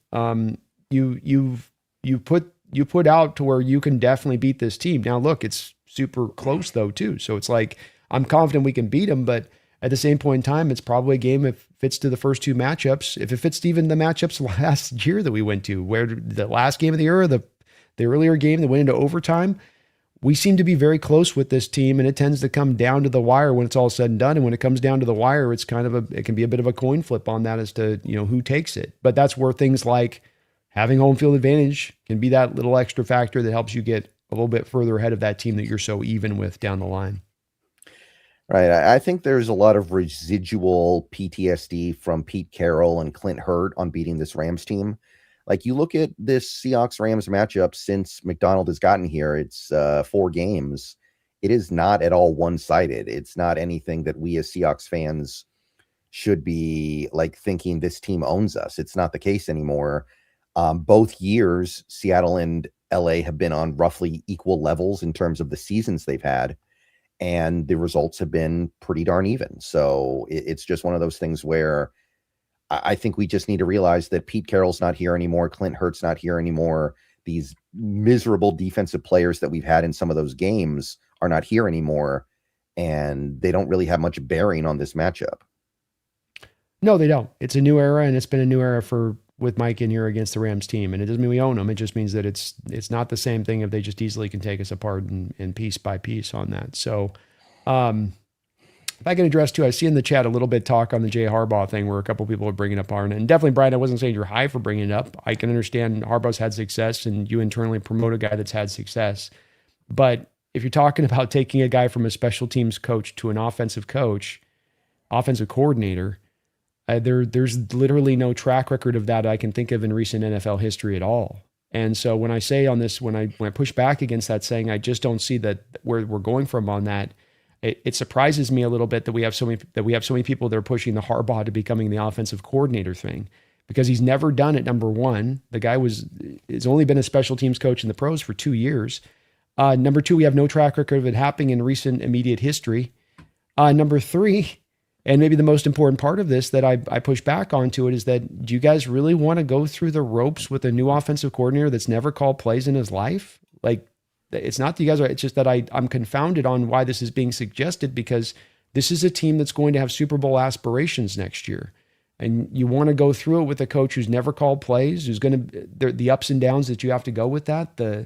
You put out to where you can definitely beat this team. Now, look, it's super close though too. So it's like I'm confident we can beat them, but at the same point in time, it's probably a game if it fits to the first 2 matchups. If it fits to even the matchups last year that we went to, where the last game of the year, the earlier game that went into overtime, we seem to be very close with this team, and it tends to come down to the wire when it's all said and done. And when it comes down to the wire, it's it can be a bit of a coin flip on that as to, you know, who takes it. But that's where things like having home field advantage can be that little extra factor that helps you get a little bit further ahead of that team that you're so even with down the line. Right. I think there's a lot of residual PTSD from Pete Carroll and Clint Hurtt on beating this Rams team. Like, you look at this Seahawks-Rams matchup since Macdonald has gotten here, it's 4 games. It is not at all one-sided. It's not anything that we as Seahawks fans should be like thinking this team owns us. It's not the case anymore. Both years, Seattle and LA have been on roughly equal levels in terms of the seasons they've had, and the results have been pretty darn even. So it's just one of those things where I think we just need to realize that Pete Carroll's not here anymore. Clint Hurtt's not here anymore. These miserable defensive players that we've had in some of those games are not here anymore, and they don't really have much bearing on this matchup. No, they don't. It's a new era, and it's been a new era with Mike in here against the Rams team. And it doesn't mean we own them. It just means that it's not the same thing if they just easily can take us apart and piece by piece on that. So, if I can address too, I see in the chat a little bit talk on the Jay Harbaugh thing where a couple people are bringing up Arna. And definitely, Brian, I wasn't saying you're high for bringing it up. I can understand Harbaugh's had success and you internally promote a guy that's had success. But if you're talking about taking a guy from a special teams coach to an offensive coordinator, there's literally no track record of that I can think of in recent NFL history at all. And so when I say on this, when I push back against that, saying I just don't see that where we're going from on that, it surprises me a little bit that we have so many people that are pushing the Harbaugh to becoming the offensive coordinator thing, because he's never done it. Number one, the guy has only been a special teams coach in the pros for 2 years. Number two, we have no track record of it happening in recent immediate history. Number three, and maybe the most important part of this that I push back onto it, is that, do you guys really want to go through the ropes with a new offensive coordinator that's never called plays in his life? Like, it's not that you guys are, it's just that I'm confounded on why this is being suggested, because this is a team that's going to have Super Bowl aspirations next year. And you want to go through it with a coach who's never called plays, who's going to, the ups and downs that you have to go with that, the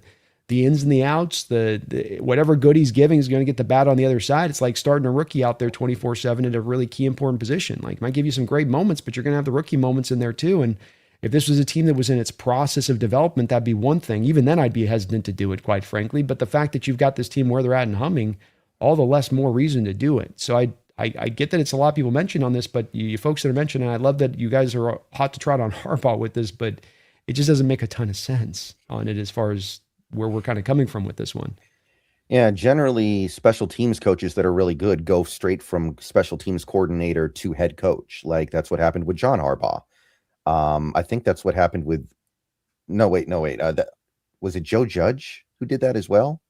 ins and the outs, the whatever good he's giving is going to get the bad on the other side. It's like starting a rookie out there 24/7 at a really key important position. Like, might give you some great moments, but you're going to have the rookie moments in there too. And if this was a team that was in its process of development, that'd be one thing. Even then, I'd be hesitant to do it, quite frankly. But the fact that you've got this team where they're at and humming, all the less more reason to do it. So I get that it's a lot of people mentioned on this, but you folks that are mentioning, and I love that you guys are hot to trot on Harbaugh with this, but it just doesn't make a ton of sense on it as far as where we're kind of coming from with this one. Yeah, generally special teams coaches that are really good go straight from special teams coordinator to head coach. Like, that's what happened with John Harbaugh. I think that's what happened with, no, wait. Was it Joe Judge who did that as well?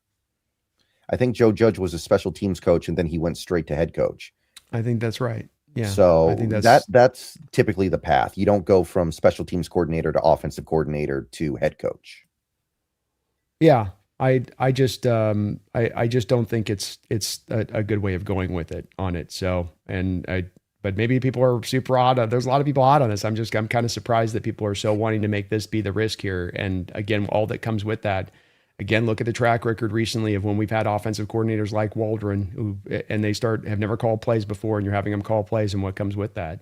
I think Joe Judge was a special teams coach, and then he went straight to head coach. I think that's right. Yeah. So I think that's typically the path. You don't go from special teams coordinator to offensive coordinator to head coach. Yeah. I just don't think it's a good way of going with it on it. So, but maybe people are super hot. There's a lot of people hot on this. I'm kind of surprised that people are so wanting to make this be the risk here. And again, all that comes with that. Again, look at the track record recently of when we've had offensive coordinators like Waldron, and they have never called plays before, and you're having them call plays, and what comes with that.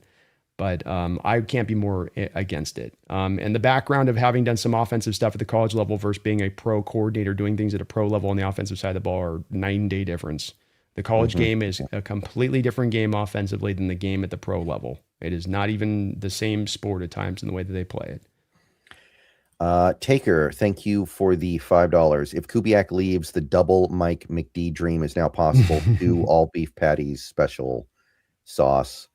But I can't be more against it. And the background of having done some offensive stuff at the college level versus being a pro coordinator, doing things at a pro level on the offensive side of the ball, are night and day difference. The college game is a completely different game offensively than the game at the pro level. It is not even the same sport at times in the way that they play it. Taker, thank you for the $5. If Kubiak leaves, the double Mike McD dream is now possible. 2 all beef patties, special sauce.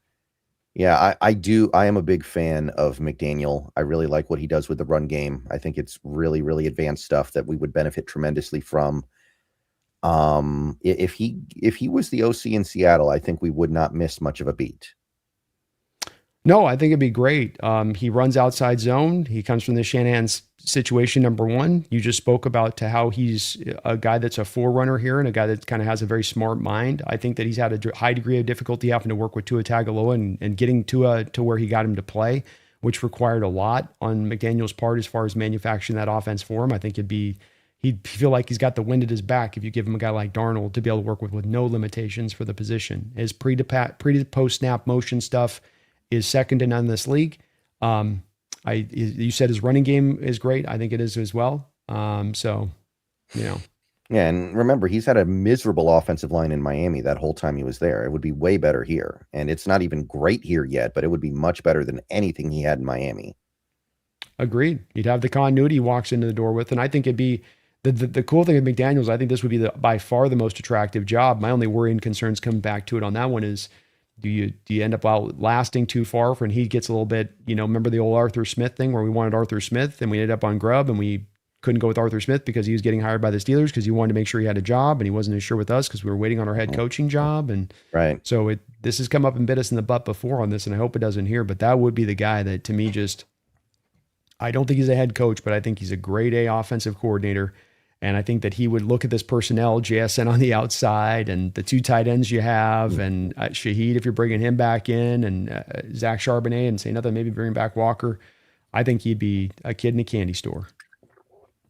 Yeah, I do. I am a big fan of McDaniel. I really like what he does with the run game. I think it's really, really advanced stuff that we would benefit tremendously from. If he was the OC in Seattle, I think we would not miss much of a beat. No, I think it'd be great. He runs outside zone. He comes from the Shanahan's situation, number one. You just spoke about to how he's a guy that's a forerunner here and a guy that kind of has a very smart mind. I think that he's had a high degree of difficulty having to work with Tua Tagovailoa and getting to where he got him to play, which required a lot on McDaniel's part as far as manufacturing that offense for him. I think he'd feel like he's got the wind at his back if you give him a guy like Darnold to be able to work with no limitations for the position. His pre to post snap motion stuff is second to none in this league. You said his running game is great. I think it is as well. So, you know. Yeah, and remember, he's had a miserable offensive line in Miami that whole time he was there. It would be way better here. And it's not even great here yet, but it would be much better than anything he had in Miami. Agreed. You'd have the continuity he walks into the door with. And I think it'd be the cool thing with McDaniels, I think this would be by far the most attractive job. My only worry and concerns coming back to it on that one is, do you end up outlasting too far when he gets a little bit, remember the old Arthur Smith thing where we wanted Arthur Smith and we ended up on Grubb and we couldn't go with Arthur Smith because he was getting hired by the Steelers because he wanted to make sure he had a job and he wasn't as sure with us because we were waiting on our head coaching job. And right. So this has come up and bit us in the butt before on this, and I hope it doesn't here, but that would be the guy that to me I don't think he's a head coach, but I think he's a grade A offensive coordinator. And I think that he would look at this personnel, JSN on the outside, and the 2 tight ends you have, and Shaheed if you're bringing him back in, and Zach Charbonnet, and say nothing, maybe bring back Walker. I think he'd be a kid in a candy store.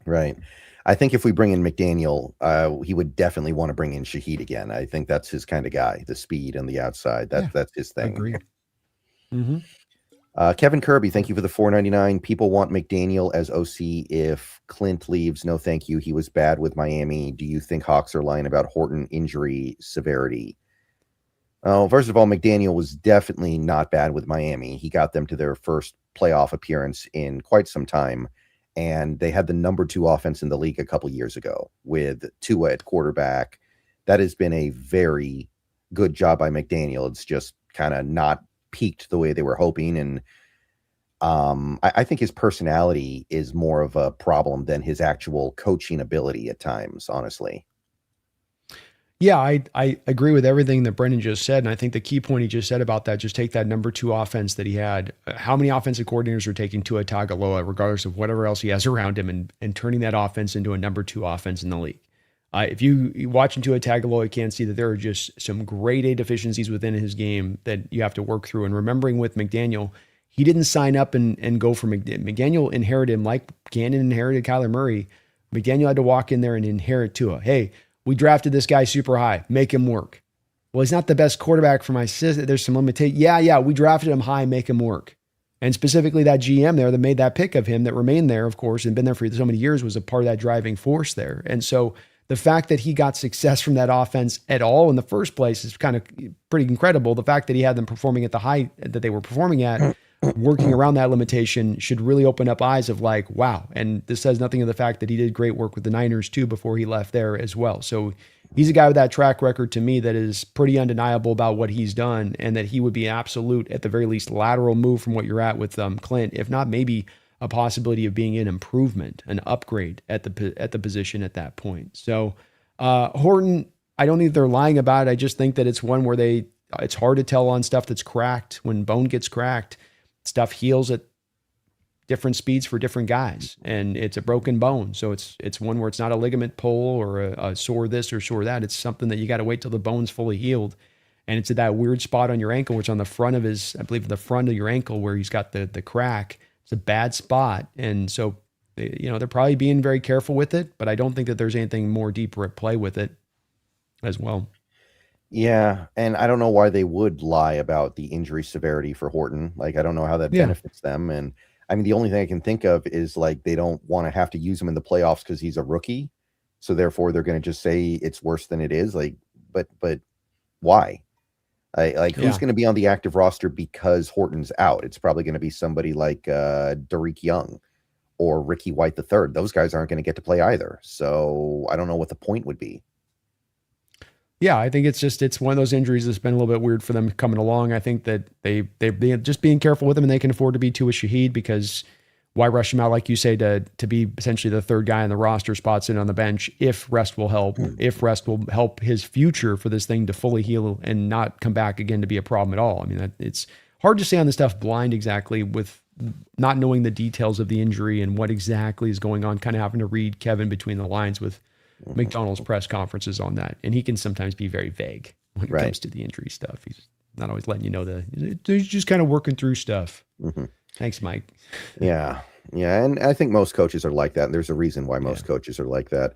Right. I think if we bring in McDaniel, he would definitely want to bring in Shaheed again. I think that's his kind of guy, the speed on the outside. That's his thing. Agreed. Mm-hmm. Kevin Kirby, thank you for the $4.99. People want McDaniel as OC if Clint leaves. No, thank you. He was bad with Miami. Do you think Hawks are lying about Horton injury severity? Oh, first of all, McDaniel was definitely not bad with Miami. He got them to their first playoff appearance in quite some time. and they had the number 2 offense in the league a couple years ago with Tua at quarterback. That has been a very good job by McDaniel. It's just kind of not peaked the way they were hoping. And I think his personality is more of a problem than his actual coaching ability at times, honestly. Yeah, I agree with everything that Brendan just said. And I think the key point he just said about that, just take that number 2 offense that he had. How many offensive coordinators are taking Tua Tagovailoa, regardless of whatever else he has around him, and turning that offense into a number 2 offense in the league? If you watch Tua Tagovailoa, you can see that there are just some grade A deficiencies within his game that you have to work through. And remembering with McDaniel, he didn't sign up and go for McDaniel inherited him like Gannon inherited Kyler Murray. McDaniel had to walk in there and inherit Tua. Hey, we drafted this guy super high. Make him work. Well, he's not the best quarterback for my system. There's some limitation. Yeah, we drafted him high. Make him work. And specifically that GM there that made that pick of him that remained there, of course, and been there for so many years was a part of that driving force there. And so the fact that he got success from that offense at all in the first place is kind of pretty incredible. The fact that he had them performing at the height that they were performing at, working around that limitation should really open up eyes of like, wow. And this says nothing of the fact that he did great work with the Niners too before he left there as well. So he's a guy with that track record to me that is pretty undeniable about what he's done, and that he would be absolute, at the very least, lateral move from what you're at with Clint, if not maybe a possibility of being an improvement, an upgrade at the position at that point. So Horton, I don't think they're lying about it. I just think that it's one where it's hard to tell on stuff that's cracked. When bone gets cracked, stuff heals at different speeds for different guys, and it's a broken bone. So it's one where it's not a ligament pull or a sore this or sore that. It's something that you got to wait till the bone's fully healed. And it's at that weird spot on your ankle, which on the front of I believe the front of your ankle where he's got the crack. It's a bad spot. And so, they're probably being very careful with it, but I don't think that there's anything more deeper at play with it as well. Yeah, and I don't know why they would lie about the injury severity for Horton. Like, I don't know how that benefits them. And I mean, the only thing I can think of is like they don't want to have to use him in the playoffs because he's a rookie. So therefore, they're going to just say it's worse than it is. Like, but why? Who's going to be on the active roster because Horton's out? It's probably going to be somebody like Derek Young or Ricky White III. Those guys aren't going to get to play either. So I don't know what the point would be. Yeah, I think it's one of those injuries that's been a little bit weird for them coming along. I think that they're just being careful with him, and they can afford to be Tua Shaheed, because why rush him out, like you say, to be essentially the third guy on the roster spot sitting on the bench if rest will help, his future for this thing to fully heal and not come back again to be a problem at all. I mean, it's hard to say on this stuff blind exactly with not knowing the details of the injury and what exactly is going on, kind of having to read Kevin between the lines with Macdonald's press conferences on that. And he can sometimes be very vague when it comes to the injury stuff. He's not always letting you know he's just kind of working through stuff. Mm-hmm. Thanks, Mike. Yeah. And I think most coaches are like that. And there's a reason why most coaches are like that.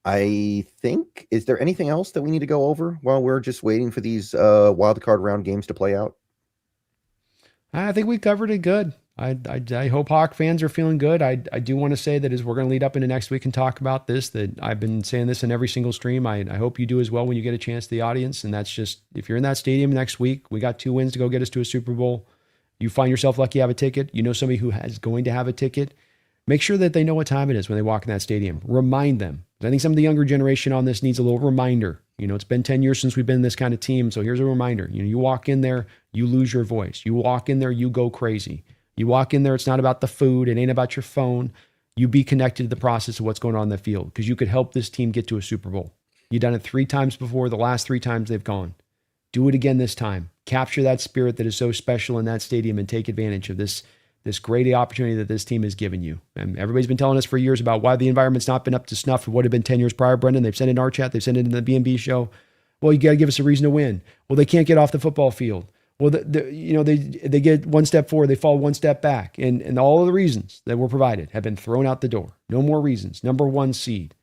I think, is there anything else that we need to go over while we're just waiting for these wild card round games to play out? I think we covered it good. I hope Hawk fans are feeling good. I do want to say that as we're going to lead up into next week and talk about this, that I've been saying this in every single stream. I hope you do as well when you get a chance, the audience. And that's just, if you're in that stadium next week, we got 2 wins to go get us to a Super Bowl. You find yourself lucky you have a ticket. You know somebody who is going to have a ticket. Make sure that they know what time it is when they walk in that stadium. Remind them. I think some of the younger generation on this needs a little reminder. It's been 10 years since we've been this kind of team. So here's a reminder. You walk in there, you lose your voice. You walk in there, you go crazy. You walk in there, it's not about the food. It ain't about your phone. You be connected to the process of what's going on in the field, because you could help this team get to a Super Bowl. You've done it 3 times before. The last 3 times they've gone. Do it again this time. Capture that spirit that is so special in that stadium and take advantage of this great opportunity that this team has given you. And everybody's been telling us for years about why the environment's not been up to snuff for what had been 10 years prior, Brendan. They've sent it in our chat. They've sent it in the BNB show. Well, you got to give us a reason to win. Well, they can't get off the football field. Well, they get 1 step forward, they fall 1 step back. And all of the reasons that were provided have been thrown out the door. No more reasons. Number 1 seed,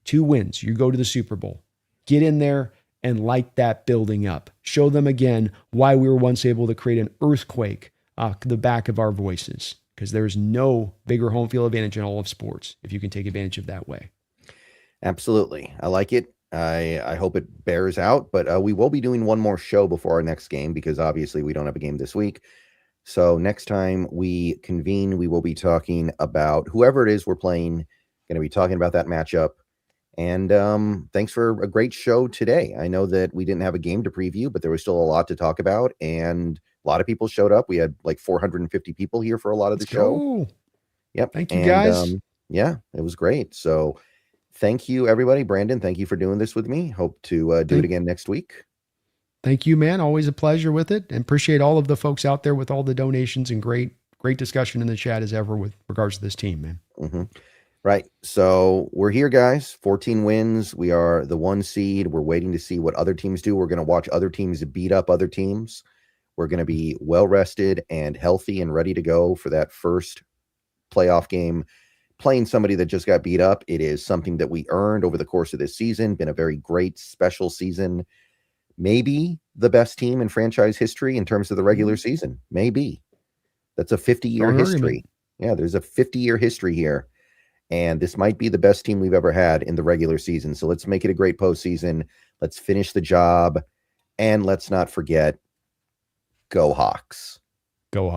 2 wins. You go to the Super Bowl. Get in there and light that building up. Show them again why we were once able to create an earthquake off the back of our voices, because there's no bigger home field advantage in all of sports if you can take advantage of that way. Absolutely. I like it. I hope it bears out, but we will be doing one more show before our next game, because obviously we don't have a game this week. So next time we convene, we will be talking about whoever it is we're playing, going to be talking about that matchup. And thanks for a great show today. I know that we didn't have a game to preview, but there was still a lot to talk about. And a lot of people showed up. We had like 450 people here for a lot of the show. Yep. Thank you, guys. Yeah, it was great. So thank you, everybody. Brandon, thank you for doing this with me. Hope to do it again next week. Thank you, man. Always a pleasure with it. And appreciate all of the folks out there with all the donations and great discussion in the chat as ever with regards to this team, man. Mm-hmm. Right. So we're here, guys. 14 wins. We are the 1 seed. We're waiting to see what other teams do. We're going to watch other teams beat up other teams. We're going to be well rested and healthy and ready to go for that first playoff game. Playing somebody that just got beat up, it is something that we earned over the course of this season. Been a very great, special season. Maybe the best team in franchise history in terms of the regular season. Maybe. That's a 50-year history. Yeah, there's a 50-year history here. And this might be the best team we've ever had in the regular season. So let's make it a great postseason. Let's finish the job. And let's not forget, go Hawks.